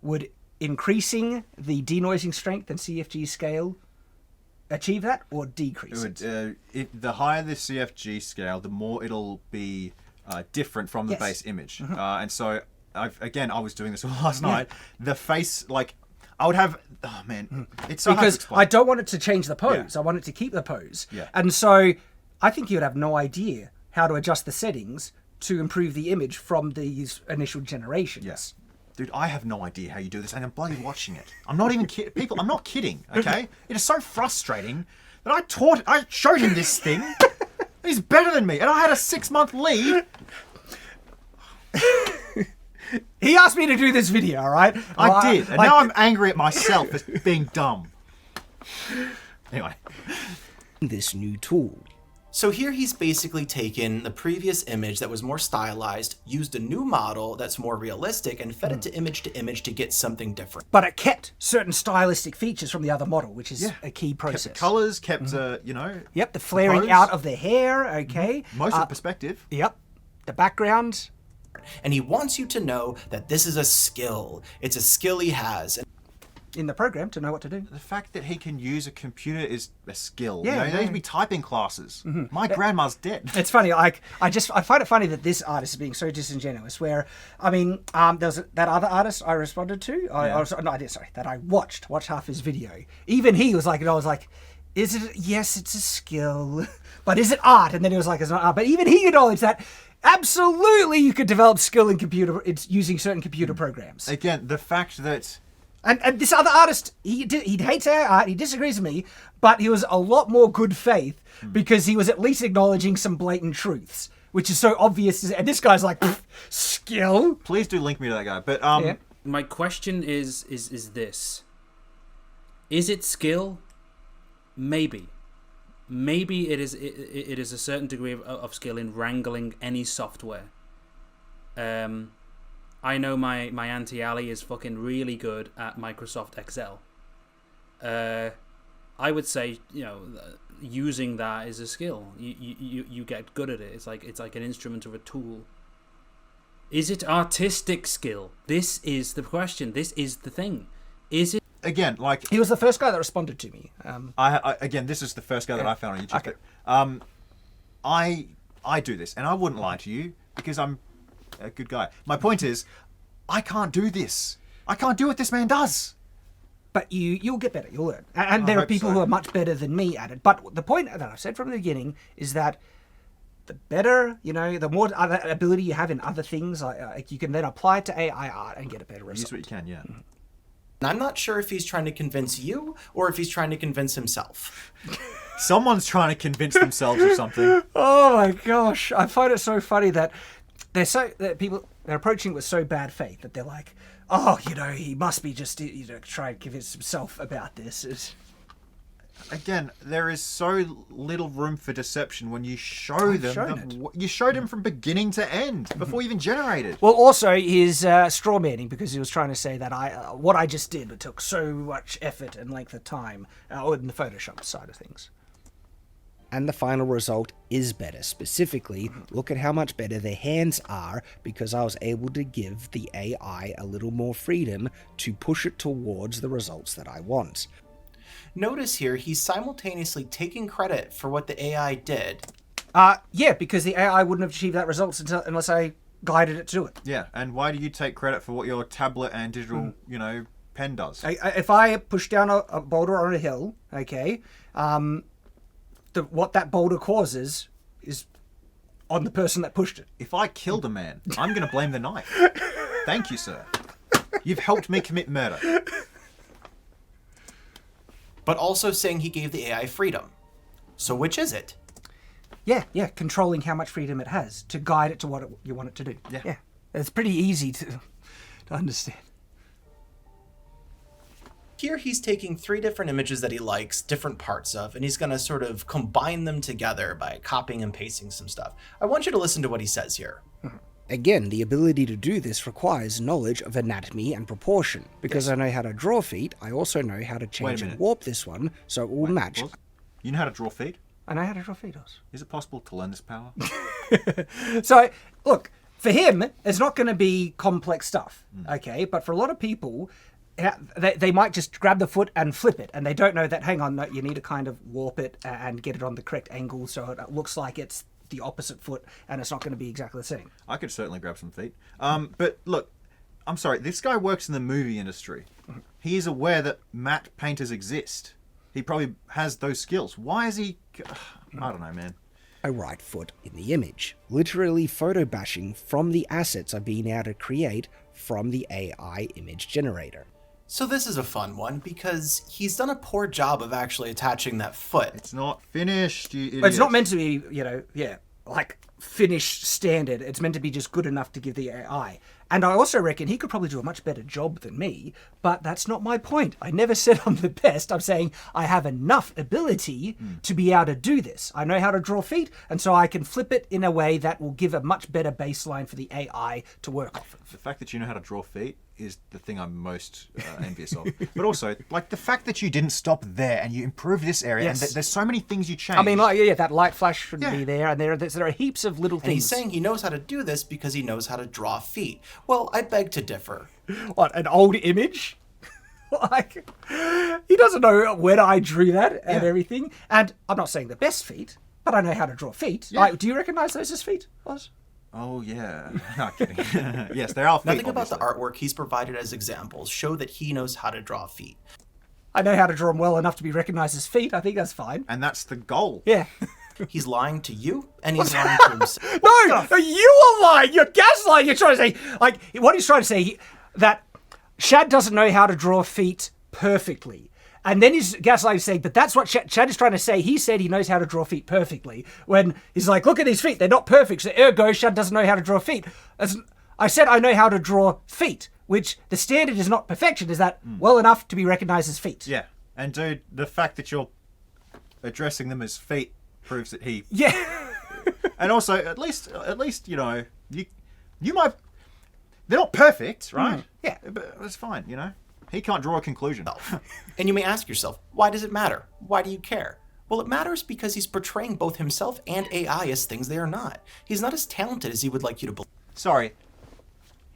would increasing the denoising strength and CFG scale achieve that, or decrease it? The higher the CFG scale, the more it'll be different from the Yes. base image. And so, I was doing this all last night. The face, I would have... Oh, man. It's so hard to Because explain. I don't want it to change the pose. Yeah. I want it to keep the pose. Yeah. And so I think you would have no idea how to adjust the settings to improve the image from these initial generations. Yes. Dude, I have no idea how you do this, and I'm bloody watching it. I'm not even kidding. People, I'm not kidding, okay? It is so frustrating that I showed him this thing. He's better than me, and I had a 6-month lead. He asked me to do this video, all right? I did, and now I'm angry at myself for being dumb. Anyway. this new tool. So here he's basically taken the previous image that was more stylized, used a new model that's more realistic, and fed it to image to get something different. But it kept certain stylistic features from the other model, which is a key process. Kept the colours, kept, Yep, the flaring pose. out of the hair, okay? most of the perspective. Yep, the background. And he wants you to know that this is a skill. It's a skill he has. In the program to know what to do. The fact that he can use a computer is a skill. Yeah, There needs to be typing classes. My grandma's dead. It's funny, I find it funny that this artist is being so disingenuous. Where, there was that other artist I responded to. That I watched half his video. Even he was like, is it? Yes, it's a skill, but is it art? And then he was like, it's not art. But even he acknowledged that absolutely you could develop skill in computer. It's using certain computer programs. Again, the fact that And this other artist, he hates our art, he disagrees with me, but he was a lot more good faith because he was at least acknowledging some blatant truths, which is so obvious. And this guy's like, skill? please do link me to that guy. But Yeah. My question is this: is it skill? Maybe it is. It is a certain degree of skill in wrangling any software. I know my auntie Ali is fucking really good at Microsoft Excel. I would say, using that is a skill. You get good at it. It's like an instrument or a tool. Is it artistic skill? This is the question. This is the thing. Is it? again, like He was the first guy that responded to me. again, this is the first guy that I found on YouTube. Okay. But, I do this, and I wouldn't lie to you because I'm a good guy. My point is, I can't do this. I can't do what this man does. But you'll get better. You'll learn. And there are hope people so. who are much better than me at it. But the point that I've said from the beginning is that the better, the more other ability you have in other things, you can then apply it to AI art and get a better result. Use what you can, yeah. And I'm not sure if he's trying to convince you or if he's trying to convince himself. Someone's trying to convince themselves of something. Oh my gosh! I find it so funny that they're approaching it with so bad faith that they're like, oh, he must be just trying to convince himself about this. Again, there is so little room for deception when you show them. You showed him from beginning to end before you even generated. Well, also he's straw manning because he was trying to say that what I just did took so much effort and length of time in the Photoshop side of things. And the final result is better. Specifically, look at how much better their hands are because I was able to give the AI a little more freedom to push it towards the results that I want. Notice here, he's simultaneously taking credit for what the AI did. Yeah, because the AI wouldn't have achieved that result unless I guided it to do it. Yeah, and why do you take credit for what your tablet and digital, pen does? If I push down a boulder on a hill, okay, what that boulder causes is on the person that pushed it. If I killed a man, I'm going to blame the knife. Thank you, sir. You've helped me commit murder. But also saying he gave the AI freedom. So which is it? Yeah, controlling how much freedom it has to guide it to what you want it to do. Yeah. It's pretty easy to understand. Here he's taking 3 different images that he likes, different parts of, and he's going to sort of combine them together by copying and pasting some stuff. I want you to listen to what he says here. Again, the ability to do this requires knowledge of anatomy and proportion. Because I know how to draw feet, I also know how to change and warp this one so it will match. What? You know how to draw feet? I know how to draw feet. Is it possible to learn this power? So, look, for him, it's not going to be complex stuff, okay? But for a lot of people, they might just grab the foot and flip it, and they don't know that, hang on, no, you need to kind of warp it and get it on the correct angle so it looks like it's the opposite foot and it's not going to be exactly the same. I could certainly grab some feet. But look, I'm sorry, this guy works in the movie industry. He is aware that matte painters exist. He probably has those skills. Why is he... I don't know, man. A right foot in the image. Literally photo bashing from the assets I've been able to create from the AI image generator. So this is a fun one because he's done a poor job of actually attaching that foot. It's not finished, you idiot. But it's not meant to be, like finished standard. It's meant to be just good enough to give the AI. And I also reckon he could probably do a much better job than me, but that's not my point. I never said I'm the best. I'm saying I have enough ability to be able to do this. I know how to draw feet, and so I can flip it in a way that will give a much better baseline for the AI to work off of. The fact that you know how to draw feet is the thing I'm most envious of. But also, like, the fact that you didn't stop there and you improved this area, Yes. and there's so many things you changed. I mean, that light flash should be there, and there are heaps of little And things. he's saying he knows how to do this because he knows how to draw feet. Well, I beg to differ. What, an old image? Like, he doesn't know when I drew that and everything. And I'm not saying the best feet, but I know how to draw feet. Yeah. Like, do you recognize those as feet, Oz? Oh, yeah. Not kidding. Yes, there are feet, Nothing about the obviously. artwork he's provided as examples show that he knows how to draw feet. I know how to draw them well enough to be recognized as feet. I think that's fine. And that's the goal. Yeah. He's lying to you, and he's lying to himself. No, you are lying. You're gaslighting. You're trying to say, like, what he's trying to say, that Shad doesn't know how to draw feet perfectly. And then he's gaslighting, saying, but that's what Shad is trying to say. He said he knows how to draw feet perfectly. When he's like, look at these feet. They're not perfect. So ergo, Shad doesn't know how to draw feet. I said I know how to draw feet, which the standard is not perfection. Is that well enough to be recognized as feet? Yeah. And, dude, the fact that you're addressing them as feet proves that he... Yeah. And also, at least you know, you might... They're not perfect, right? Yeah. But it's fine, you know? He can't draw a conclusion. And you may ask yourself, why does it matter? Why do you care? Well, it matters because he's portraying both himself and AI as things they are not. He's not as talented as he would like you to believe. Sorry.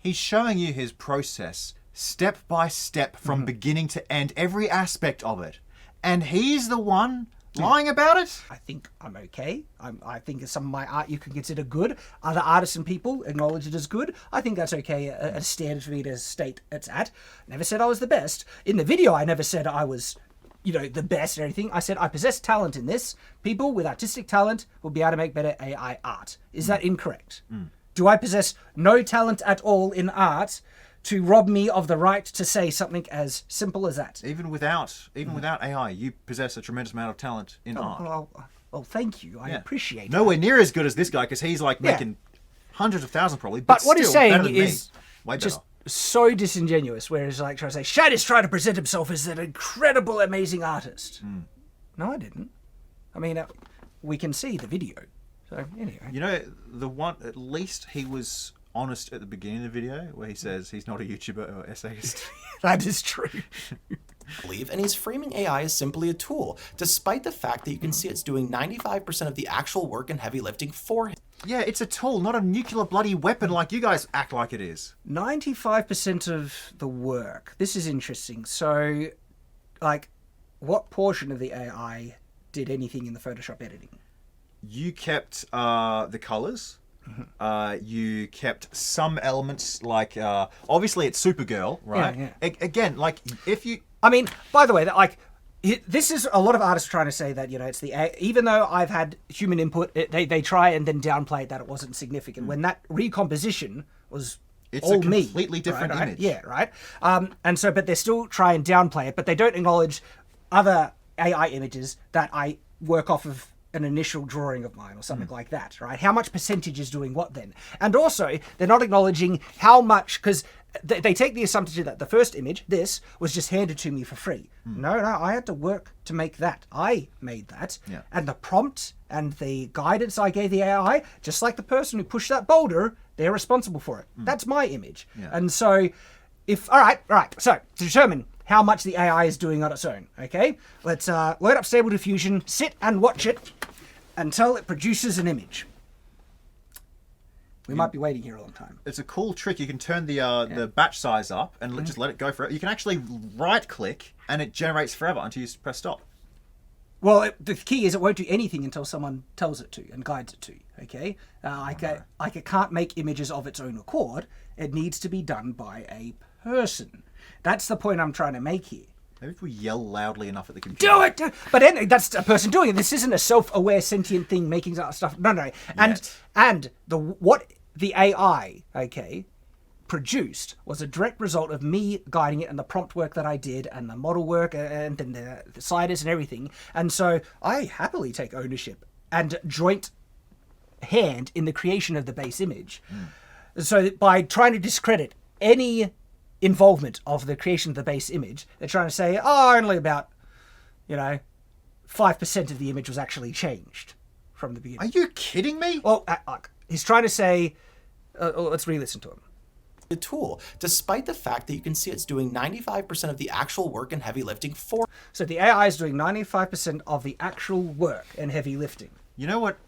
He's showing you his process step by step from beginning to end, every aspect of it. And he's the one lying about it? I think I'm okay. I think some of my art you can consider good. Other artists and people acknowledge it as good. I think that's okay, a standard for me to state it's at. Never said I was the best. In the video, I never said I was, the best or anything. I said I possess talent in this. People with artistic talent will be able to make better AI art. Is that incorrect? Do I possess no talent at all in art to rob me of the right to say something as simple as that? Even without AI, you possess a tremendous amount of talent in art. Well, thank you. I appreciate it. Nowhere near as good as this guy, because he's like making hundreds of thousands probably. But what still he's saying better than is way better. just so disingenuous, whereas like trying to say, Shad trying to present himself as an incredible, amazing artist. No, I didn't. I mean, we can see the video. So anyway. The one, at least he was honest at the beginning of the video where he says he's not a YouTuber or essayist. That is true. And he's framing AI as simply a tool, despite the fact that you can see it's doing 95% of the actual work and heavy lifting for him. Yeah, it's a tool, not a nuclear bloody weapon like you guys act like it is. 95% of the work. This is interesting. So, what portion of the AI did anything in the Photoshop editing? You kept the colors. You kept some elements, like obviously it's Supergirl, right? Yeah. Again, if you... I mean, by the way, this is a lot of artists trying to say that, it's even though I've had human input, they try and then downplay it that it wasn't significant. When that recomposition was all me. It's a completely different image. Yeah, right? But they still try and downplay it, but they don't acknowledge other AI images that I work off of an initial drawing of mine or something like that, right? How much percentage is doing what then? And also, they're not acknowledging how much, because they take the assumption that the first image, this, was just handed to me for free. No, I had to work to make that. I made that. Yeah. And the prompt and the guidance I gave the AI, just like the person who pushed that boulder, they're responsible for it. That's my image. Yeah. And so, all right. So, to determine how much the AI is doing on its own, okay? Let's load up Stable Diffusion, sit and watch it until it produces an image. We might be waiting here a long time. It's a cool trick. You can turn the batch size up and just let it go for it. You can actually right-click and it generates forever until you press stop. Well, the key is it won't do anything until someone tells it to and guides it to, okay? It can't make images of its own accord. It needs to be done by a person. That's the point I'm trying to make here. Maybe if we yell loudly enough at the computer. Do it! But then that's a person doing it. This isn't a self-aware sentient thing making stuff. No. And what the AI, okay, produced was a direct result of me guiding it and the prompt work that I did and the model work and then the sliders and everything. And so I happily take ownership and joint hand in the creation of the base image. So by trying to discredit any involvement of the creation of the base image, they're trying to say, only about, 5% of the image was actually changed from the beginning. Are you kidding me? Well, he's trying to say, let's re-listen to him. A tool, despite the fact that you can see it's doing 95% of the actual work and heavy lifting for. So the AI is doing 95% of the actual work and heavy lifting. You know what?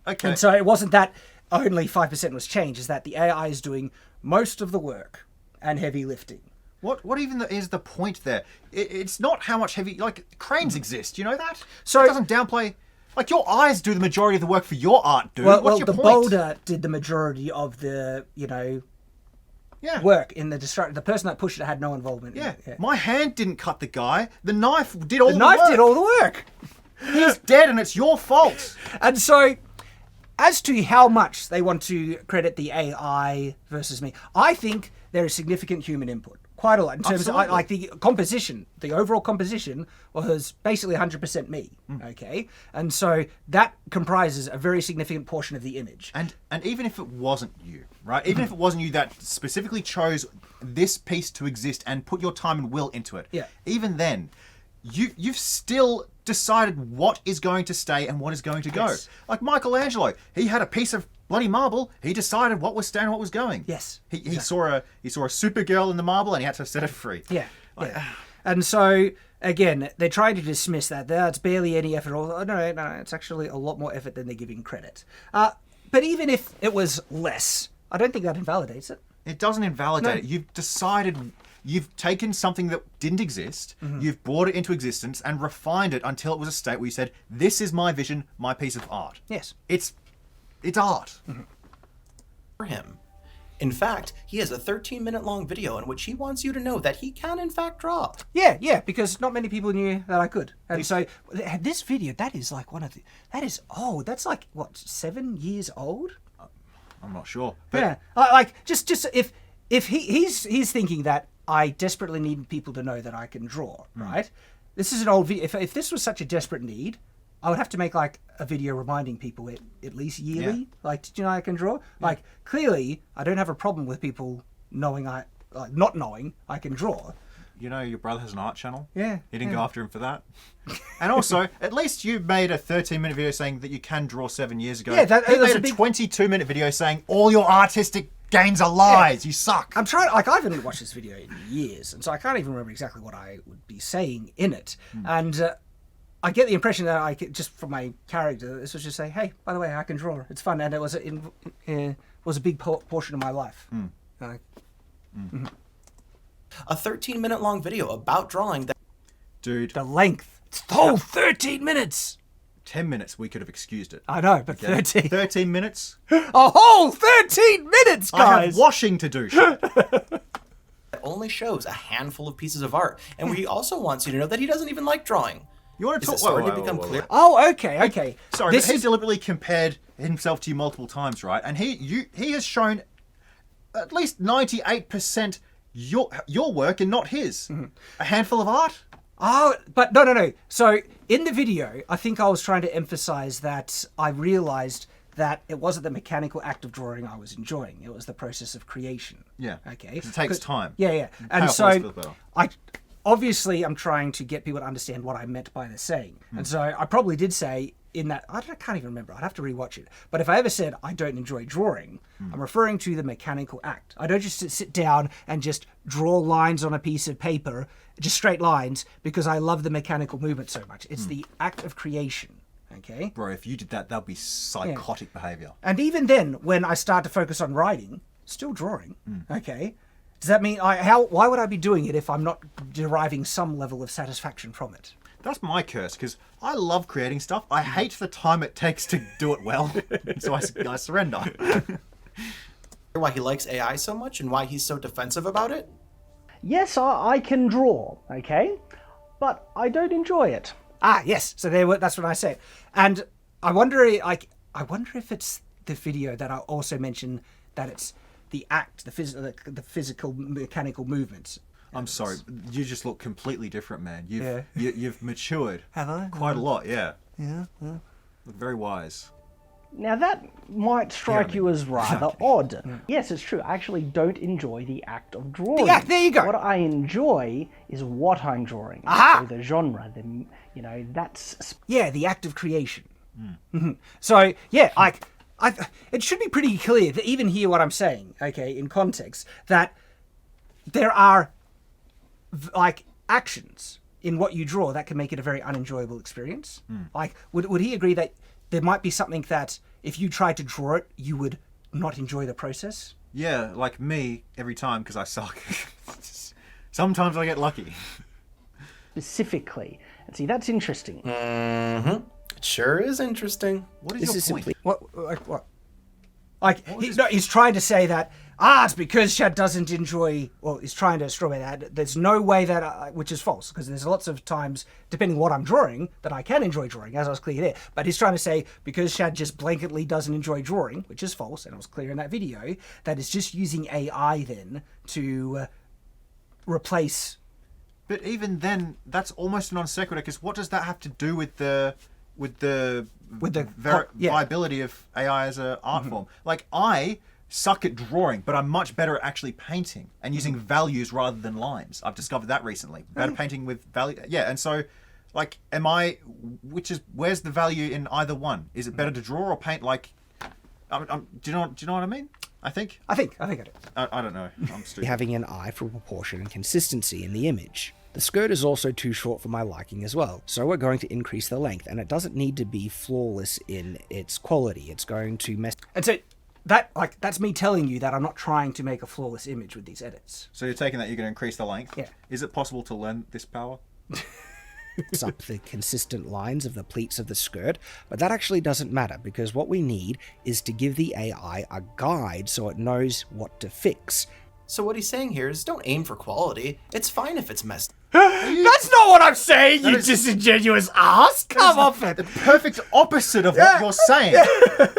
Okay. And so it wasn't that only 5% was changed, it's that the AI is doing most of the work and heavy lifting. What even is the point there? It's not how much heavy... cranes exist, you know that? So it doesn't downplay... your eyes do the majority of the work for your art, dude. Well, What's your the point? boulder did the majority of the, work in the destruction. The person that pushed it had no involvement in it. My hand didn't cut the guy. The knife did all the work. The knife did all the work. He's dead and it's your fault. And so, as to how much they want to credit the AI versus me, I think there is significant human input. Quite a lot. In terms of the composition, the overall composition was basically 100% me. Okay? And so that comprises a very significant portion of the image. And even if it wasn't you, right? Even if it wasn't you that specifically chose this piece to exist and put your time and will into it. Yeah. Even then, you've still decided what is going to stay and what is going to go. Yes. Like Michelangelo, he had a piece of bloody marble. He decided what was staying and what was going. Yes. He saw a Supergirl in the marble and he had to set it free. Yeah. And so again, they're trying to dismiss that. It's barely any effort. No, it's actually a lot more effort than they're giving credit. But even if it was less, I don't think that invalidates it. It doesn't invalidate it. You've decided You've taken something that didn't exist, you've brought it into existence and refined it until it was a state where you said, this is my vision, my piece of art. Yes. It's art. For him. In fact, he has a 13-minute long video in which he wants you to know that he can in fact draw. Yeah, because not many people knew that I could. And so this video, that is like that is old. That's like, what, 7 years old? I'm not sure. But Yeah. Like, just if he's thinking that I desperately need people to know that I can draw, right? This is an old video. If this was such a desperate need, I would have to make like a video reminding people at least yearly. Yeah. Like, did you know I can draw? Like, clearly, I don't have a problem with people knowing not knowing I can draw. you know your brother has an art channel. Yeah. You didn't go after him for that. And also, at least you made a 13-minute video saying that you can draw 7 years ago. Yeah, he was made a a big... 22-minute video saying all your artistic gains are lies. You suck. I'm trying, like, I haven't watched this video in years, and so I can't even remember exactly what I would be saying in it. And I get the impression that I get, just from my character, this was just say, hey, by the way, I can draw. It's fun, and it was a big portion of my life. A 13-minute long video about drawing that Dude, The length. It's the whole 13 minutes. 10 minutes we could have excused it. I know, but 13. 13 minutes? A whole 13 minutes, I have guys! washing to do. Shit. only shows a handful of pieces of art, and he also wants you to know that he doesn't even like drawing. You want Is to it talk? starting to become clear? Oh, okay. Sorry, This but he is... deliberately compared himself to you multiple times, right? And he has shown at least 98% your work and not his. A handful of art? Oh, but no. So in the video, I think I was trying to emphasize that I realized that it wasn't the mechanical act of drawing I was enjoying. It was the process of creation. Yeah. Okay. It takes time. Yeah. How And else so feels better? obviously I'm trying to get people to understand what I meant by the saying. And so I probably did say in that, I can't even remember, I'd have to rewatch it. But if I ever said I don't enjoy drawing, I'm referring to the mechanical act. I don't just sit down and just draw lines on a piece of paper, just straight lines, because I love the mechanical movement so much. It's the act of creation. Okay. Bro, if you did that, that'd be psychotic behavior. And even then, when I start to focus on writing, still drawing. Okay. Does that mean why would I be doing it if I'm not deriving some level of satisfaction from it? That's my curse, because I love creating stuff. I hate the time it takes to do it well, so I surrender. Why he likes AI so much and why he's so defensive about it? Yes, I can draw, okay? But I don't enjoy it. Ah, yes. So that's what I said. And I wonder if it's the video that I also mentioned that it's the act, the physical mechanical movements. I'm sorry, you just look completely different, man. Yeah. You've matured. Have I? Quite a lot, yeah. Yeah. Look very wise. Now that might strike you as rather odd. Yes, it's true. I actually don't enjoy the act of drawing. The act, there you go. What I enjoy is what I'm drawing. Aha! So the genre, that's... Yeah, the act of creation. So, yeah, it should be pretty clear that even hear what I'm saying, okay, in context, that there are, like, actions in what you draw that can make it a very unenjoyable experience. Like, would he agree that there might be something that if you tried to draw it, you would not enjoy the process? Yeah, like me, every time, because I suck. Sometimes I get lucky. Specifically. And see, that's interesting. It sure is interesting. What is This your is point? simply What? Like, he's trying to say that, it's because Shad doesn't enjoy, well, he's trying to straw that. There's no way that, which is false, because there's lots of times, depending what I'm drawing, that I can enjoy drawing, as I was clear there. But he's trying to say, because Shad just blanketly doesn't enjoy drawing, which is false, and I was clear in that video, that it's just using AI then to replace... But even then, that's almost a non sequitur, because what does that have to do with the viability of AI as an art form? Like, I suck at drawing, but I'm much better at actually painting and using values rather than lines. I've discovered that recently. Better painting with value. Yeah, and so, like, where's the value in either one? Is it better to draw or paint? Like, do you know what I mean? I think I do. I don't know. I'm stupid. having an eye for proportion and consistency in the image. The skirt is also too short for my liking as well, so we're going to increase the length, and it doesn't need to be flawless in its quality. It's going to mess... And so that's me telling you that I'm not trying to make a flawless image with these edits. So you're taking that you're going to increase the length? Yeah. Is it possible to learn this power? Up the consistent lines of the pleats of the skirt, but that actually doesn't matter because what we need is to give the AI a guide so it knows what to fix. So what he's saying here is don't aim for quality. It's fine if it's messed. That's not what I'm saying, you disingenuous ass! Come off it! The perfect opposite of what you're saying.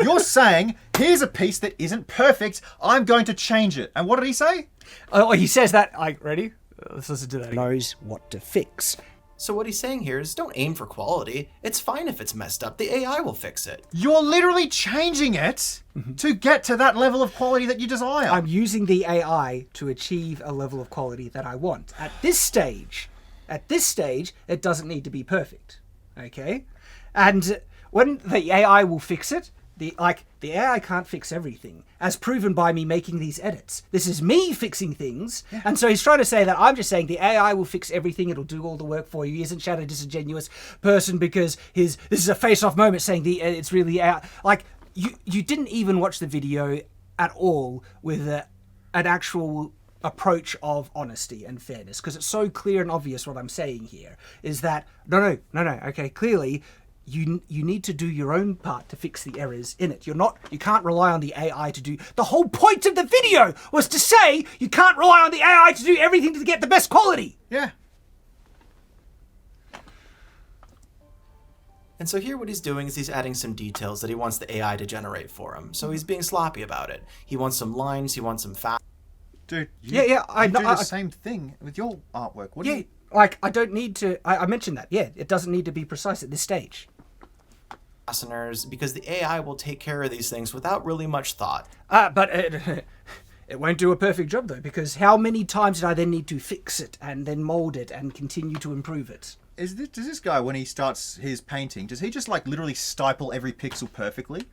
You're saying, here's a piece that isn't perfect, I'm going to change it. And what did he say? Oh, he says that, ready? Let's listen to that again. Knows what to fix. So what he's saying here is don't aim for quality. It's fine if it's messed up. The AI will fix it. You're literally changing it to get to that level of quality that you desire. I'm using the AI to achieve a level of quality that I want. At this stage, it doesn't need to be perfect. Okay? And when the AI will fix it, the AI can't fix everything, as proven by me making these edits. This is me fixing things, and so he's trying to say that I'm just saying the AI will fix everything, it'll do all the work for you. He isn't Shadow disingenuous person because this is a face-off moment saying it's really AI. You didn't even watch the video at all with an actual approach of honesty and fairness, because it's so clear and obvious what I'm saying here is that no, okay, clearly you need to do your own part to fix the errors in it. You can't rely on the AI to do. The whole point of the video was to say you can't rely on the AI to do everything to get the best quality. Yeah. And so here what he's doing is he's adding some details that he wants the AI to generate for him. So he's being sloppy about it. He wants some lines, he wants some fast. Dude, I do the same thing with your artwork. What do you... I don't need to. I mentioned that. Yeah, it doesn't need to be precise at this stage. Fasteners, because the AI will take care of these things without really much thought. But it won't do a perfect job though, because how many times did I then need to fix it and then mold it and continue to improve it? Does this guy, when he starts his painting, does he just literally stipple every pixel perfectly?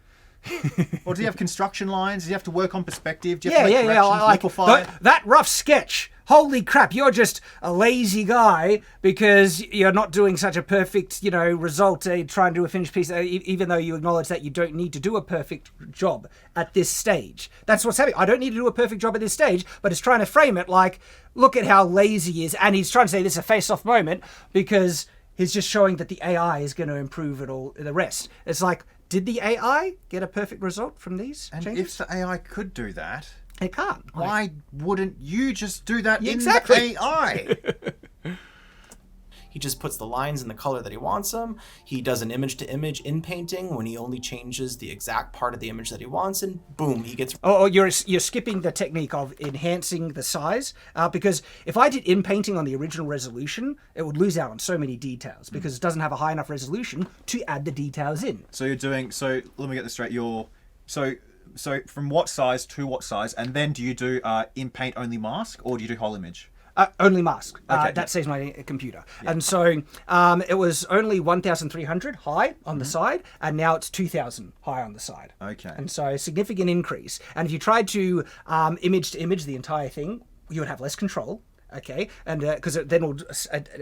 Or does he have construction lines? Does he have to work on perspective? Do you have to make corrections, liquefy? That rough sketch. Holy crap, you're just a lazy guy because you're not doing such a perfect, result trying to do a finished piece, even though you acknowledge that you don't need to do a perfect job at this stage. That's what's happening. I don't need to do a perfect job at this stage, but it's trying to frame it like, look at how lazy he is. And he's trying to say this is a face-off moment because he's just showing that the AI is going to improve it all, the rest. It's like, did the AI get a perfect result from these changes? If the AI could do that, it can't. Why wouldn't you just do that exactly. in the AI? He just puts the lines in the color that he wants them. He does an image to image in painting when he only changes the exact part of the image that he wants, and boom, he gets... Oh, you're skipping the technique of enhancing the size, because if I did in painting on the original resolution, it would lose out on so many details because it doesn't have a high enough resolution to add the details in. So you're doing... So let me get this straight. So from what size to what size, and then do you do in paint only mask, or do you do whole image? Only mask. Okay. That saves my computer. Yeah. And so it was only 1,300 high on the side, and now it's 2,000 high on the side. Okay. And so a significant increase. And if you tried to image to image the entire thing, you would have less control. Okay, and because then it'll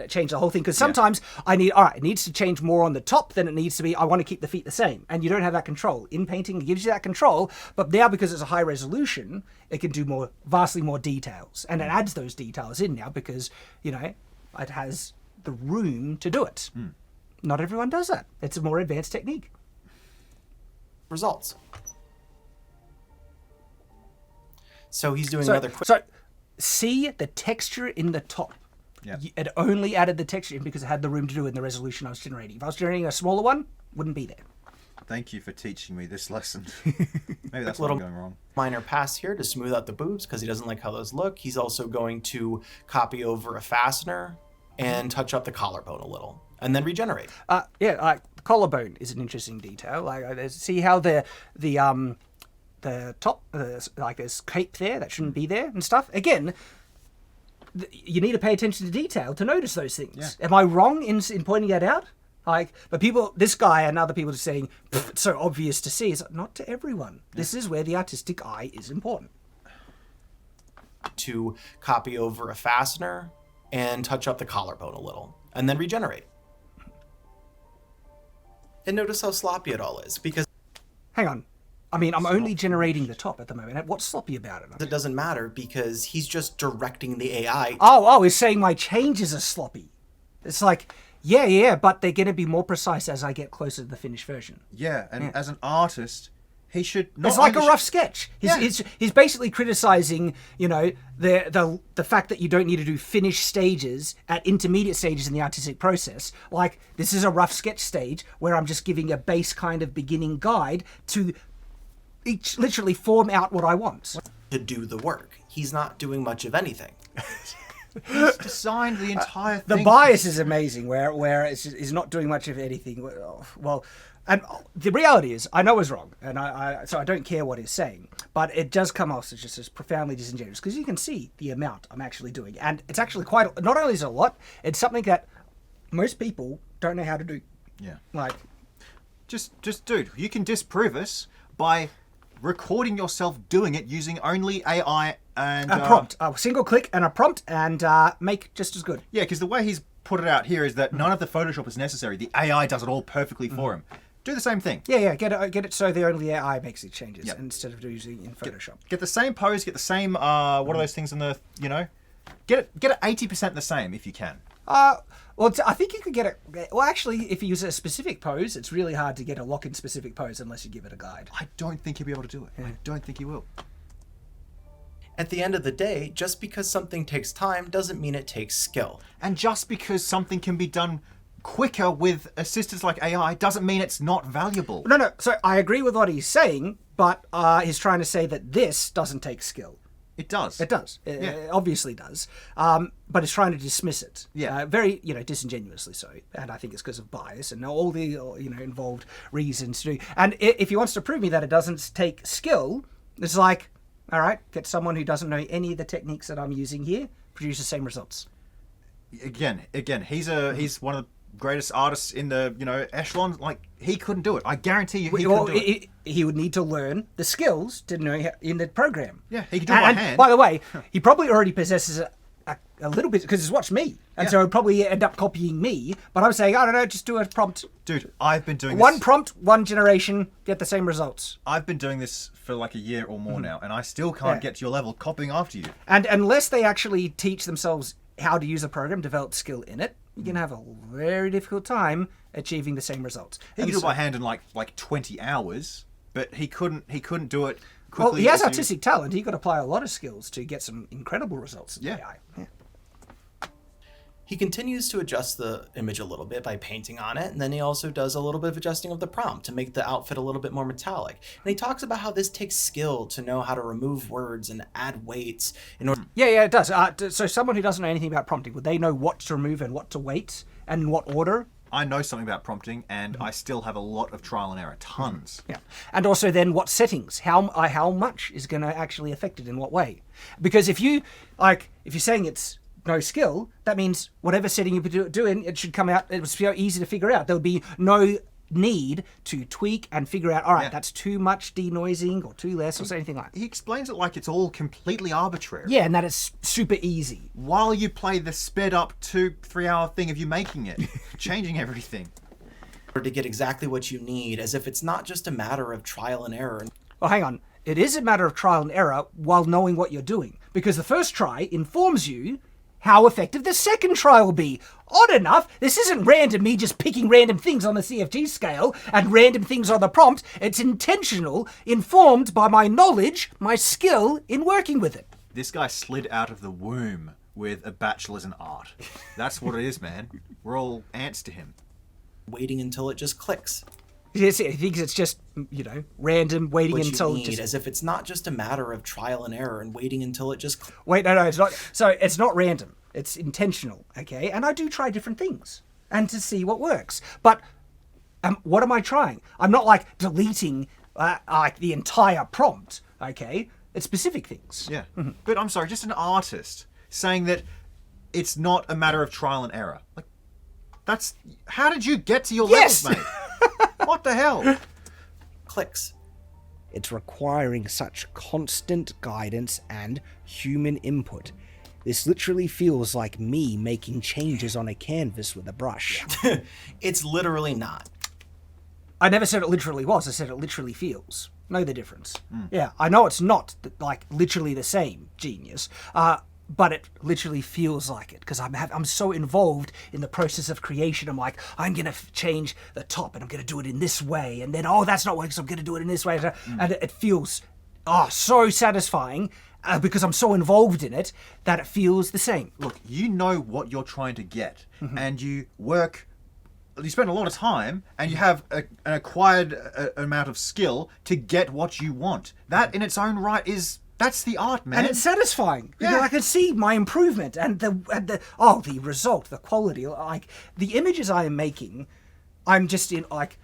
change the whole thing. Because sometimes it needs to change more on the top than it needs to be. I want to keep the feet the same, and you don't have that control. In painting, it gives you that control, but now because it's a high resolution, it can do vastly more details, and it adds those details in now because it has the room to do it. Not everyone does that. It's a more advanced technique. Results. So he's doing another quick... See the texture in the top. Yeah. It only added the texture in because it had the room to do it in the resolution I was generating. If I was generating a smaller one, wouldn't be there. Thank you for teaching me this lesson. Maybe that's what I'm going wrong. Minor pass here to smooth out the boobs because he doesn't like how those look. He's also going to copy over a fastener and touch up the collarbone a little and then regenerate. The collarbone is an interesting detail. See how the top, there's cape there that shouldn't be there and stuff. Again, you need to pay attention to detail to notice those things. Yeah. Am I wrong in pointing that out? But this guy and other people are saying, it's so obvious to see. It's not to everyone. Yeah. This is where the artistic eye is important. To copy over a fastener and touch up the collarbone a little and then regenerate. And notice how sloppy it all is because... Hang on. I mean, I'm only generating the top at the moment. What's sloppy about it? It doesn't matter because he's just directing the AI. Oh, he's saying my changes are sloppy. It's like, yeah, but they're going to be more precise as I get closer to the finished version. Yeah, and as an artist, he should not. It's like a rough sketch. Yeah. He's basically criticizing, the fact that you don't need to do finished stages at intermediate stages in the artistic process. Like, this is a rough sketch stage where I'm just giving a base kind of beginning guide to each literally form out what I want. To do the work. He's not doing much of anything. He's designed the entire The thing. bias is amazing, where it's not doing much of anything. Well, and the reality is, I know I was wrong, and so I don't care what he's saying, but it does come off as just as profoundly disingenuous because you can see the amount I'm actually doing, and it's actually quite. Not only is it a lot, it's something that most people don't know how to do. Yeah. Like, Just dude, you can disprove us by recording yourself doing it using only AI and a prompt, a single click and a prompt, and make just as good. Yeah, because the way he's put it out here is that none of the Photoshop is necessary. The AI does it all perfectly for him. Do the same thing. Yeah, get it so the only AI makes the changes instead of using it in Photoshop. Get the same pose, get the same what are those things in the get it 80% the same if you can. Well, I think you could get it. Well, actually, if you use a specific pose, it's really hard to get a lock-in specific pose unless you give it a guide. I don't think he'll be able to do it. I don't think he will. At the end of the day, just because something takes time doesn't mean it takes skill. And just because something can be done quicker with assistants like AI doesn't mean it's not valuable. No. So I agree with what he's saying, but he's trying to say that this doesn't take skill. It does. It does. It obviously does. But it's trying to dismiss it. Yeah. Very, disingenuously so. And I think it's because of bias and all the, involved reasons to do. And if he wants to prove me that it doesn't take skill, it's like, all right, get someone who doesn't know any of the techniques that I'm using here, produce the same results. Again, he's one of the greatest artists in the echelon. Like, he couldn't do it. I guarantee you, he couldn't do it. He would need to learn the skills to know in the program. Yeah, he could do it by hand. By the way, he probably already possesses a little bit because he's watched me, and so he'll probably end up copying me. But I'm saying, I don't know, just do a prompt. Dude, I've been doing one this. prompt, one generation, get the same results. I've been doing this for like a year or more now, and I still can't get to your level copying after you. And unless they actually teach themselves how to use a program, develop skill in it, you're going to have a very difficult time achieving the same results. He could do it by hand in like 20 hours, but he couldn't do it quickly. Well, he has artistic talent. He could apply a lot of skills to get some incredible results in AI. Yeah. He continues to adjust the image a little bit by painting on it, and then he also does a little bit of adjusting of the prompt to make the outfit a little bit more metallic. And he talks about how this takes skill to know how to remove words and add weights in order. Yeah, it does. So someone who doesn't know anything about prompting, would they know what to remove and what to weight and in what order? I know something about prompting, and I still have a lot of trial and error, tons. Yeah, and also then what settings? How much is going to actually affect it in what way? Because if you're saying it's no skill, that means whatever setting you're doing, it should come out. It was so easy to figure out. There'll be no need to tweak and figure out, all right, that's too much denoising or too less or anything like that. He explains it like it's all completely arbitrary. Yeah, and that it's super easy. While you play the sped up 2-3 hour thing of you making it, changing everything. To get exactly what you need, as if it's not just a matter of trial and error. Well, hang on. It is a matter of trial and error while knowing what you're doing. Because the first try informs you how effective the second try will be. Odd enough, this isn't random, me just picking random things on the CFG scale and random things on the prompt. It's intentional, informed by my knowledge, my skill in working with it. This guy slid out of the womb with a bachelor's in art. That's what it is, man. We're all ants to him. Waiting until it just clicks. He thinks it's just, random, waiting What until you it need, just... as if it's not just a matter of trial and error and waiting until it just clicks. Wait, no, it's not. So it's not random. It's intentional, okay? And I do try different things and to see what works. But what am I trying? I'm not like deleting the entire prompt, okay? It's specific things. Yeah. Mm-hmm. But I'm sorry, just an artist saying that it's not a matter of trial and error. Like, that's... How did you get to your Yes! levels, mate? What the hell? Clicks. It's requiring such constant guidance and human input. This literally feels like me making changes on a canvas with a brush. It's literally not. I never said it literally was. I said it literally feels. know the difference. Yeah, I know it's not like literally the same genius, but it literally feels like it because I'm so involved in the process of creation. I'm like, I'm gonna change the top and I'm gonna do it in this way, and then that's not working, so I'm gonna do it in this way, and it feels so satisfying. Because I'm so involved in it that it feels the same. Look, you know what you're trying to get, and you spend a lot of time, and you have an acquired amount of skill to get what you want. That in its own right that's the art, man. And it's satisfying. Yeah. Because I can see my improvement and the result, the quality. Like, the images I am making, I'm just in, like,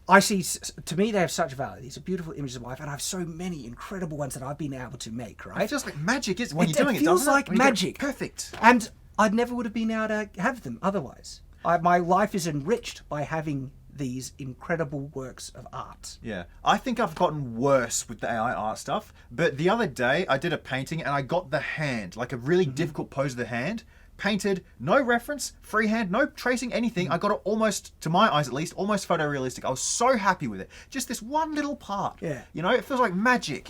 I see, to me, they have such value. These are beautiful images of life, and I have so many incredible ones that I've been able to make, right? It feels like magic when you're doing it, feels doesn't like it? When you get it magic. perfect. And I never would have been able to have them otherwise. My life is enriched by having these incredible works of art. Yeah, I think I've gotten worse with the AI art stuff, but the other day I did a painting and I got the hand, like a really difficult pose of the hand, painted, no reference, freehand, no tracing, anything. I got it almost, to my eyes at least, almost photorealistic. I was so happy with it. Just this one little part. Yeah. You know, it feels like magic.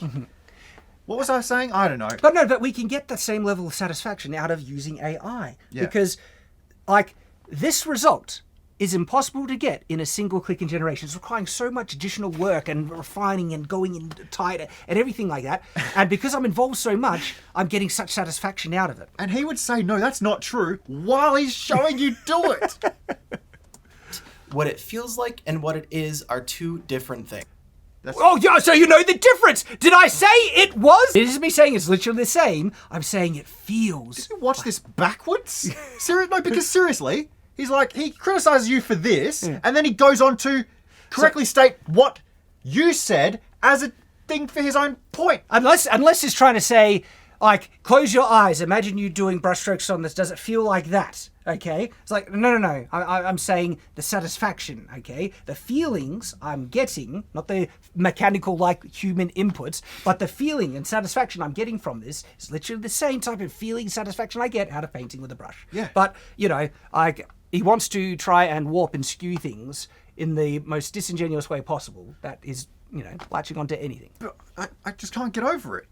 What was I saying? I don't know. But we can get that same level of satisfaction out of using AI. Yeah. Because, like, this result is impossible to get in a single click in generation. It's requiring so much additional work and refining and going in tight and everything like that. And because I'm involved so much, I'm getting such satisfaction out of it. And he would say, no, that's not true, while he's showing you do it. What it feels like and what it is are two different things. Oh, yeah, so you know the difference. Did I say it was? It isn't me saying it's literally the same. I'm saying it feels. Did you watch this backwards? No, because seriously, he's like, he criticizes you for this, and then he goes on to correctly state what you said as a thing for his own point. Unless he's trying to say, like, close your eyes. Imagine you doing brushstrokes on this. Does it feel like that? Okay. It's like, no. I'm saying the satisfaction. Okay. The feelings I'm getting, not the mechanical like human inputs, but the feeling and satisfaction I'm getting from this is literally the same type of feeling satisfaction I get out of painting with a brush. Yeah. But he wants to try and warp and skew things in the most disingenuous way possible. That is, latching onto anything. But I just can't get over it.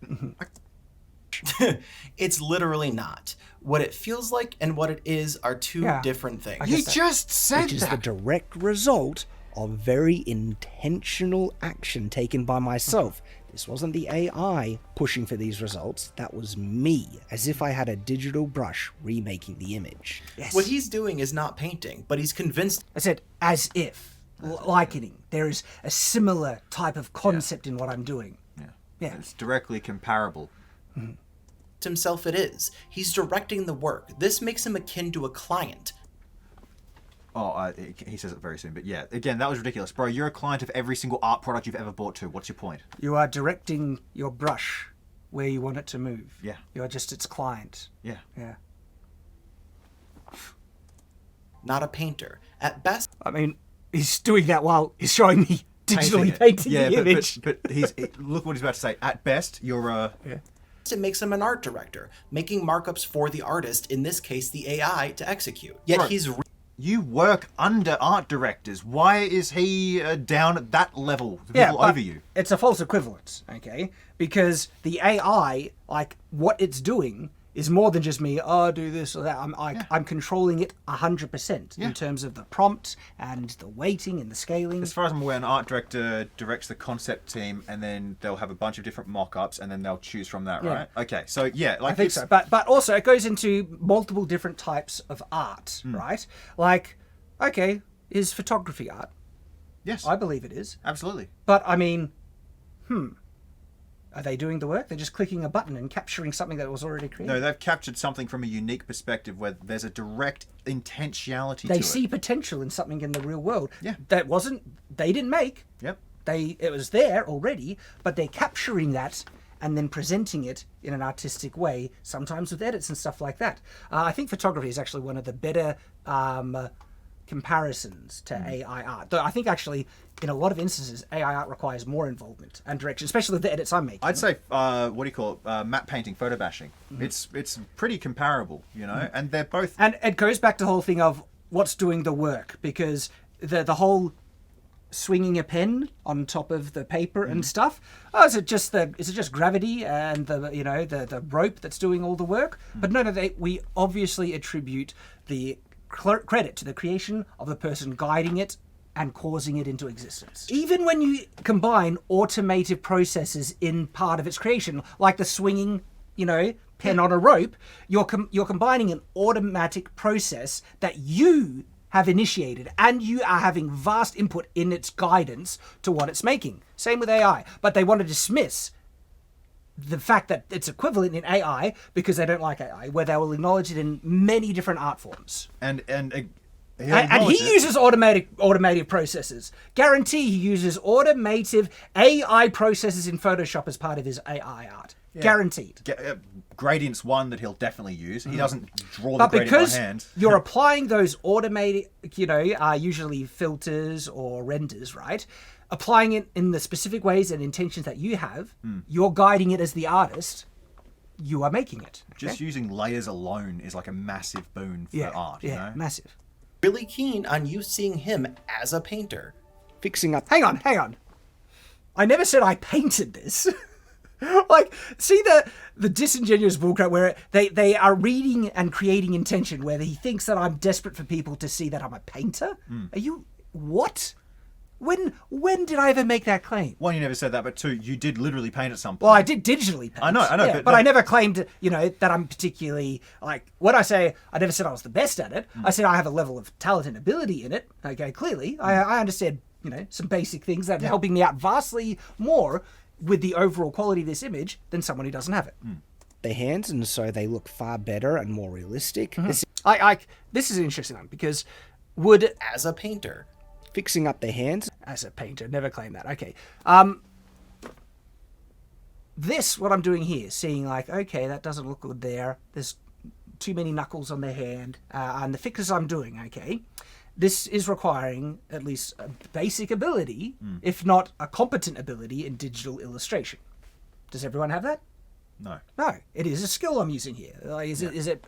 It's literally not. What it feels like and what it is are two different things. He just said Which is the direct result of very intentional action taken by myself. This wasn't the AI pushing for these results. That was me, as if I had a digital brush remaking the image. Yes. What he's doing is not painting, but he's convinced. I said, as if. Likening. There is a similar type of concept in what I'm doing. Yeah. It's directly comparable. himself it is. He's directing the work. This makes him akin to a client. Oh, he says it very soon, but yeah, again, that was ridiculous. Bro, you're a client of every single art product you've ever bought to. What's your point? You are directing your brush where you want it to move. Yeah. You are just its client. Yeah. Yeah. Not a painter. At best, I mean, he's doing that while he's showing me digitally painting the image. But look what he's about to say. At best, you're it makes him an art director, making markups for the artist, in this case the AI, to execute. Yet Right. he's You work under art directors. Why is he down at that level? The people but over you. It's a false equivalence, okay? Because the AI, like, what it's doing is more than just me, do this or that. I'm controlling it 100% in terms of the prompt and the weighting and the scaling. As far as I'm aware, an art director directs the concept team, and then they'll have a bunch of different mock-ups, and then they'll choose from that, Yeah. right? Okay, so yeah, like I think so. But also it goes into multiple different types of art, right? Like, okay, is photography art? Yes, I believe it is. absolutely. But I mean, are they doing the work? They're just clicking a button and capturing something that was already created. No, they've captured something from a unique perspective where there's a direct intentionality to They it. see potential in something in the real world. Yeah. They didn't make. Yep. It was there already, but they're capturing that and then presenting it in an artistic way, sometimes with edits and stuff like that. I think photography is actually one of the better comparisons to AI art. Though I think actually, in a lot of instances, AI art requires more involvement and direction, especially with the edits I'm making. I'd say, what do you call it? Matte painting, photo bashing. It's pretty comparable, you know, and they're both. And it goes back to the whole thing of what's doing the work, because the whole swinging a pen on top of the paper and stuff? Oh, is it just gravity and the rope that's doing all the work? But no, we obviously attribute the credit to the creation of the person guiding it and causing it into existence. Even when you combine automated processes in part of its creation, like the swinging, pen on a rope, you're combining an automatic process that you have initiated, and you are having vast input in its guidance to what it's making. Same with AI, but they want to dismiss the fact that it's equivalent in AI because they don't like AI, where they will acknowledge it in many different art forms. And he uses automated processes. Guarantee he uses automated AI processes in Photoshop as part of his AI art. Yeah. Guaranteed. Gradient's one that he'll definitely use. He doesn't draw the gradient by hand. You're applying those automated, usually filters or renders, right? Applying it in the specific ways and intentions that you have, you're guiding it as the artist. You are making it. Okay? Just using layers alone is like a massive boon for art. Yeah, massive. Really keen on you seeing him as a painter. Fixing up. Hang on. I never said I painted this. Like, see the disingenuous bullcrap where they are reading and creating intention, where he thinks that I'm desperate for people to see that I'm a painter? Are you... What? When did I ever make that claim? One, you never said that, but two, you did literally paint at some point. Well, I did digitally paint. I know, yeah, but I never claimed, that I'm particularly, like, when I say I never said I was the best at it, I said I have a level of talent and ability in it. Okay, clearly. I understand, some basic things that are helping me out vastly more with the overall quality of this image than someone who doesn't have it. Their hands, and so they look far better and more realistic. This is an interesting one, because would... As a painter. Fixing up their hands. As a painter, never claim that. Okay. What I'm doing here, seeing like, okay, that doesn't look good there. There's too many knuckles on their hand. And the fixes I'm doing, okay, this is requiring at least a basic ability, if not a competent ability in digital illustration. Does everyone have that? No. No, it is a skill I'm using here. Like, is it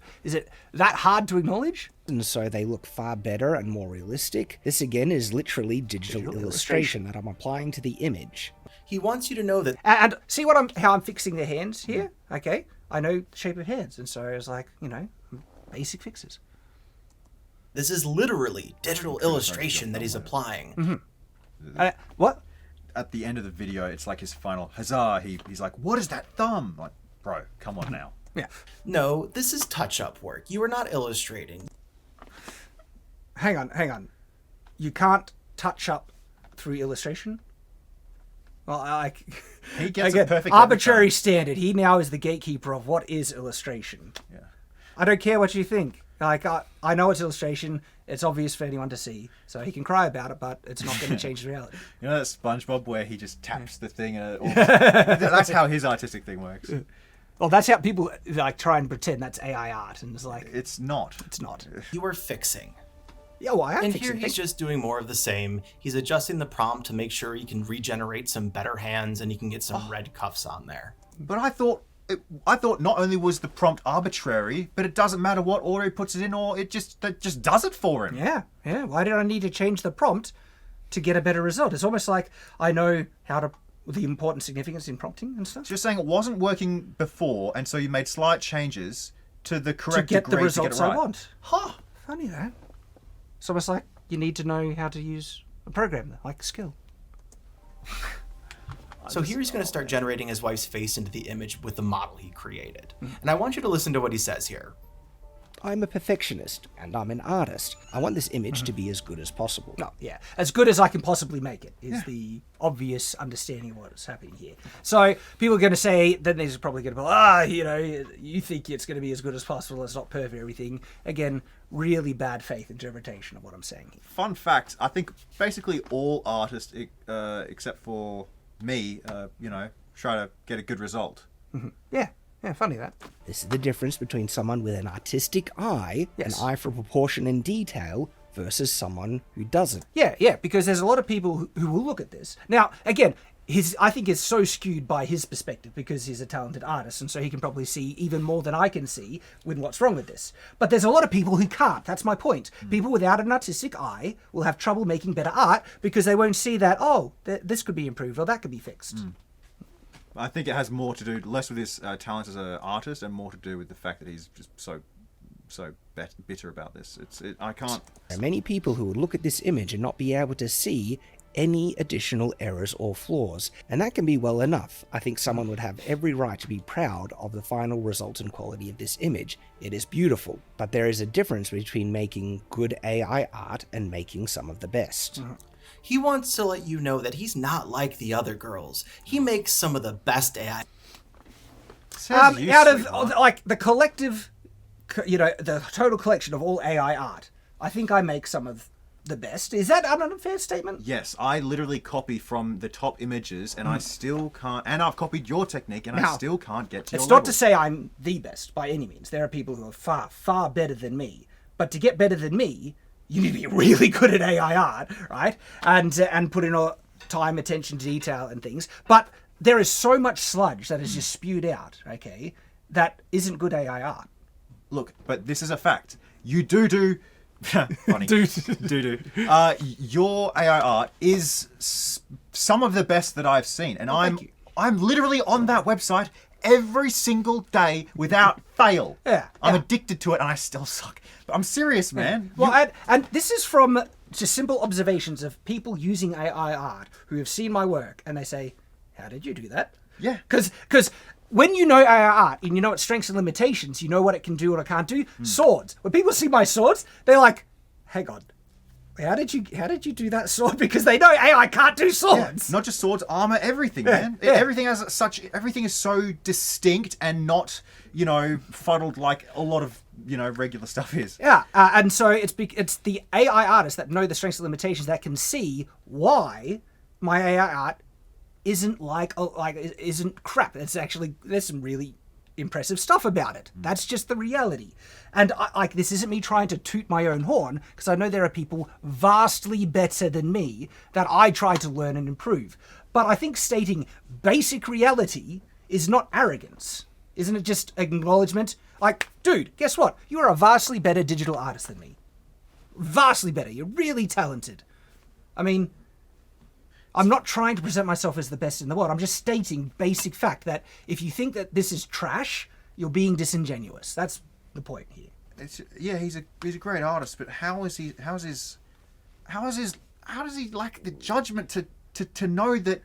that hard to acknowledge? And so they look far better and more realistic. This again is literally digital illustration that I'm applying to the image. He wants you to know that. And see how I'm fixing the hands here? Okay, I know the shape of hands, and so it's like basic fixes. This is literally digital illustration that he's applying. What? At the end of the video, it's like his final huzzah. He's like, "What is that thumb?" Like, bro, come on now. Yeah. No, this is touch-up work. You are not illustrating. Hang on. You can't touch up through illustration? Well, he gets it perfect. Arbitrary standard. He now is the gatekeeper of what is illustration. Yeah. I don't care what you think. Like, I know it's illustration. It's obvious for anyone to see. So he can cry about it, but it's not going to change the reality. You know that SpongeBob where he just taps the thing and that's how his artistic thing works. Well, that's how people like try and pretend that's AI art, and it's like it's not. It's not. You are fixing. Yeah, well, I am and fixing. Here he's just doing more of the same. He's adjusting the prompt to make sure he can regenerate some better hands and he can get some red cuffs on there. But I thought not only was the prompt arbitrary, but it doesn't matter what order he puts it in, or it just does it for him. Yeah. Why did I need to change the prompt to get a better result? It's almost like I know the important significance in prompting and stuff. So you're saying it wasn't working before, and so you made slight changes to the correct to get degree the results to get it right. I want. Huh? Funny that. It's almost like you need to know how to use a program, like a skill. So here he's going to start generating his wife's face into the image with the model he created. And I want you to listen to what he says here. I'm a perfectionist, and I'm an artist. I want this image to be as good as possible. No, yeah. As good as I can possibly make it is the obvious understanding of what is happening here. So people are going to say, then they're probably going to be, you think it's going to be as good as possible, it's not perfect, everything. Again, really bad faith interpretation of what I'm saying here. Fun fact, I think basically all artists, except for me, try to get a good result. Mm-hmm. Yeah, funny that. This is the difference between someone with an artistic eye, Yes. an eye for proportion and detail, versus someone who doesn't. Yeah, because there's a lot of people who will look at this. Now, again, I think is so skewed by his perspective because he's a talented artist, and so he can probably see even more than I can see with what's wrong with this. But there's a lot of people who can't. That's my point. People without an artistic eye will have trouble making better art because they won't see that, this could be improved or that could be fixed. I think it has more to do less with his talent as an artist and more to do with the fact that he's just so bitter about this. I can't. There are many people who would look at this image and not be able to see any additional errors or flaws, and that can be well enough. I think someone would have every right to be proud of the final result and quality of this image. It is beautiful, but there is a difference between making good AI art and making some of the best. He wants to let you know that he's not like the other girls. He makes some of the best AI. Out of like the collective, the total collection of all AI art, I think I make some of the best. Is that an unfair statement? Yes, I literally copy from the top images, and I still can't. And I've copied your technique, and I still can't get to your It's level. not to say I'm the best by any means. There are people who are far, far better than me. But to get better than me, you need to be really good at AI art, right? And put in all time, attention to detail, and things. But there is so much sludge that is just spewed out, okay, that isn't good AI art. Look, but this is a fact. You do. Funny. Your AI art is some of the best that I've seen, and I'm literally on that website every single day without fail. I'm addicted to it, and I still suck. But I'm serious, man. Well, and this is from just simple observations of people using AI art who have seen my work, and they say, "How did you do that?" Yeah. Because when you know AI art and you know its strengths and limitations, you know what it can do and what it can't do. Swords. When people see my swords, they're like, "Hang on, how did you do that sword?" Because they know AI can't do swords. Not just swords, armor, everything, man. Everything is so distinct and not, fuddled like a lot of, regular stuff is. Yeah, and so it's the AI artists that know the strengths and limitations that can see why my AI art isn't isn't crap. It's actually, there's some really impressive stuff about it. That's just the reality. And this isn't me trying to toot my own horn, because I know there are people vastly better than me that I try to learn and improve. But I think stating basic reality is not arrogance. Isn't it just acknowledgement? Like, dude, guess what? You are a vastly better digital artist than me. Vastly better. You're really talented. I mean, I'm not trying to present myself as the best in the world. I'm just stating basic fact that if you think that this is trash, you're being disingenuous. That's the point here. He's a great artist, but how does he lack the judgment to know that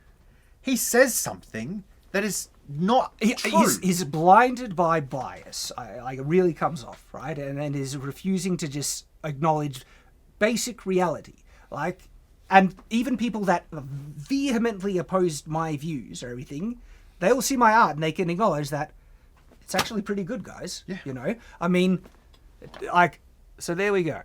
he says something that is not true? He's blinded by bias. It really comes off, right? And is refusing to just acknowledge basic reality. And even people that vehemently opposed my views or everything, they all see my art and they can acknowledge that it's actually pretty good, guys. Yeah. I mean, so there we go.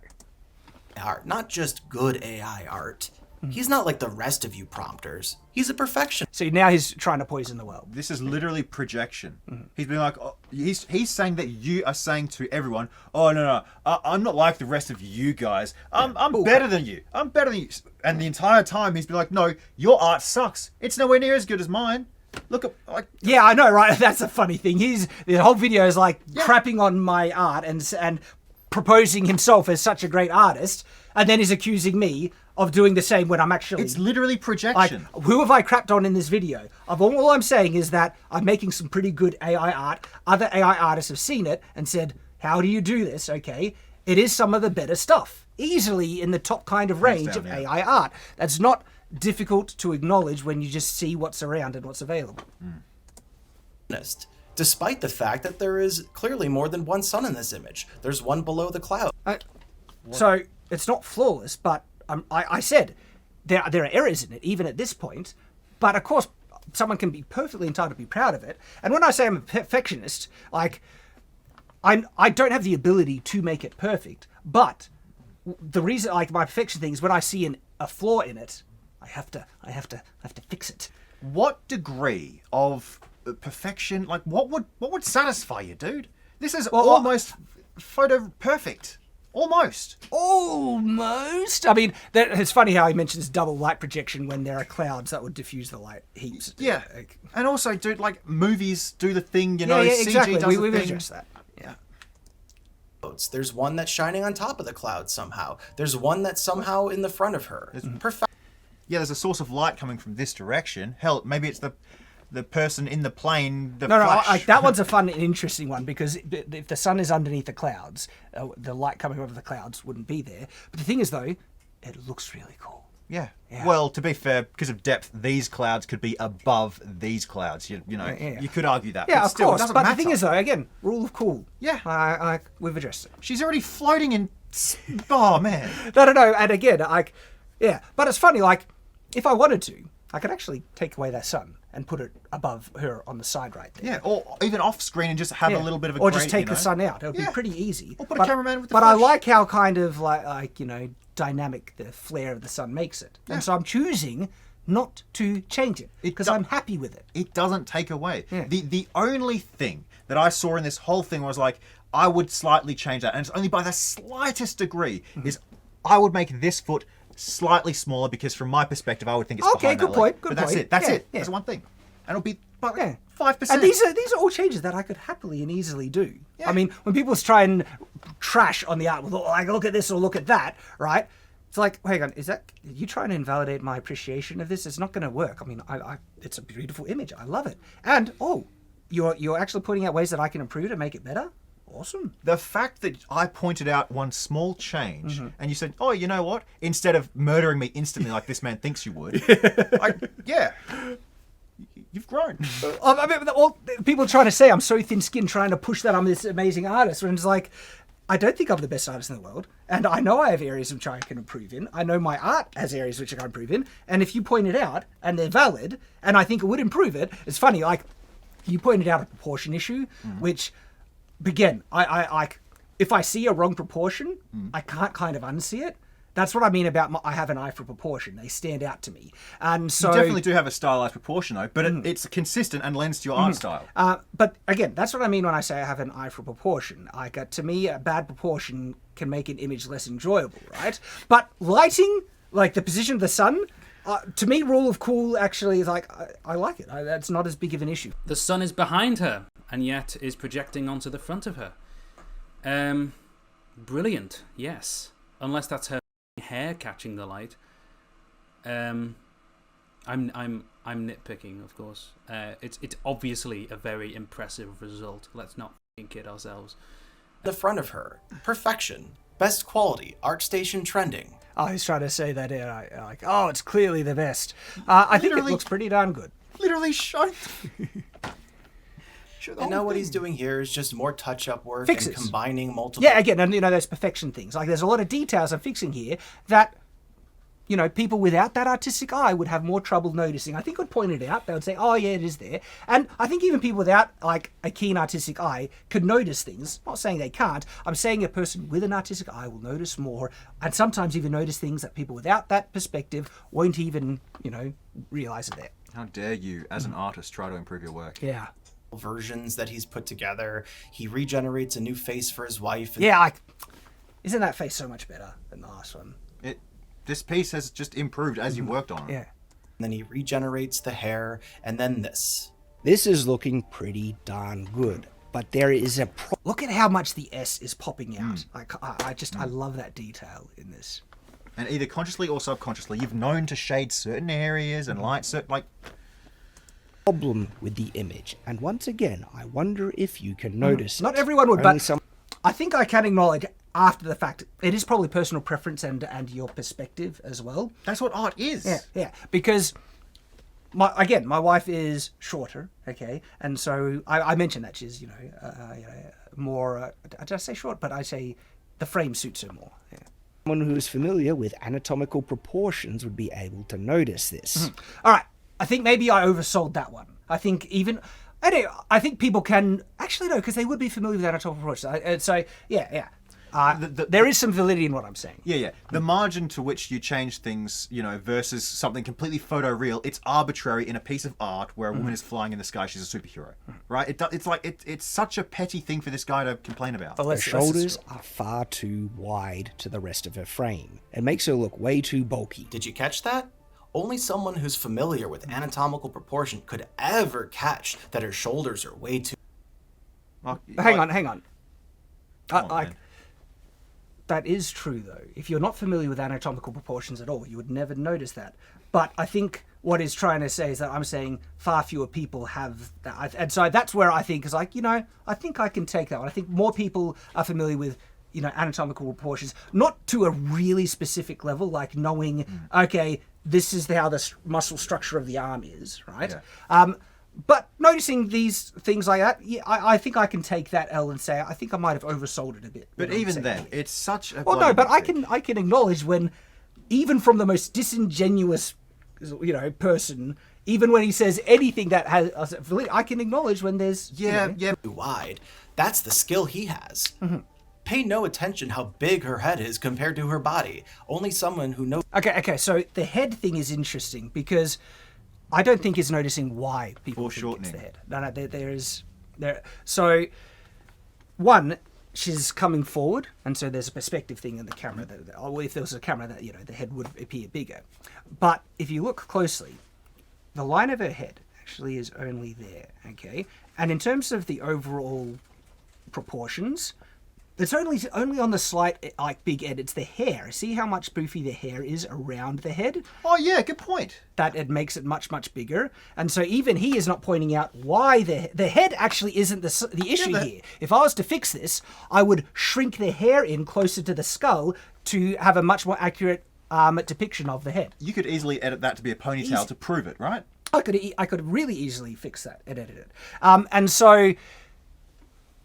Art, not just good AI art. He's not like the rest of you prompters. He's a perfectionist. So now he's trying to poison the world. This is literally projection. He's being like, he's saying that you are saying to everyone, "Oh no, I'm not like the rest of you guys. I'm better than you. I'm better than you." And the entire time he's been like, "No, your art sucks. It's nowhere near as good as mine. Look at Yeah, I know, right? That's a funny thing. The whole video is crapping on my art and proposing himself as such a great artist, and then he's accusing me of doing the same when I'm actually... It's literally projection. Who have I crapped on in this video? All I'm saying is that I'm making some pretty good AI art. Other AI artists have seen it and said, "How do you do this?" Okay, it is some of the better stuff. Easily in the top kind of range of AI art. That's not difficult to acknowledge when you just see what's around and what's available. Despite the fact that there is clearly more than one sun in this image. There's one below the cloud. So it's not flawless, but I said there are errors in it, even at this point. But of course, someone can be perfectly entitled to be proud of it. And when I say I'm a perfectionist, I don't have the ability to make it perfect. But the reason, my perfection thing is when I see a flaw in it, I have to fix it. What degree of perfection? What would satisfy you, dude? This is almost photo perfect. Almost. Almost. I mean, it's funny how he mentions double light projection when there are clouds that would diffuse the light heaps. Yeah. And also, dude, like, movies do the thing, you know, yeah, CG exactly. does We've the thing. addressed that. Yeah. There's one that's shining on top of the cloud somehow. There's one that's somehow in the front of her. It's perfect. Yeah, there's a source of light coming from this direction. Hell, maybe it's the person in the plane, the No, flash. that one's a fun and interesting one because if the sun is underneath the clouds, the light coming over the clouds wouldn't be there. But the thing is, though, it looks really cool. Yeah. Well, to be fair, because of depth, these clouds could be above these clouds. You know, you could argue that. Yeah, but of still, course. It doesn't But matter. the thing is, though, again, rule of cool. Yeah. We've addressed it. She's already floating in. Oh man. No. And again, but it's funny. Like, if I wanted to, I could actually take away that sun and put it above her on the side right there. Yeah, or even off screen and just have a little bit of a. Or just gradient, take you know? the sun out. It would Yeah. be pretty easy. Or put a cameraman with the But I flash. like how kind of like dynamic the flare of the sun makes it, and so I'm choosing not to change it because I'm happy with it. It doesn't take away. Yeah. The only thing that I saw in this whole thing was like, I would slightly change that, and it's only by the slightest degree, is I would make this foot slightly smaller because from my perspective, I would think it's Okay, behind good that point, leg. good But that's point. it. That's Yeah, it. yeah. That's one thing. And it'll be about Yeah. 5%. And these are all changes that I could happily and easily do. Yeah. I mean, when people try and trash on the art, like look at this or look at that, right? It's like, hang on, are you trying to invalidate my appreciation of this? It's not going to work. I mean, it's a beautiful image. I love it. And you're actually pointing out ways that I can improve to make it better. Awesome. The fact that I pointed out one small change and you said, oh, you know what? Instead of murdering me instantly like this man thinks you would, you've grown. I mean, all people trying to say I'm so thin-skinned trying to push that I'm this amazing artist, when it's like, I don't think I'm the best artist in the world, and I know I have areas which I can improve in. I know my art has areas which I can improve in, and if you point it out and they're valid, and I think it would improve it, it's funny. Like you pointed out a proportion issue, which, again, I if I see a wrong proportion, I can't kind of unsee it. That's what I mean about I have an eye for proportion. They stand out to me. And so You definitely do have a stylized proportion, though, but it's consistent and lends to your art style. But again, that's what I mean when I say I have an eye for proportion. Like, to me, a bad proportion can make an image less enjoyable, right? But lighting, like the position of the sun, to me, rule of cool actually is like, I like it. That's not as big of an issue. The sun is behind her, and yet is projecting onto the front of her. Brilliant, yes. Unless that's her hair catching the light. I'm nitpicking, of course. It's obviously a very impressive result. Let's not kid ourselves. The front of her. Perfection. Best quality. ArtStation trending. I was trying to say that like, oh, it's clearly the best. I think it looks pretty darn good. Literally show. And now what he's doing here is just more touch-up work Fixes. and combining multiple... Yeah, again, and those perfection things. Like, there's a lot of details I'm fixing here that, people without that artistic eye would have more trouble noticing. I think I'd point it out. They would say, oh, yeah, it is there. And I think even people without, like, a keen artistic eye could notice things. I'm not saying they can't. I'm saying a person with an artistic eye will notice more and sometimes even notice things that people without that perspective won't even, realize are there. How dare you, as an artist, try to improve your work? Yeah. versions that he's put together. He regenerates a new face for his wife. And Yeah, isn't that face so much better than the last one? This piece has just improved as you worked on it. Yeah. then he regenerates the hair, and then this. This is looking pretty darn good, but there is a Look at how much the S is popping out. I love that detail in this. And either consciously or subconsciously, you've known to shade certain areas and light certain, like... problem with the image, and once again, I wonder if you can notice Not it. everyone would, Only but I think I can acknowledge after the fact, it is probably personal preference and your perspective as well. That's what art is. Yeah, because my wife is shorter, okay, and so I mentioned that she's more. Did I say short? But I say the frame suits her more. Yeah. Someone who is familiar with anatomical proportions would be able to notice this. All right, I think maybe I oversold that one. I think I think people can actually no, because they would be familiar with anatomical proportions. So yeah. There is some validity in what I'm saying. Yeah. The margin to which you change things, versus something completely photoreal, it's arbitrary in a piece of art where a woman is flying in the sky, she's a superhero, right? It's such a petty thing for this guy to complain about. But Her shoulders are far too wide to the rest of her frame. It makes her look way too bulky. Did you catch that? Only someone who's familiar with anatomical proportion could ever catch that her shoulders are way too... Hang on. Come on, man. That is true, though. If you're not familiar with anatomical proportions at all, you would never notice that. But I think what he's trying to say is that I'm saying far fewer people have that. And so that's where I think is like, I think I can take that one. I think more people are familiar with, anatomical proportions, not to a really specific level, like knowing, okay, this is how the muscle structure of the arm is, right? Yeah. But noticing these things like that, I think I can take that L and say I think I might have oversold it a bit. But even then, it's such a... Well, no, but I can acknowledge when, even from the most disingenuous, person, even when he says anything that has, I can acknowledge when there's wide. That's the skill he has. Pay no attention how big her head is compared to her body. Only someone who knows... Okay, so the head thing is interesting because I don't think he's noticing why people think it's the head. No, there. So, one, she's coming forward, and so there's a perspective thing in the camera. If there was a camera, that the head would appear bigger. But if you look closely, the line of her head actually is only there, okay? And in terms of the overall proportions... It's only on the slight, big end. It's the hair. See how much poofy the hair is around the head? Oh, yeah, good point. That it makes it much, much bigger. And so even he is not pointing out why the head actually isn't the issue here. If I was to fix this, I would shrink the hair in closer to the skull to have a much more accurate depiction of the head. You could easily edit that to be a ponytail to prove it, right? I could really easily fix that and edit it. And so...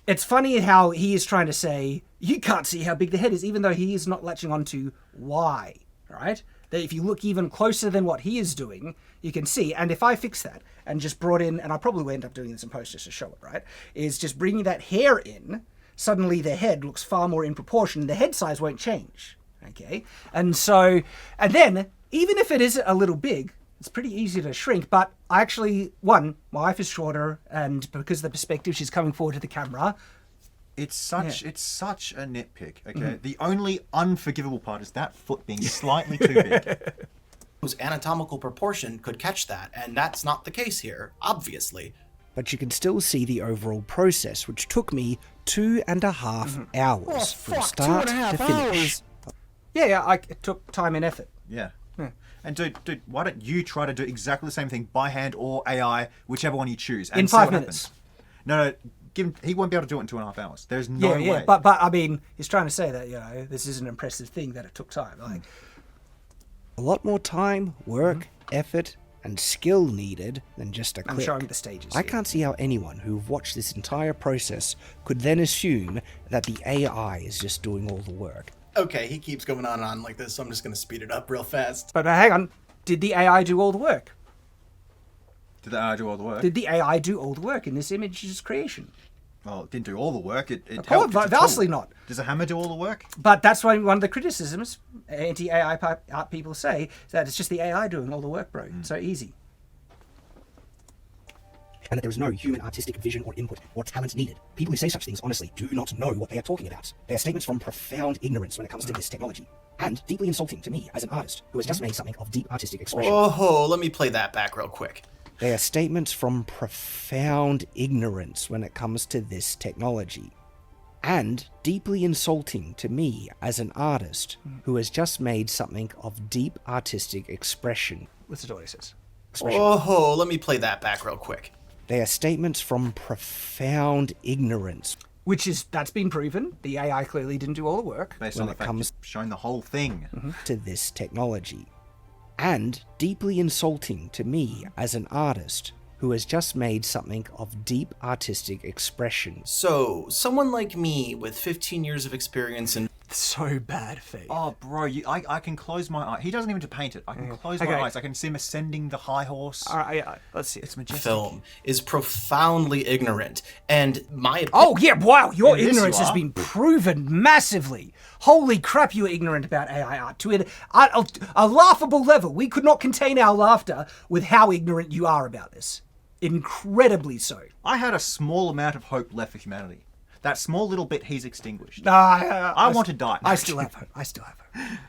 It's funny how he is trying to say, you can't see how big the head is, even though he is not latching on to why, right? That if you look even closer than what he is doing, you can see. And if I fix that and just brought in, and I probably will end up doing this in post just to show it, right? Is just bringing that hair in, suddenly the head looks far more in proportion. The head size won't change, okay? And then, even if it is a little big, it's pretty easy to shrink, but I actually, my wife is shorter, and because of the perspective, she's coming forward to the camera. It's such a nitpick, okay? The only unforgivable part is that foot being slightly too big. Whose anatomical proportion could catch that, and that's not the case here, obviously. But you can still see the overall process, which took me 2.5 hours from start to finish. It took time and effort. Yeah. And dude, why don't you try to do exactly the same thing by hand or AI, whichever one you choose, and in 5 minutes? No, he won't be able to do it in 2.5 hours. There's no way. But I mean, he's trying to say that this is an impressive thing that it took time. Like a lot more time, work, effort, and skill needed than just a click. I'm showing the stages. I can't see how anyone who watched this entire process could then assume that the AI is just doing all the work. Okay, he keeps going on and on like this, so I'm just going to speed it up real fast. But hang on. Did the AI do all the work? Did the AI do all the work? Did the AI do all the work in this image's creation? Well, it didn't do all the work. It helped. Vastly not. Does a hammer do all the work? But that's why one of the criticisms anti-AI art people say is that it's just the AI doing all the work, bro. It's so easy. And that there is no human artistic vision or input or talent needed. People who say such things honestly do not know what they are talking about. They are statements from profound ignorance when it comes to this technology, and deeply insulting to me as an artist who has just made something of deep artistic expression. Oh, let me play that back real quick. They are statements from profound ignorance when it comes to this technology, and deeply insulting to me as an artist who has just made something of deep artistic expression. Listen to what he says. Oh, let me play that back real quick. They are statements from profound ignorance. That's been proven. The AI clearly didn't do all the work. Based on the fact it's showing the whole thing. To this technology. And deeply insulting to me as an artist who has just made something of deep artistic expression. So, someone like me with 15 years of experience in... So bad, Faith. Oh, bro, I can close my eye. He doesn't even have to paint it. I can close my eyes. I can see him ascending the high horse. All right, let's see. It's majestic. Film is profoundly ignorant, and my Oh, yeah, wow, your In this ignorance you has are. been proven massively. Holy crap, you were ignorant about AI art to a laughable level. We could not contain our laughter with how ignorant you are about this. Incredibly so. I had a small amount of hope left for humanity. That small little bit he's extinguished. I want to die. I still have hope. I still have hope.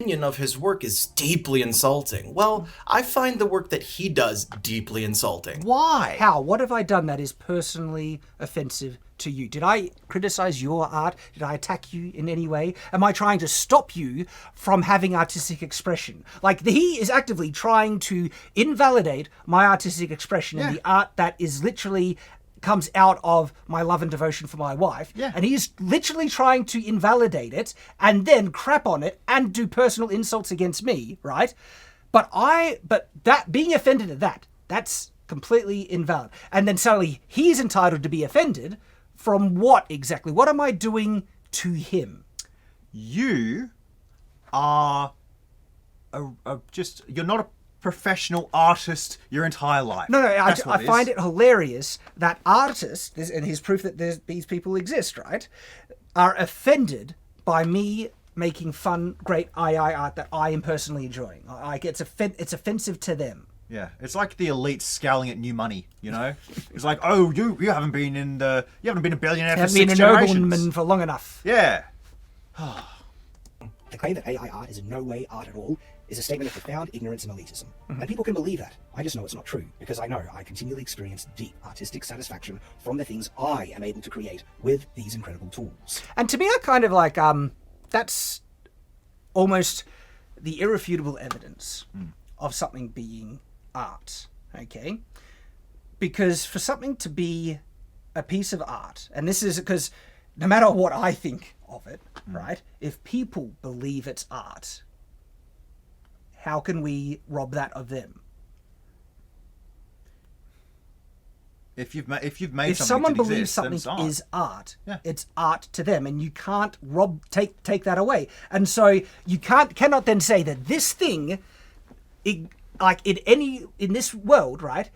opinion of his work is deeply insulting. Well, I find the work that he does deeply insulting. Why? How? What have I done that is personally offensive to you? Did I criticize your art? Did I attack you in any way? Am I trying to stop you from having artistic expression? Like, he is actively trying to invalidate my artistic expression and the art that is literally comes out of my love and devotion for my wife. Yeah. And he's literally trying to invalidate it and then crap on it and do personal insults against me, right? But that being offended at that's completely invalid. And then suddenly he's entitled to be offended from what exactly? What am I doing to him? You are you're not a professional artist your entire life. No, That's I what find it hilarious that artists, and here's proof that these people exist, right, are offended by me making fun, great AI art that I am personally enjoying. Like, it's offensive to them. Yeah, it's like the elite scowling at new money. You know, it's like, oh, you haven't been a billionaire for Haven't 6 been a generations. nobleman for long enough. Yeah. The claim that AI art is in no way art at all is a statement of profound ignorance and elitism. And people can believe that. I just know it's not true, because I know I continually experience deep artistic satisfaction from the things I am able to create with these incredible tools. And to me, I kind of like, that's almost the irrefutable evidence of something being art, okay? Because for something to be a piece of art, and this is because no matter what I think of it, right, if people believe it's art, how can we rob that of them? If you've made If something someone that believes exists, then something it's art. is art, Yeah. it's art to them, and you can't take that away. And so you cannot then say that this thing, in this world, right,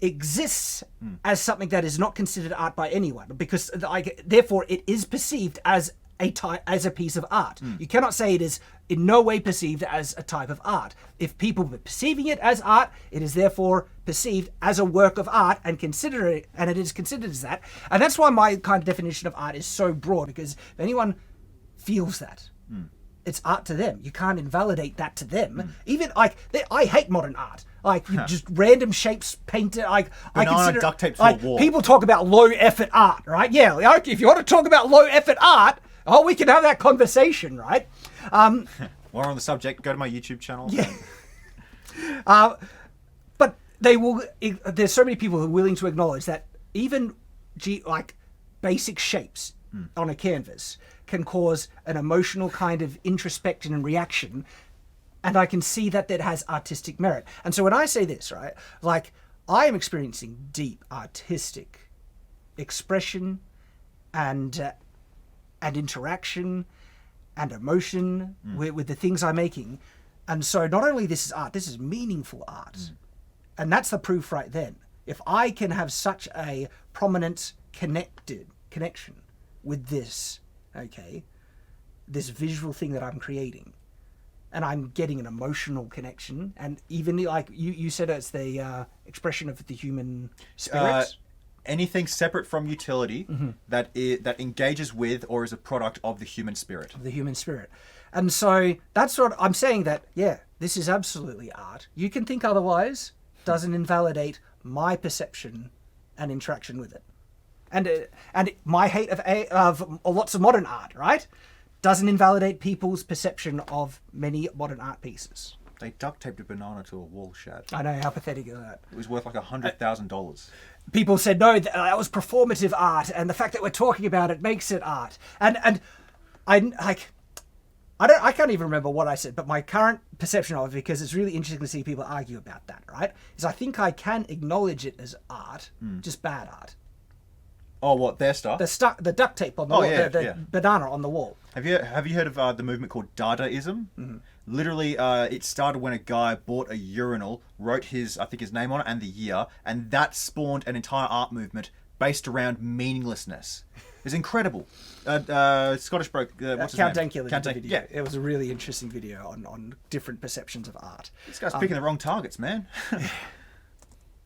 exists as something that is not considered art by anyone, because therefore it is perceived as a piece of art. You cannot say it is in no way perceived as a type of art. If people were perceiving it as art, it is therefore perceived as a work of art and it is considered as that. And that's why my kind of definition of art is so broad, because if anyone feels that, it's art to them. You can't invalidate that to them. Even I hate modern art. Like, just random shapes painted. I consider duct tape to a wall. people talk about low effort art, right? Yeah, like, if you want to talk about low effort art, we can have that conversation, right? More on the subject, go to my YouTube channel. Yeah. But they will. There's so many people who are willing to acknowledge that even basic shapes on a canvas can cause an emotional kind of introspection and reaction, and I can see that has artistic merit. And so when I say this, right, like, I am experiencing deep artistic expression and interaction and emotion with the things I'm making. And so not only this is art, this is meaningful art. And that's the proof right then. If I can have such a prominent connection with this, okay, this visual thing that I'm creating, and I'm getting an emotional connection, and even like you said, it's the expression of the human spirit. Anything separate from utility that engages with or is a product of the human spirit. The human spirit. And so that's what I'm saying, that, yeah, this is absolutely art. You can think otherwise, doesn't invalidate my perception and interaction with it. And my hate of lots of modern art, right, doesn't invalidate people's perception of many modern art pieces. They duct taped a banana to a wall, Shad. I know, how pathetic is that? It was worth like $100,000. People said, no, that was performative art, and the fact that we're talking about it makes it art. And I can't even remember what I said, but my current perception of it, because it's really interesting to see people argue about that, right, is I think I can acknowledge it as art, just bad art. Oh, what, their stuff? The duct tape on the wall, the banana on the wall. Have you heard of the movement called Dadaism? Mm-hmm. Literally, it started when a guy bought a urinal, wrote his name on it and the year, and that spawned an entire art movement based around meaninglessness. It's incredible. Scottish bloke, what's his name? Count Dankula did the video. Yeah. It was a really interesting video on different perceptions of art. This guy's picking the wrong targets, man.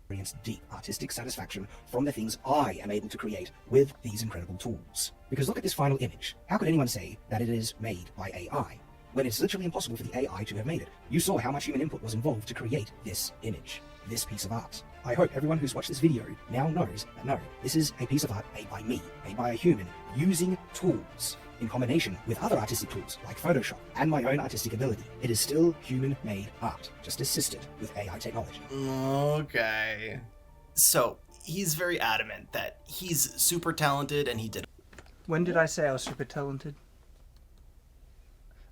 Experience deep artistic satisfaction from the things I am able to create with these incredible tools. Because look at this final image. How could anyone say that it is made by AI when it's literally impossible for the AI to have made it? You saw how much human input was involved to create this image, this piece of art. I hope everyone who's watched this video now knows that no, this is a piece of art made by me, made by a human, using tools in combination with other artistic tools like Photoshop and my own artistic ability. It is still human-made art, just assisted with AI technology. Okay. So, he's very adamant that he's super talented and he did. When did I say I was super talented?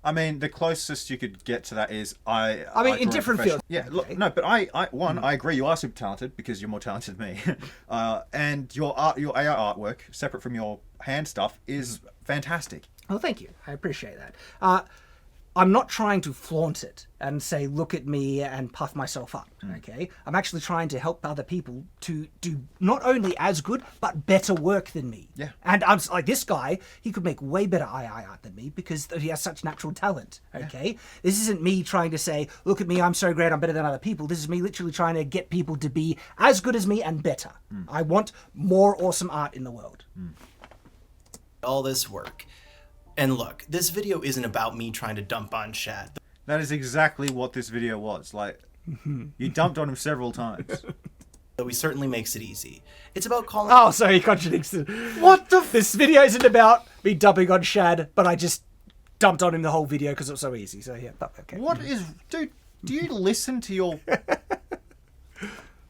I mean, the closest you could get to that is I mean, in different fields. Yeah, look, no, but I agree. You are super talented because you're more talented than me, and your AI artwork, separate from your hand stuff, is fantastic. Well, thank you. I appreciate that. I'm not trying to flaunt it and say, look at me and puff myself up, okay? I'm actually trying to help other people to do not only as good, but better work than me. Yeah. And I'm like, this guy, he could make way better AI art than me because he has such natural talent, okay? Yeah. This isn't me trying to say, look at me, I'm so great, I'm better than other people. This is me literally trying to get people to be as good as me and better. I want more awesome art in the world. All this work. And look, this video isn't about me trying to dump on Shad. That is exactly what this video was. Like, you dumped on him several times. Though he certainly makes it easy. It's about calling... Oh, so he contradicts it. What the... This video isn't about me dumping on Shad, but I just dumped on him the whole video because it was so easy. So, yeah, okay. What is... Dude, do you listen to your...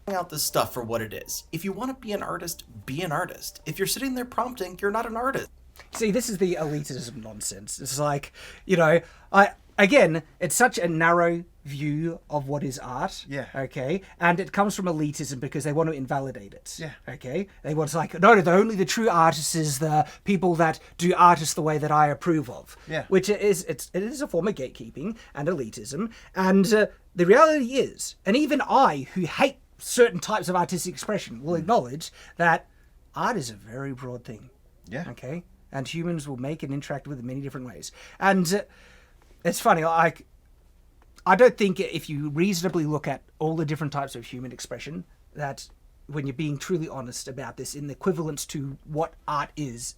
out this stuff for what it is. If you want to be an artist, be an artist. If you're sitting there prompting, you're not an artist. See, this is the elitism nonsense. It's like, again, it's such a narrow view of what is art. Yeah. Okay. And it comes from elitism because they want to invalidate it. Yeah. Okay. They want to like, no, only the true artists is the people that do artists the way that I approve of. Yeah. Which it is a form of gatekeeping and elitism. And the reality is, and even I, who hate certain types of artistic expression, will acknowledge that art is a very broad thing. Yeah. Okay. And humans will make and interact with it in many different ways. And it's funny, like, I don't think if you reasonably look at all the different types of human expression, that when you're being truly honest about this in the equivalence to what art is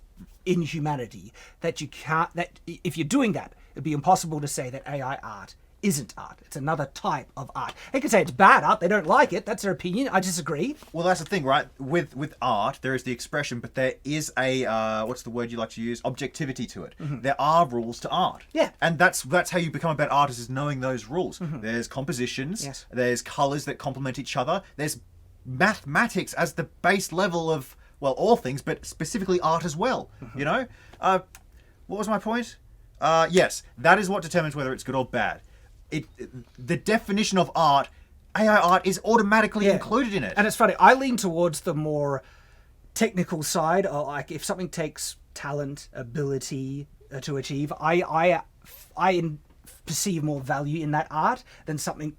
in humanity, that you can't, that if you're doing that, it'd be impossible to say that AI art isn't art. It's another type of art. They can say it's bad art. They don't like it. That's their opinion. I disagree. Well, that's the thing, right? With art, there is the expression, but there is a what's the word you like to use? Objectivity to it. Mm-hmm. There are rules to art. Yeah. And that's how you become a better artist, is knowing those rules. Mm-hmm. There's compositions. Yes. There's colors that complement each other. There's mathematics as the base level of, well, all things, but specifically art as well. Mm-hmm. You know? What was my point? Yes, that is what determines whether it's good or bad. The definition of art, AI art, is automatically included in it. And it's funny, I lean towards the more technical side, or like if something takes talent, ability to achieve, I perceive more value in that art than something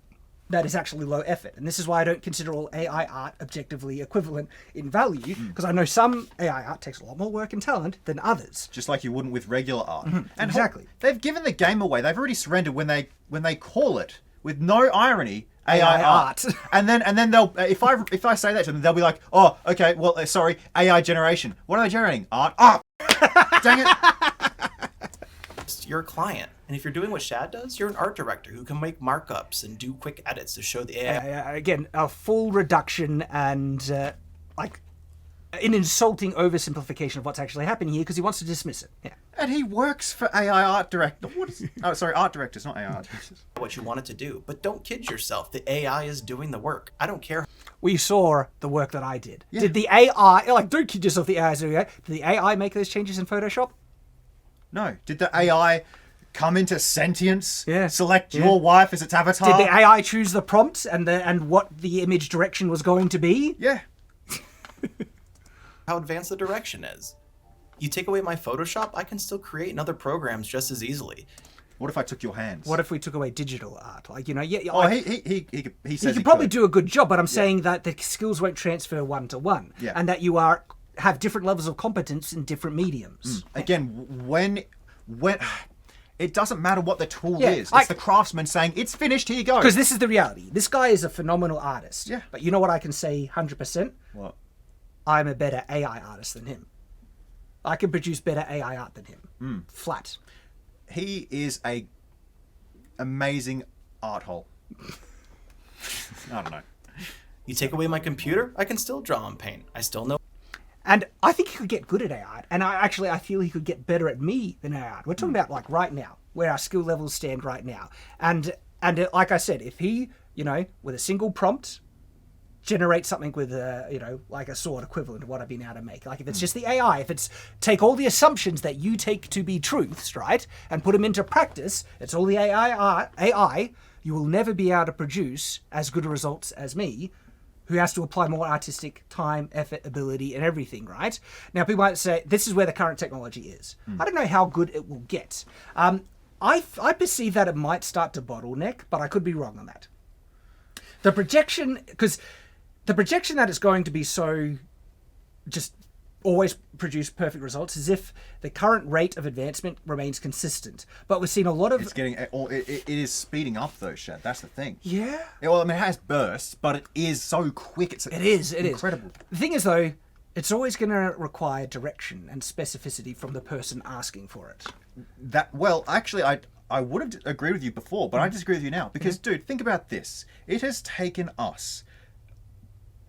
that is actually low effort. And this is why I don't consider all AI art objectively equivalent in value, because I know some AI art takes a lot more work and talent than others. Just like you wouldn't with regular art. Mm-hmm. And exactly. They've given the game away. They've already surrendered when they call it, with no irony, AI art. and then they'll, if I say that to them, they'll be like, oh, okay, well, sorry, AI generation. What are they generating? Art. Ah! Dang it. You're a client. And if you're doing what Shad does, you're an art director who can make markups and do quick edits to show the AI. Again, a full reduction and like an insulting oversimplification of what's actually happening here because he wants to dismiss it. Yeah. And he works for AI art director. Art directors, not AI art directors. What you want it to do, but don't kid yourself. The AI is doing the work. I don't care. We saw the work that I did. Yeah. Did the AI, like, don't kid yourself, the AI is doing it. Did the AI make those changes in Photoshop? No. Did the AI come into sentience? Yeah. Select your wife as its avatar? Did the AI choose the prompts and what the image direction was going to be? Yeah. how advanced the direction is. You take away my Photoshop, I can still create in other programs just as easily. What if I took your hands? What if we took away digital art? Like, you know, yeah. Oh, he says he could probably do a good job, but I'm saying that the skills won't transfer one to one, Yeah. and that you have different levels of competence in different mediums. Again, when it doesn't matter what the tool Yeah, is. It's the craftsman saying, it's finished, here you go. Because this is the reality. This guy is a phenomenal artist. Yeah. But you know what I can say 100%? What? I'm a better AI artist than him. I can produce better AI art than him. Flat. He is a amazing art hole. I don't know. You take away my computer, I can still draw and paint. I still know. And I think he could get good at AI art. And I feel he could get better at me than AI art. We're talking about like right now, where our skill levels stand right now. And like I said, if he, you know, with a single prompt, generate something with like a sword equivalent of what I've been able to make. Like if it's just the AI, if it's take all the assumptions that you take to be truths, right, and put them into practice, it's all the AI, you will never be able to produce as good results as me, who has to apply more artistic time, effort, ability, and everything, right? Now, people might say, this is where the current technology is. I don't know how good it will get. I perceive that it might start to bottleneck, but I could be wrong on that. The projection that it's going to be so just always produce perfect results is if the current rate of advancement remains consistent. But we've seen a lot of... It is speeding up though, Shad. That's the thing. Yeah. Well, I mean, it has bursts, but it is so quick. It is incredible. The thing is, though, it's always going to require direction and specificity from the person asking for it. Actually, I would have agreed with you before, but I disagree with you now. Because, dude, think about this. It has taken us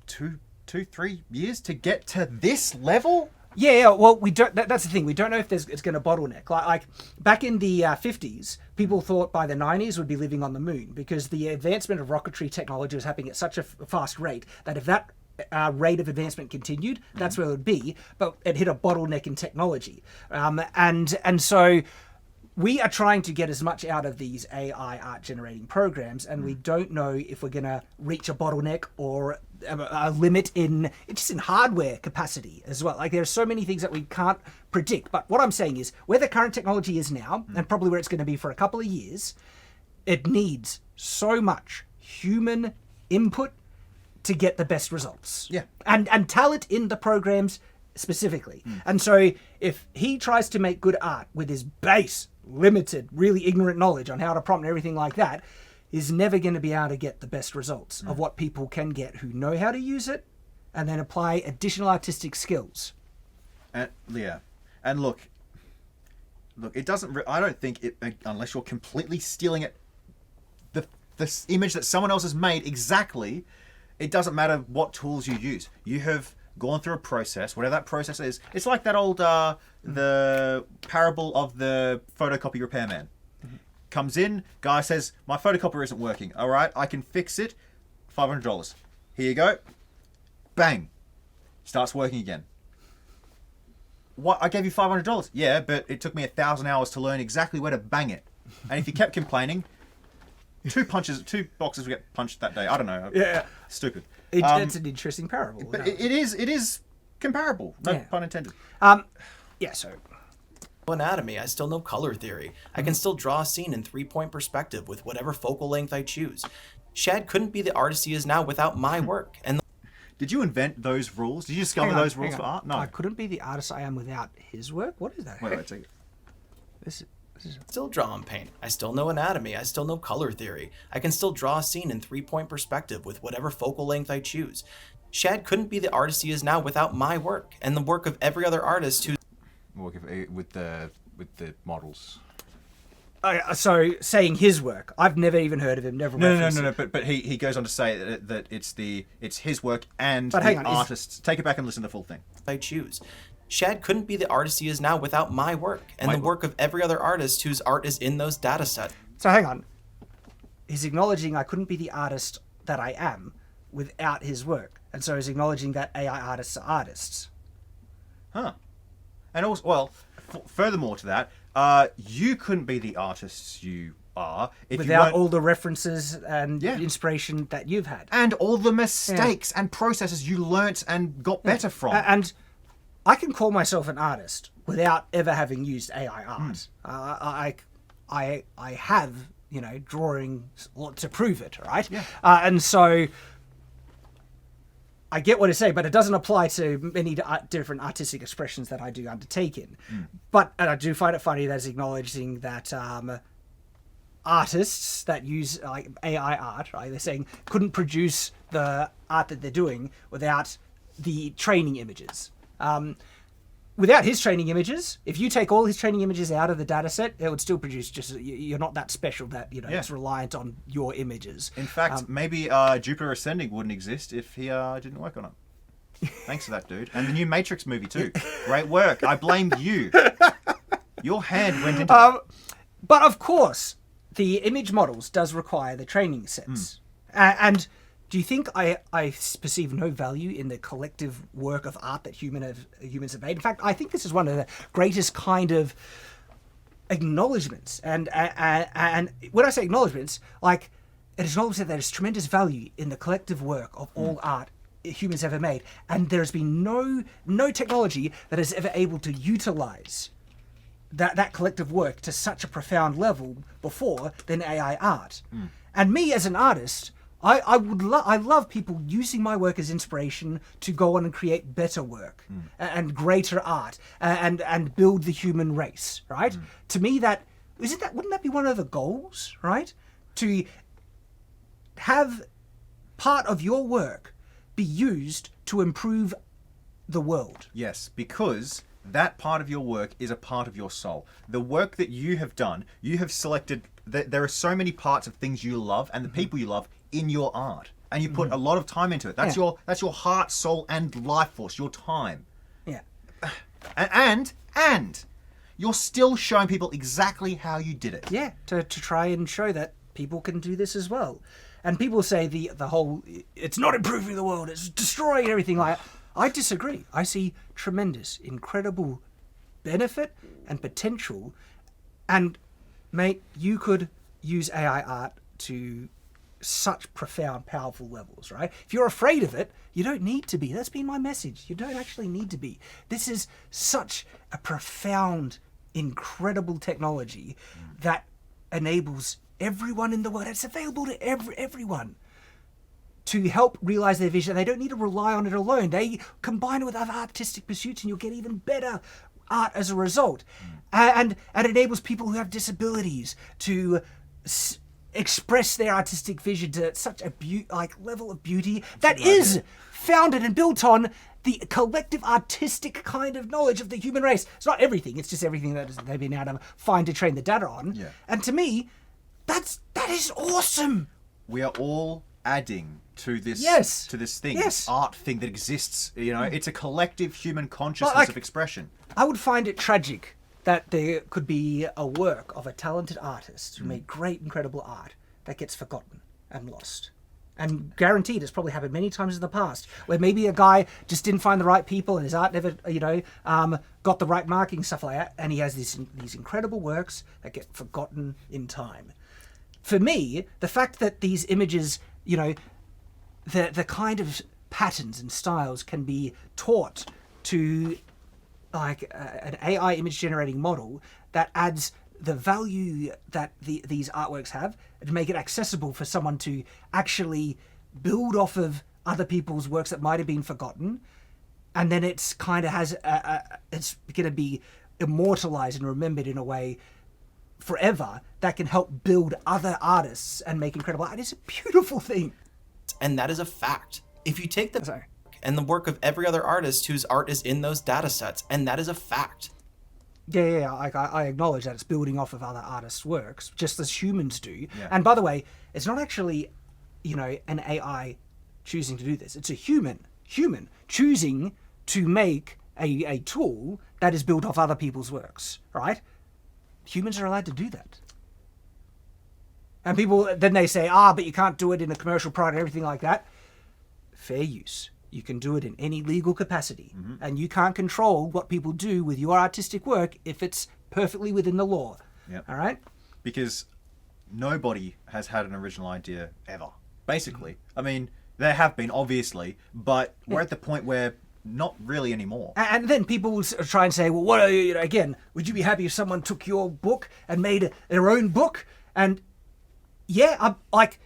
2-3 years to get to this level? Yeah, well, we don't. That's the thing. We don't know if it's going to bottleneck. Like back in the 50s, people thought by the 90s we'd be living on the moon because the advancement of rocketry technology was happening at such a fast rate that if that rate of advancement continued, that's where it would be. But it hit a bottleneck in technology, and so we are trying to get as much out of these AI art generating programs, and we don't know if we're going to reach a bottleneck or a limit in hardware capacity as well. Like there's so many things that we can't predict. But what I'm saying is where the current technology is now, and probably where it's going to be for a couple of years, it needs so much human input to get the best results. Yeah. And talent in the programs specifically. And so if he tries to make good art with his base, limited, really ignorant knowledge on how to prompt and everything like that, is never going to be able to get the best results of what people can get who know how to use it and then apply additional artistic skills. And look, it doesn't. I don't think it, unless you're completely stealing it, this image that someone else has made exactly. It doesn't matter what tools you use. You have gone through a process, whatever that process is. It's like that old the parable of the photocopy repairman. Comes in, guy says, my photocopier isn't working. All right, I can fix it. $500. Here you go. Bang. Starts working again. What? I gave you $500. Yeah, but it took me 1,000 hours to learn exactly where to bang it. And if you kept complaining, 2 boxes would get punched that day. I don't know. Yeah. Stupid. It's an interesting parable. But it is comparable. No pun intended. Yeah, so... Anatomy, I still know color theory. I can still draw a scene in 3-point perspective with whatever focal length I choose. Shad couldn't be the artist he is now without my work. And did you invent those rules? Did you discover those rules for art? No. I couldn't be the artist I am without his work? What is that? Wait, take it. This is... still draw and paint. I still know anatomy. I still know color theory. I can still draw a scene in 3-point perspective with whatever focal length I choose. Shad couldn't be the artist he is now without my work and the work of every other artist who with the models. So saying his work, I've never even heard of him. Never. No. But he goes on to say that it's his work and the artists. Take it back and listen to the full thing. I choose. Shad couldn't be the artist he is now without my work and the work of every other artist whose art is in those data sets. So hang on. He's acknowledging I couldn't be the artist that I am without his work, and so he's acknowledging that AI artists are artists. Huh. And also, furthermore to that, you couldn't be the artists you are without all the references and inspiration that you've had. And all the mistakes and processes you learnt and got better from. And I can call myself an artist without ever having used AI art. I have, drawing to prove it, right? Yeah. And so I get what it's saying, but it doesn't apply to many different artistic expressions that I do undertake in. But and I do find it funny that it's acknowledging that artists that use like AI art, right? They're saying couldn't produce the art that they're doing without the training images. Without his training images, if you take all his training images out of the data set, it would still produce you're not that special that, it's reliant on your images. In fact, maybe Jupiter Ascending wouldn't exist if he didn't work on it. Thanks for that, dude. And the new Matrix movie, too. Great work. I blame you. Your hand went into that. But of course, the image models does require the training sets. And do you think I perceive no value in the collective work of art that humans have made? In fact, I think this is one of the greatest kind of acknowledgements. And when I say acknowledgements, like it acknowledges that there's tremendous value in the collective work of all art humans ever made. And there's been no technology that is ever able to utilize that collective work to such a profound level before than AI art. And me as an artist, I love people using my work as inspiration to go on and create better work and greater art and build the human race, right? To me, wouldn't that be one of the goals, right? To have part of your work be used to improve the world. Yes, because that part of your work is a part of your soul. The work that you have done, you have selected. There are so many parts of things you love and the people you love in your art, and you put a lot of time into it. That's your heart, soul, and life force. Your time. Yeah. And you're still showing people exactly how you did it. Yeah, to try and show that people can do this as well. And people say the whole it's not improving the world, it's destroying everything. Like, I disagree. I see tremendous, incredible benefit and potential. And mate, you could use AI art to such profound, powerful levels, right? If you're afraid of it, you don't need to be. That's been my message. You don't actually need to be. This is such a profound, incredible technology that enables everyone in the world. It's available to everyone to help realize their vision. They don't need to rely on it alone. They combine it with other artistic pursuits and you'll get even better art as a result. And it enables people who have disabilities to express their artistic vision to such a level of beauty that is founded and built on the collective artistic kind of knowledge of the human race. It's not everything, it's just everything that they've been able to find to train the data on. Yeah. And to me, that is awesome. We are all adding to this thing, this art thing that exists. It's a collective human consciousness of expression. I would find it tragic that there could be a work of a talented artist who made great, incredible art that gets forgotten and lost. And guaranteed, it's probably happened many times in the past, where maybe a guy just didn't find the right people and his art never, got the right marking, stuff like that, and he has these incredible works that get forgotten in time. For me, the fact that these images, the kind of patterns and styles can be taught to like an AI image generating model that adds the value that these artworks have to make it accessible for someone to actually build off of other people's works that might have been forgotten, and then it's kind of has it's going to be immortalized and remembered in a way forever that can help build other artists and make incredible art. It's a beautiful thing, and that is a fact. If you take and the work of every other artist whose art is in those data sets, and that is a fact. Yeah, I acknowledge that it's building off of other artists' works, just as humans do. Yeah. And by the way, it's not actually, an AI choosing to do this. It's a human choosing to make a tool that is built off other people's works, right? Humans are allowed to do that. And people, then they say, but you can't do it in a commercial product and everything like that. Fair use. You can do it in any legal capacity. And you can't control what people do with your artistic work if it's perfectly within the law. Yep. All right? Because nobody has had an original idea ever, basically. I mean, there have been, obviously, but we're at the point where not really anymore. And then people will try and say, well, what are you, again, would you be happy if someone took your book and made their own book? And yeah, I'm like,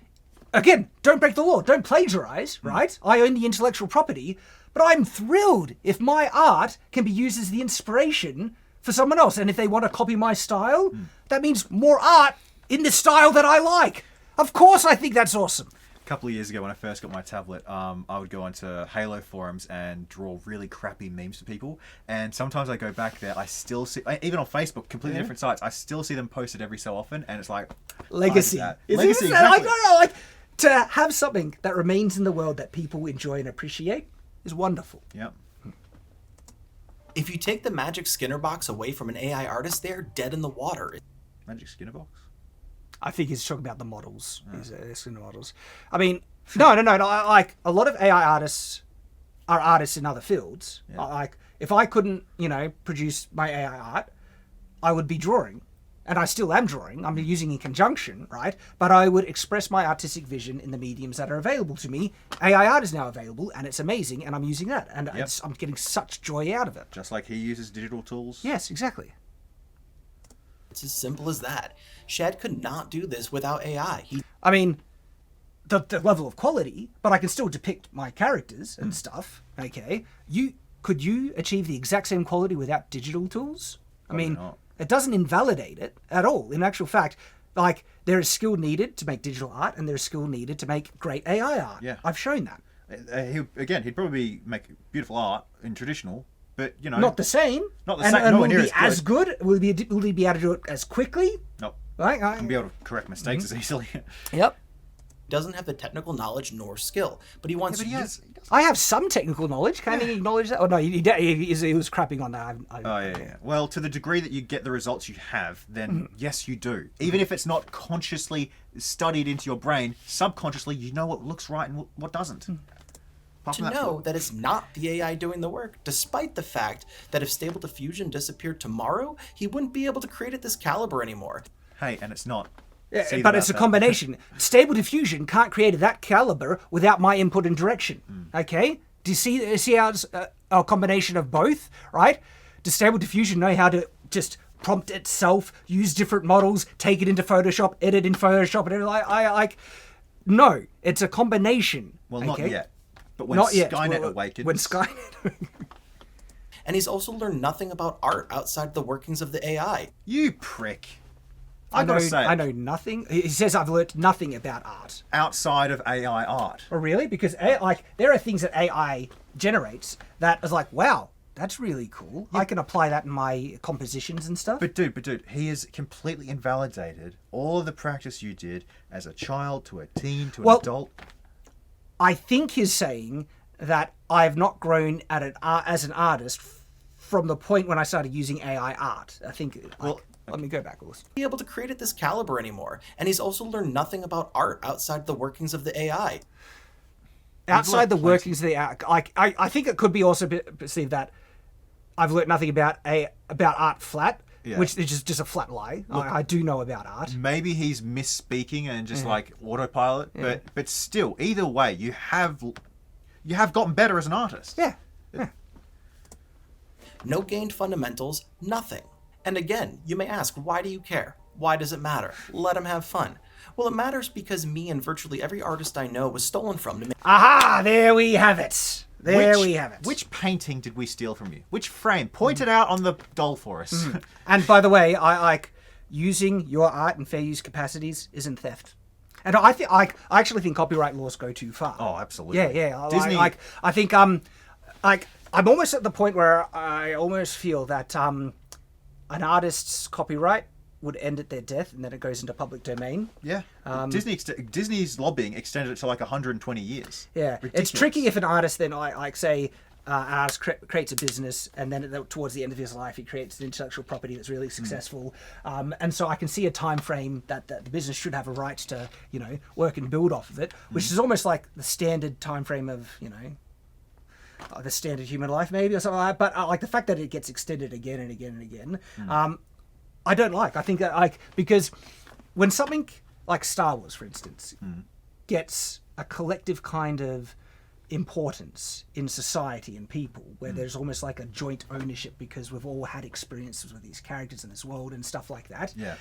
again, don't break the law, don't plagiarize, right? I own the intellectual property, but I'm thrilled if my art can be used as the inspiration for someone else. And if they want to copy my style, that means more art in the style that I like. Of course, I think that's awesome. A couple of years ago when I first got my tablet, I would go onto Halo forums and draw really crappy memes for people. And sometimes I go back there, I still see, even on Facebook, completely different sites, I still see them posted every so often. And it's like, Legacy. Legacy, Exactly. I exactly. don't know, like, to have something that remains in the world that people enjoy and appreciate is wonderful. Yeah. If you take the magic Skinner box away from an AI artist, they're dead in the water. Magic Skinner box? I think he's talking about the models. He's in the models. I mean, no. Like, a lot of AI artists are artists in other fields. Yeah. Like, if I couldn't, produce my AI art, I would be drawing. And I still am drawing. I'm using in conjunction, right? But I would express my artistic vision in the mediums that are available to me. AI art is now available, and it's amazing, and I'm using that. And I'm getting such joy out of it. Just like he uses digital tools? Yes, exactly. It's as simple as that. Shad could not do this without AI. I mean, the level of quality, but I can still depict my characters and stuff, okay? Could you achieve the exact same quality without digital tools? Probably not. It doesn't invalidate it at all. In actual fact, like, there is skill needed to make digital art, and there's skill needed to make great AI art. Yeah. I've shown that. He'd probably make beautiful art in traditional, but, Not the same. Not the and, same. And Nowhere will near be as as good. Will he be able to do it as quickly? No. Right? And be able to correct mistakes as easily. Yep. Doesn't have the technical knowledge nor skill, but he wants But he you- has. I have some technical knowledge. Can he acknowledge that? Oh, no, he was crapping on that. Oh, yeah. Well, to the degree that you get the results you have, then yes, you do. Even if it's not consciously studied into your brain, subconsciously, you know what looks right and what doesn't. Apart to from that know flaw. that it's not the AI doing the work, despite the fact that if Stable Diffusion disappeared tomorrow, he wouldn't be able to create at this caliber anymore. Hey, and it's not. Yeah, See but about it's a that. combination. Stable Diffusion can't create at that caliber without my input and direction. Okay? Do you see how it's a combination of both, right? Does Stable Diffusion know how to just prompt itself, use different models, take it into Photoshop, edit in Photoshop, and everything? No, it's a combination. Well, not okay? yet. But when Not yet. Skynet awakens... When Skynet... And he's also learned nothing about art outside the workings of the AI. You prick. I gotta say, know nothing. He says I've learnt nothing about art. outside of AI art. Oh, really? Because there are things that AI generates that is like, wow, that's really cool. I can apply that in my compositions and stuff. But dude, he has completely invalidated all of the practice you did as a child to a teen to an adult. I think he's saying that I've not grown as an artist from the point when I started using AI art. I think. Let me go back, Willis. Be able to create at this caliber anymore, and he's also learned nothing about art outside the workings of the AI. Outside the workings of the art, I think it could be also perceived that I've learnt nothing about art flat, which is just a flat lie. I do know about art. Maybe he's misspeaking and just like autopilot, but still, either way, you have gotten better as an artist. Yeah. No gained fundamentals, nothing. And again, you may ask, why do you care? Why does it matter? Let him have fun. Well, it matters because me and virtually every artist I know was stolen from to make... Aha! There we have it. We have it. Which painting did we steal from you? Which frame? Point it out on the doll for us. And by the way, I like using your art in fair use capacities isn't theft. And I actually think copyright laws go too far. Oh, absolutely. Yeah. Disney. I think I'm almost at the point where I almost feel that an artist's copyright would end at their death, and then it goes into public domain. Yeah. Disney's lobbying extended it to like 120 years. Yeah, Ridiculous. It's tricky if an artist then, say, an artist creates a business, and then towards the end of his life, he creates an intellectual property that's really successful. And so I can see a time frame that the business should have a right to, work and build off of it, which is almost like the standard time frame of, the standard human life, maybe, or something like that. But like the fact that it gets extended again and again and again, I don't like. I think that because when something like Star Wars, for instance, gets a collective kind of importance in society and people, where there's almost like a joint ownership because we've all had experiences with these characters in this world and stuff like that. Yeah.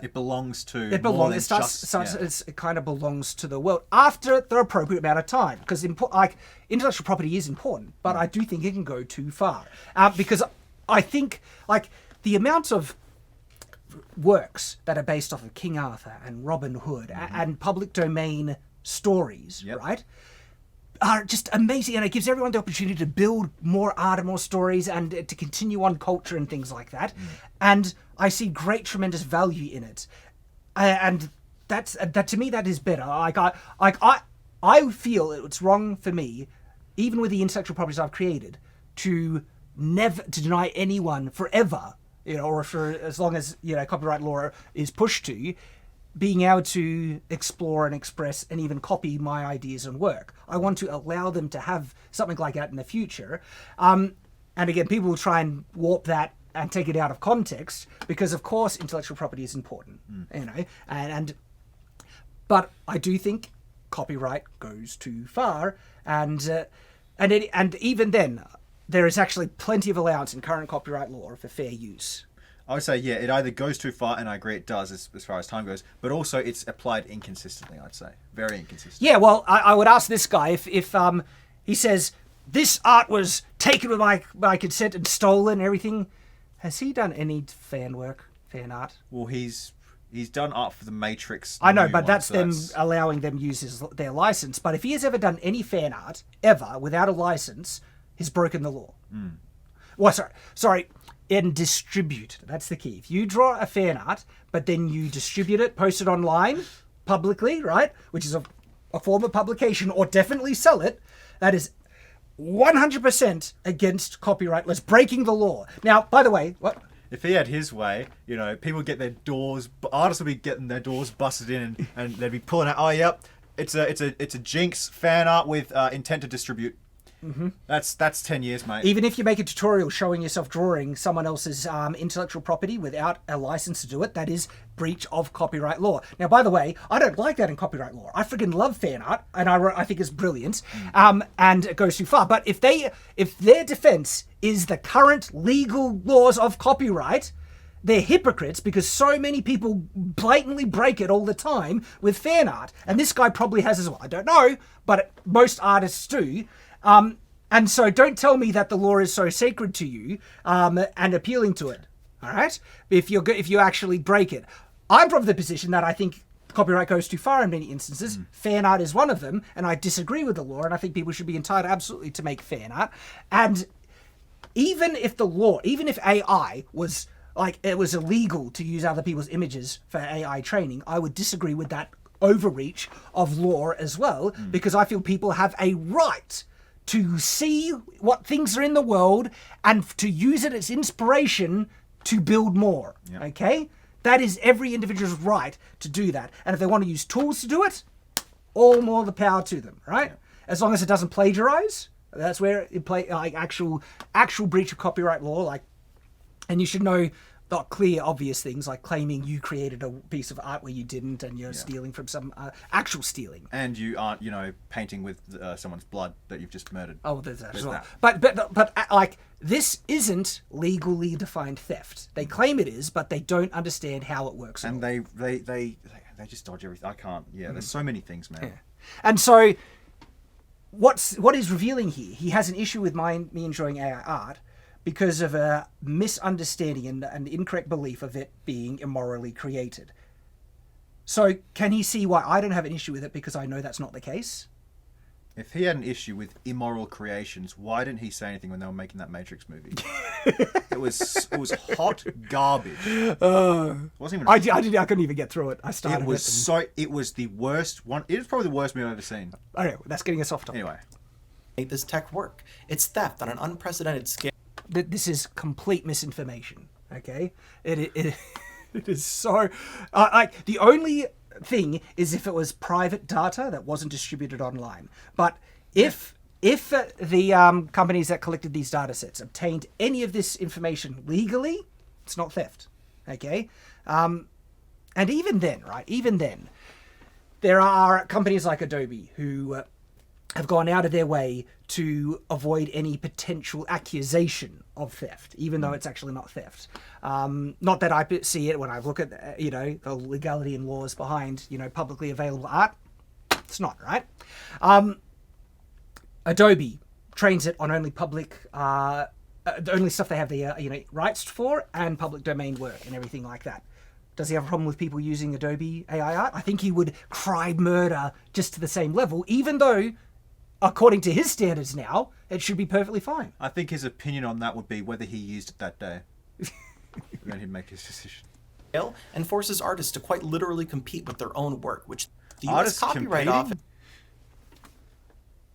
It belongs to. It more belongs. than It starts. just, It kind of belongs to the world after the appropriate amount of time, because like intellectual property is important, but I do think it can go too far because I think like the amount of works that are based off of King Arthur and Robin Hood and public domain stories, right, are just amazing, and it gives everyone the opportunity to build more art and more stories and to continue on culture and things like that. And I see great, tremendous value in it, and that to me that is better. I feel it's wrong for me, even with the intellectual properties I've created, to never to deny anyone forever, or for as long as copyright law is pushed to, being able to explore and express and even copy my ideas and work. I want to allow them to have something like that in the future. And again, people will try and warp that and take it out of context because, of course, intellectual property is important, but I do think copyright goes too far, and even then, there is actually plenty of allowance in current copyright law for fair use. I would say, yeah, it either goes too far, and I agree it does as far as time goes, but also it's applied inconsistently, I'd say. Very inconsistent. Yeah, well, I would ask this guy if he says, this art was taken with my consent and stolen and everything, has he done any fan art? Well, he's done art for the Matrix. I know, new but one, that's so them allowing them use their license. But if he has ever done any fan art, ever, without a license, he's broken the law. Well, sorry. And distribute. That's the key. If you draw a fan art, but then you distribute it, post it online, publicly, right? Which is a form of publication, or definitely sell it, that is 100% against copyright. That's breaking the law. Now, by the way, what? If he had his way, people get their doors, artists would be getting their doors busted in, and they'd be pulling out. Oh, yep, it's a Jinx fan art with intent to distribute. Mm-hmm. That's 10 years, mate. Even if you make a tutorial showing yourself drawing someone else's intellectual property without a license to do it, that is breach of copyright law. Now, by the way, I don't like that in copyright law. I freaking love fan art, and I think it's brilliant, and it goes too far. But if their defense is the current legal laws of copyright, they're hypocrites, because so many people blatantly break it all the time with fan art. And this guy probably has as well. I don't know, but most artists do. And so don't tell me that the law is so sacred to you and appealing to it. All right? If you actually break it. I'm from the position that I think copyright goes too far in many instances. Fan art is one of them, and I disagree with the law, and I think people should be entitled absolutely to make fan art. And even if AI was like, it was illegal to use other people's images for AI training, I would disagree with that overreach of law as well, because I feel people have a right to see what things are in the world and to use it as inspiration to build more. Yep. Okay? That is every individual's right to do that. And if they want to use tools to do it, all more the power to them, right? Yep. As long as it doesn't plagiarize, that's where it like actual breach of copyright law, and you should know not clear, obvious things like claiming you created a piece of art where you didn't, and you're stealing from some actual stealing. And you aren't, painting with someone's blood that you've just murdered. Oh, there's that as well. But like, this isn't legally defined theft. They claim it is, but they don't understand how it works. And they just dodge everything. I can't. Yeah, there's so many things, man. Yeah. And so, what is revealing here? He has an issue with me enjoying AI art, because of a misunderstanding and an incorrect belief of it being immorally created. So can he see why I don't have an issue with it, because I know that's not the case? If he had an issue with immoral creations, why didn't he say anything when they were making that Matrix movie? It was hot garbage. Wasn't even. I couldn't even get through it. I started. It was the worst one. It was probably the worst movie I've ever seen. Okay, that's getting us off topic. Anyway, make this tech work. It's theft on an unprecedented scale. This is complete misinformation. Okay, it is so like, the only thing is if it was private data that wasn't distributed online. But if the companies that collected these data sets obtained any of this information legally, it's not theft. Okay, and even then, right? Even then, there are companies like Adobe who have gone out of their way to avoid any potential accusation of theft, even though it's actually not theft. Not that I see it when I look at, the legality and laws behind, publicly available art. It's not, right? Adobe trains it on only public, the only stuff they have the rights for, and public domain work and everything like that. Does he have a problem with people using Adobe AI art? I think he would cry murder just to the same level, even though, according to his standards now, it should be perfectly fine. I think his opinion on that would be whether he used it that day. When he'd make his decision. And forces artists to quite literally compete with their own work, which the U.S. Artists Copyright competing? Office...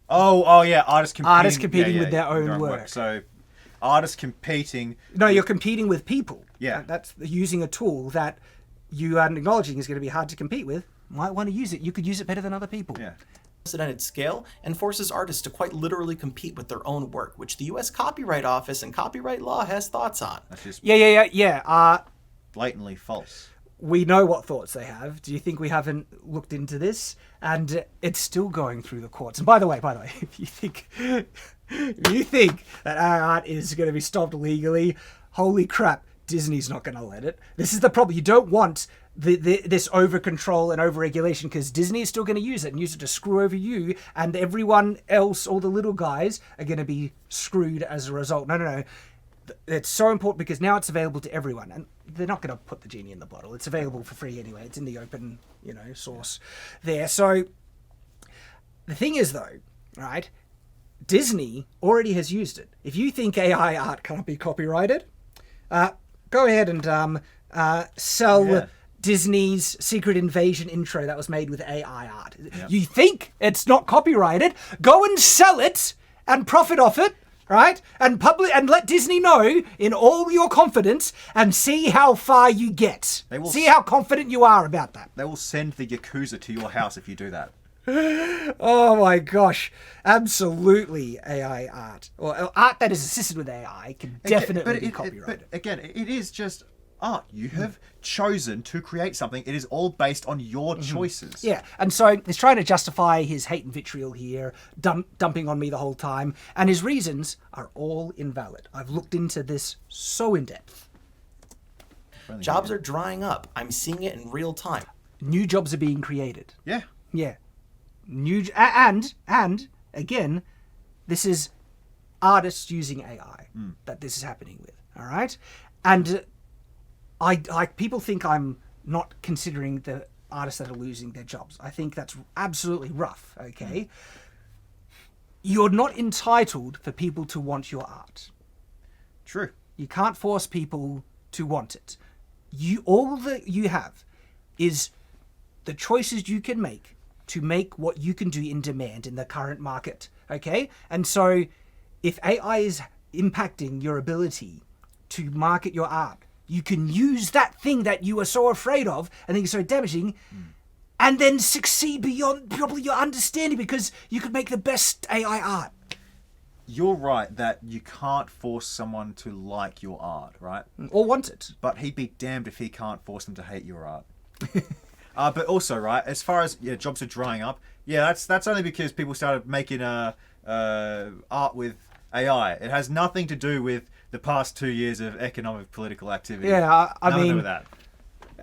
Oh yeah, artists competing. Artists competing with their own work. So, artists competing. No, you're competing with people. Yeah. That's using a tool that you are acknowledging is going to be hard to compete with. Might want to use it. You could use it better than other people. Yeah. Unprecedented scale, and forces artists to quite literally compete with their own work, which the U.S. Copyright Office and copyright law has thoughts on. That's just Yeah. blatantly false. We know what thoughts they have. Do you think we haven't looked into this? And it's still going through the courts. And by the way, if you think that our art is going to be stopped legally, holy crap, Disney's not going to let it. This is the problem. You don't want this over control and over regulation, because Disney is still going to use it and use it to screw over you, and everyone else, all the little guys, are going to be screwed as a result. No. It's so important because now it's available to everyone, and they're not going to put the genie in the bottle. It's available for free anyway. It's in the open, source there. So the thing is, though, right? Disney already has used it. If you think AI art can't be copyrighted, go ahead and sell Disney's Secret Invasion intro that was made with AI art. Yep. You think it's not copyrighted? Go and sell it and profit off it, right? And let Disney know in all your confidence, and see how far you get. See how confident you are about that. They will send the Yakuza to your house if you do that. Oh my gosh, absolutely. AI art, or art that is assisted with AI, can definitely be copyrighted. But again, it is just art. You have chosen to create something. It is all based on your choices. Yeah, and so he's trying to justify his hate and vitriol here, dumping on me the whole time, and his reasons are all invalid. I've looked into this so in depth. Jobs are drying up. I'm seeing it in real time. New jobs are being created. Yeah. And again, this is artists using AI that this is happening with. All right, and people think I'm not considering the artists that are losing their jobs. I think that's absolutely rough. Okay, you're not entitled for people to want your art. True. You can't force people to want it. All that you have is the choices you can make to make what you can do in demand in the current market, okay? And so if AI is impacting your ability to market your art, you can use that thing that you are so afraid of and think is so damaging, and then succeed beyond probably your understanding, because you could make the best AI art. You're right that you can't force someone to like your art, right? Or want it. But he'd be damned if he can't force them to hate your art. But also, right, as far as jobs are drying up, that's only because people started making art with AI. It has nothing to do with the past 2 years of economic political activity. Yeah, I Nothing to do mean, with that.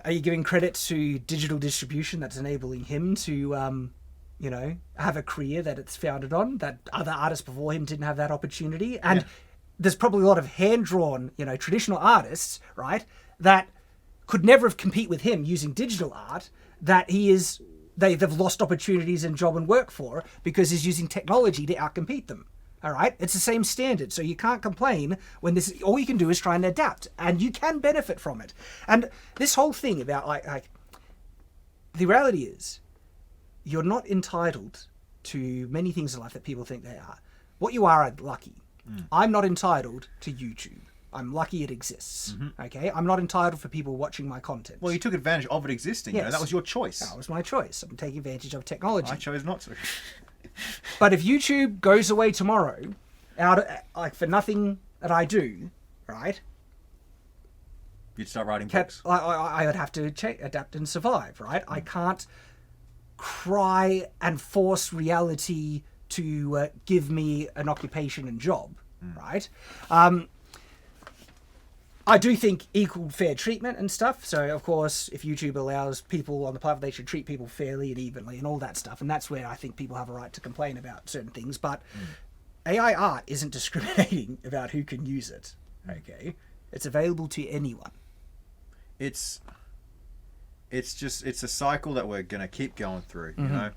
Are you giving credit to digital distribution that's enabling him to, have a career that it's founded on, that other artists before him didn't have that opportunity? And there's probably a lot of hand-drawn, traditional artists, right, that could never have compete with him using digital art, that they've lost opportunities in job and work for because he's using technology to outcompete them. All right, it's the same standard, so you can't complain when this. All you can do is try and adapt, and you can benefit from it. And this whole thing about like the reality is, you're not entitled to many things in life that people think they are. What you are lucky. I'm not entitled to YouTube. I'm lucky it exists. Okay, I'm not entitled for people watching my content. Well, you took advantage of it existing. Yes. That was your choice. That was my choice. I'm taking advantage of technology. I chose not to. But if YouTube goes away tomorrow, for nothing that I do, right? You'd start writing books. I would have to adapt and survive, right? I can't cry and force reality to give me an occupation and job, right? I do think equal fair treatment and stuff. So, of course, if YouTube allows people on the platform, they should treat people fairly and evenly and all that stuff. And that's where I think people have a right to complain about certain things. But AI art isn't discriminating about who can use it. Okay, it's available to anyone. It's a cycle that we're gonna keep going through. You know.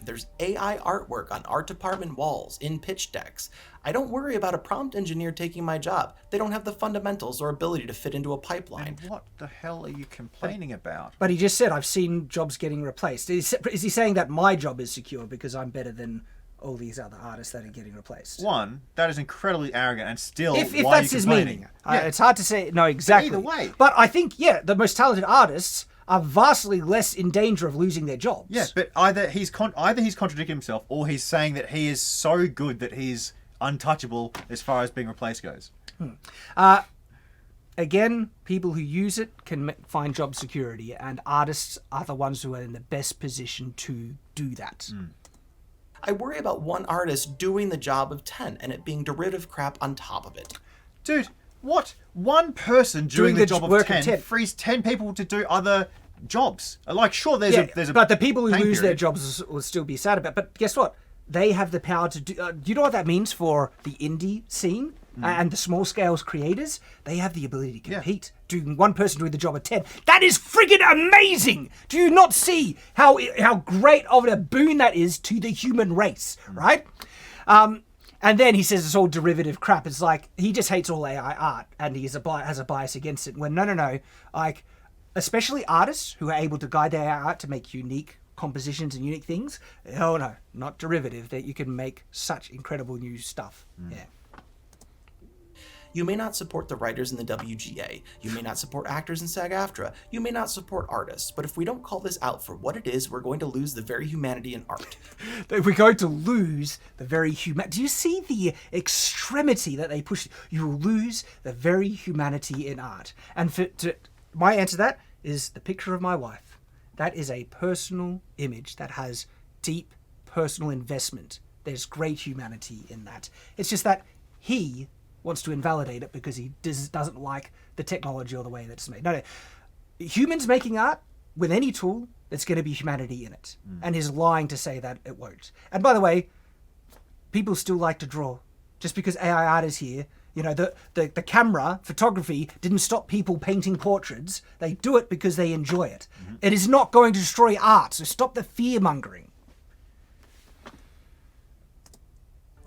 There's AI artwork on art department walls, in pitch decks. I don't worry about a prompt engineer taking my job. They don't have the fundamentals or ability to fit into a pipeline. And what the hell are you complaining about? But he just said, I've seen jobs getting replaced. Is he saying that my job is secure because I'm better than all these other artists that are getting replaced? One, that is incredibly arrogant, and still, If why that's are you his complaining? meaning. It's hard to say, no, exactly. Either way. But I think, the most talented artists are vastly less in danger of losing their jobs. Yeah, but either he's contradicting himself, or he's saying that he is so good that he's untouchable as far as being replaced goes. Again, people who use it can find job security, and artists are the ones who are in the best position to do that. I worry about one artist doing the job of 10 and it being derivative crap on top of it. Dude, what? One person doing the job of work 10 frees 10 people to do other jobs. Like, sure, there's a but the people who pain lose their period. jobs will still be sad about. But guess what? They have the power to do. Do you know what that means for the indie scene and the small scale creators? They have the ability to compete. Doing one person doing the job of 10. That is friggin' amazing. Do you not see how great of a boon that is to the human race, right? And then he says it's all derivative crap. It's like he just hates all AI art and he has a bias against it. When no, like especially artists who are able to guide their AI art to make unique compositions and unique things. Oh no, not derivative. That you can make such incredible new stuff. Yeah. You may not support the writers in the WGA. You may not support actors in SAG-AFTRA. You may not support artists. But if we don't call this out for what it is, we're going to lose the very humanity in art. We're going to lose the very human. Do you see the extremity that they push? You will lose the very humanity in art. And my answer to that is the picture of my wife. That is a personal image that has deep personal investment. There's great humanity in that. It's just that he wants to invalidate it because he doesn't like the technology or the way that it's made. No. Humans making art with any tool, there's going to be humanity in it. And he's lying to say that it won't. And by the way, people still like to draw. Just because AI art is here, you know, the camera, photography, didn't stop people painting portraits. They do it because they enjoy it. It is not going to destroy art, so stop the fear-mongering.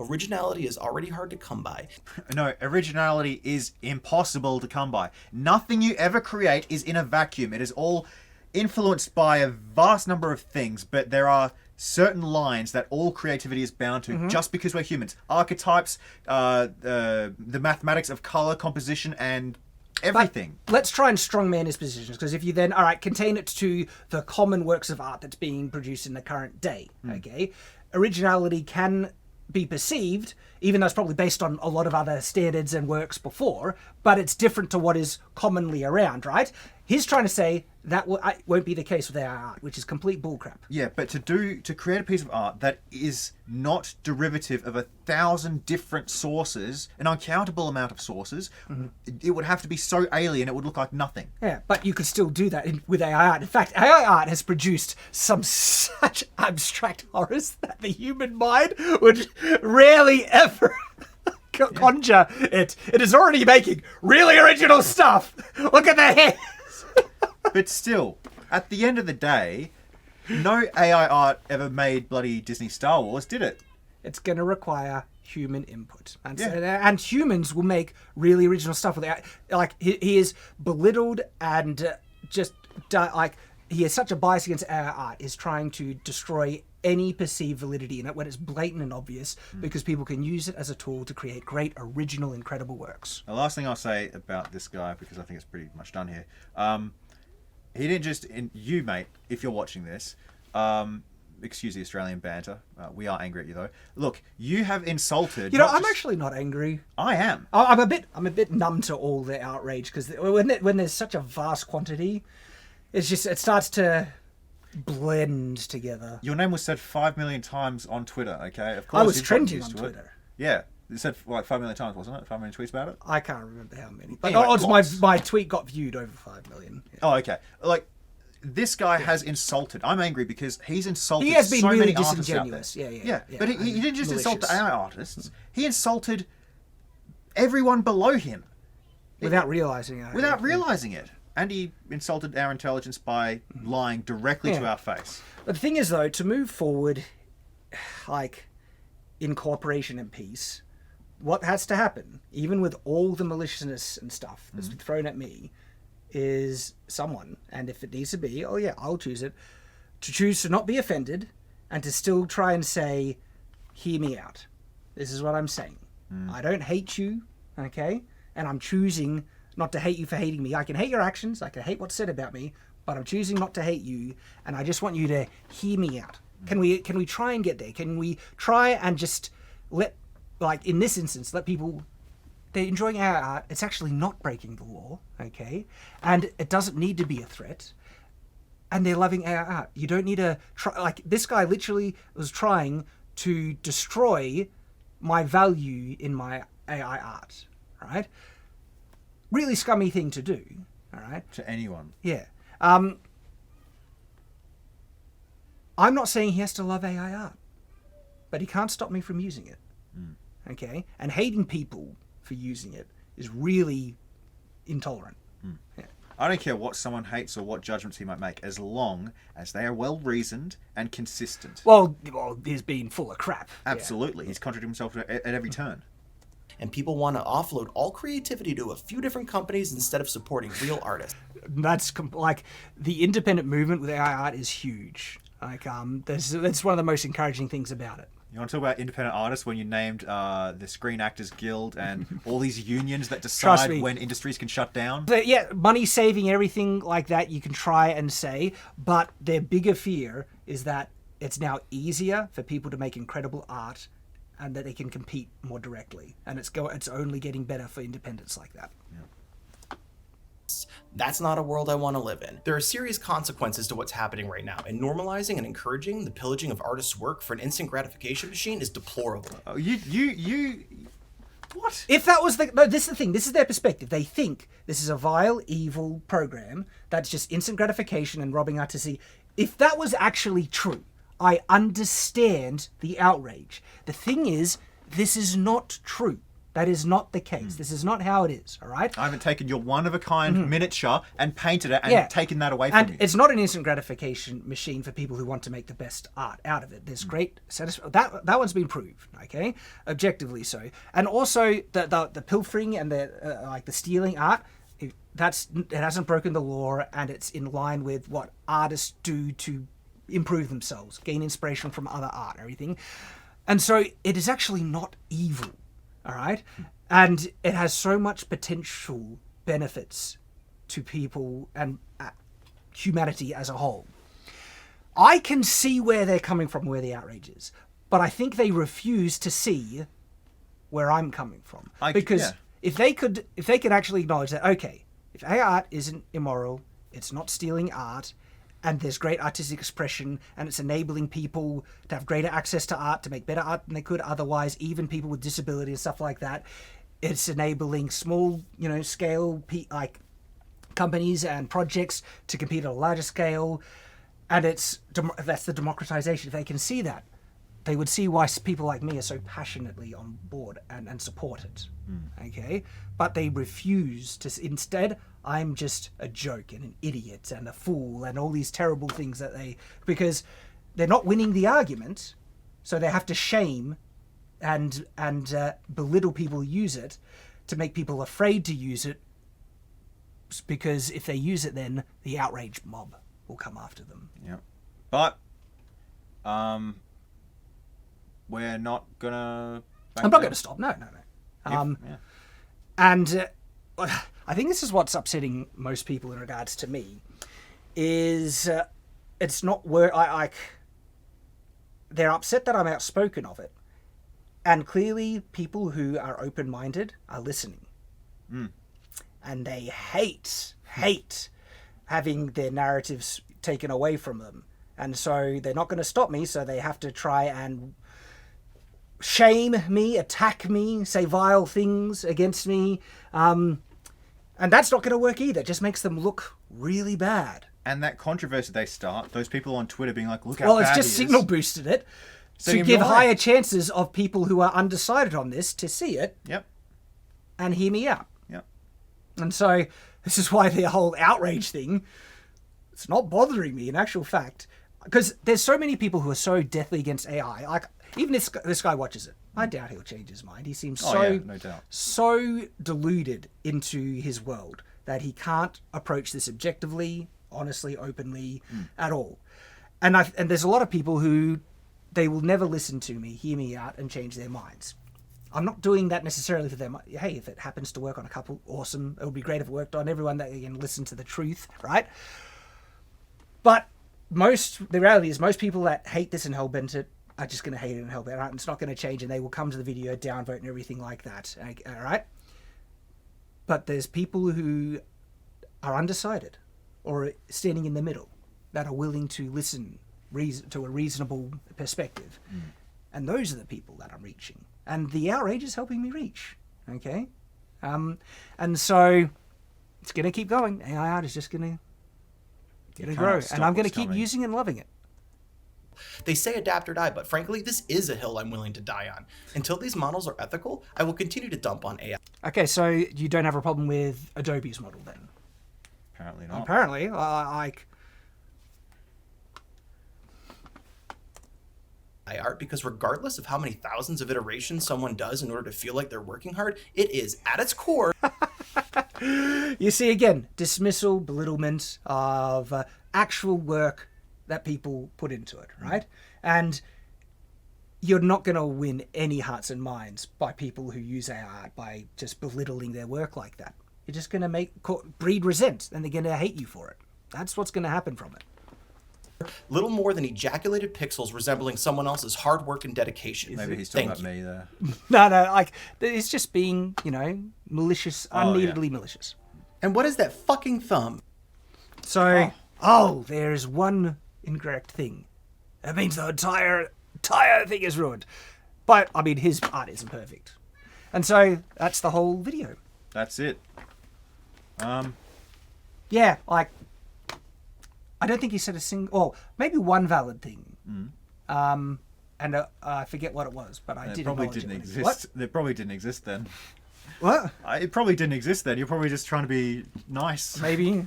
Originality is already hard to come by. No, originality is impossible to come by. Nothing you ever create is in a vacuum. It is all influenced by a vast number of things, but there are certain lines that all creativity is bound to just because we're humans. Archetypes, the mathematics of color composition, and everything. But let's try and strongman his positions, because if you then, contain it to the common works of art that's being produced in the current day, okay? Originality can be perceived, even though it's probably based on a lot of other standards and works before, but it's different to what is commonly around, right? He's trying to say that won't be the case with our art, which is complete bullcrap. Yeah, but to create a piece of art that is not derivative of 1,000 different sources, an uncountable amount of sources, it would have to be so alien it would look like nothing. Yeah, but you could still do that with AI art. In fact, AI art has produced some such abstract horrors that the human mind would rarely ever conjure it. It is already making really original stuff. Look at the hair. But still, at the end of the day, no AI art ever made bloody Disney Star Wars, did it? It's going to require human input. And humans will make really original stuff with it. Like, he is belittled and he has such a bias against AI art, is trying to destroy any perceived validity in it when it's blatant and obvious, because people can use it as a tool to create great, original, incredible works. The last thing I'll say about this guy, because I think it's pretty much done here, he didn't just... you, mate, if you're watching this, excuse the Australian banter. We are angry at you, though. Look, you have insulted... I'm actually not angry. I am. I'm a bit numb to all the outrage, because when there's such a vast quantity, it starts to... blend together. Your name was said 5 million times on Twitter, okay? Of I was you've gotten trending used on to it. Twitter. Yeah. It said like 5 million times, wasn't it? 5 million tweets about it? I can't remember how many. But Anyway, odds lots. my tweet got viewed over 5 million. Yeah. Oh, okay. Like, this guy has insulted. I'm angry because he's insulted He has been so really many artists out there. disingenuous. Yeah. But he didn't just insult the malicious. AI artists. He insulted everyone below him. Without realizing it. Without realizing it. And he insulted our intelligence by lying directly to Yeah. our face. But the thing is, though, to move forward, like, in cooperation and peace, what has to happen, even with all the maliciousness and stuff that's been thrown at me, is someone, and if it needs to be, oh yeah, I'll choose it, to choose to not be offended and to still try and say, hear me out. This is what I'm saying. I don't hate you, okay? And I'm choosing not to hate you for hating me. I can hate your actions, I can hate what's said about me, but I'm choosing not to hate you, and I just want you to hear me out. Can we try and get there? Can we try and just let, like in this instance, let people, they're enjoying our art. It's actually not breaking the law, okay? And it doesn't need to be a threat. And they're loving our art. You don't need to try, like this guy literally was trying to destroy my value in my AI art, right? Really scummy thing to do, all right? To anyone. Yeah. I'm not saying he has to love AI art, but he can't stop me from using it. Okay? And hating people for using it is really intolerant. Yeah. I don't care what someone hates or what judgments he might make, as long as they are well-reasoned and consistent. Well, he's been full of crap. Absolutely. He's contradicting himself at every turn. And people want to offload all creativity to a few different companies instead of supporting real artists. That's like the independent movement with AI art is huge. Like that's one of the most encouraging things about it. You want to talk about independent artists when you named the Screen Actors Guild and all these unions that Trust decide me. when industries can shut down? But yeah, money saving, everything like that you can try and say, but their bigger fear is that it's now easier for people to make incredible art and that they can compete more directly. And it's only getting better for independents like that. That's not a world I want to live in. There are serious consequences to what's happening right now, and normalizing and encouraging the pillaging of artists' work for an instant gratification machine is deplorable. Oh, what? If that was no, this is the thing. This is their perspective. They think this is a vile, evil program that's just instant gratification and robbing artisty. If that was actually true, I understand the outrage. The thing is, this is not true. That is not the case. This is not how it is, all right? I haven't taken your one-of-a-kind miniature and painted it and taken that away from you. And it's not an instant gratification machine for people who want to make the best art out of it. There's great satisfaction. That one's been proved, okay? Objectively so. And also the pilfering and the like the stealing art, it hasn't broken the law, and it's in line with what artists do to improve themselves, gain inspiration from other art, everything. And so it is actually not evil. All right. And it has so much potential benefits to people and humanity as a whole. I can see where they're coming from, where the outrage is, but I think they refuse to see where I'm coming from. Because if they could actually acknowledge that, okay, if AI art isn't immoral, it's not stealing art, and there's great artistic expression, and it's enabling people to have greater access to art, to make better art than they could otherwise, even people with disability and stuff like that. It's enabling small, scale, like companies and projects to compete at a larger scale, and that's the democratization. If they can see that, they would see why people like me are so passionately on board and support it. Okay? But they refuse to. Instead, I'm just a joke and an idiot and a fool and all these terrible things because they're not winning the argument, so they have to shame and belittle people who use it to make people afraid to use it, because if they use it, then the outrage mob will come after them. Yeah. But we're not gonna. I'm not going to stop. No. And I think this is what's upsetting most people in regards to me, is it's not where they're upset that I'm outspoken of it, and clearly people who are open-minded are listening, and they hate having their narratives taken away from them And so they're not going to stop me, so they have to try and shame me, attack me, say vile things against me. And that's not going to work either. It just makes them look really bad. And that controversy they start, those people on Twitter being like, look how Well, bad it's just he is. signal boosted it to Setting him give right. higher chances of people who are undecided on this to see it Yep. and hear me out. Yep. And so this is why the whole outrage thing, it's not bothering me in actual fact. Because there's so many people who are so deathly against AI. Like, even this guy watches it. I doubt he'll change his mind. He seems No doubt. so deluded into his world that he can't approach this objectively, honestly, openly, at all. And there's a lot of people who they will never listen to me, hear me out, and change their minds. I'm not doing that necessarily for them. Hey, if it happens to work on a couple, awesome. It would be great if it worked on everyone that can listen to the truth, right? But the reality is most people that hate this and hellbent it are just going to hate it and hellbent it. Right? It's not going to change, and they will come to the video, downvote, and everything like that. All right? But there's people who are undecided or standing in the middle that are willing to listen to a reasonable perspective. And those are the people that I'm reaching. And the outrage is helping me reach. Okay? And so it's going to keep going. AI art is just going to grow. And I'm going to keep using it and loving it. They say adapt or die, but frankly, this is a hill I'm willing to die on. Until these models are ethical, I will continue to dump on AI. Okay, so you don't have a problem with Adobe's model then? Apparently not. Apparently, like... art, because regardless of how many thousands of iterations someone does in order to feel like they're working hard, it is at its core. You see, again, dismissal, belittlement of actual work that people put into it, right? And you're not going to win any hearts and minds by people who use AI art by just belittling their work like that. You're just going to breed resent, and they're going to hate you for it. That's what's going to happen from it. Little more than ejaculated pixels resembling someone else's hard work and dedication. Maybe he's talking about me there. No, like, it's just being, malicious, unneededly malicious. And what is that fucking thumb? So, there's one incorrect thing. That means the entire thing is ruined. But, I mean, his art isn't perfect. And so, that's the whole video. That's it. Yeah, like, I don't think he said a single, maybe one valid thing. And I forget what it was, but I did probably acknowledge didn't it. exist. What? It probably didn't exist then. What? It probably didn't exist then. You're probably just trying to be nice. Maybe.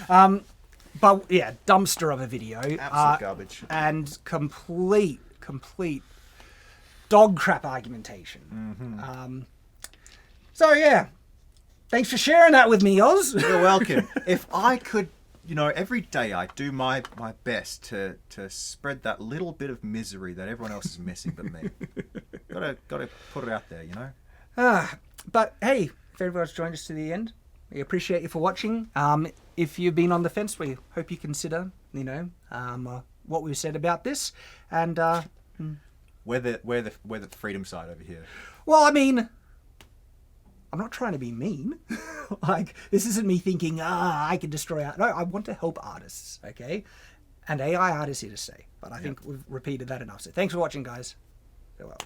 But yeah, dumpster of a video. Absolute garbage. And complete dog crap argumentation. So yeah, thanks for sharing that with me, Oz. You're welcome. If I could, every day I do my best to spread that little bit of misery that everyone else is missing but me. Gotta put it out there, But hey, if everyone's joined us to the end, we appreciate you for watching. If you've been on the fence, we hope you consider, what we've said about this. And we're the freedom side over here. well, I mean, I'm not trying to be mean. Like, this isn't me thinking, I can destroy art. No, I want to help artists, okay? And AI art is here to stay. But I think we've repeated that enough. So thanks for watching, guys. Farewell.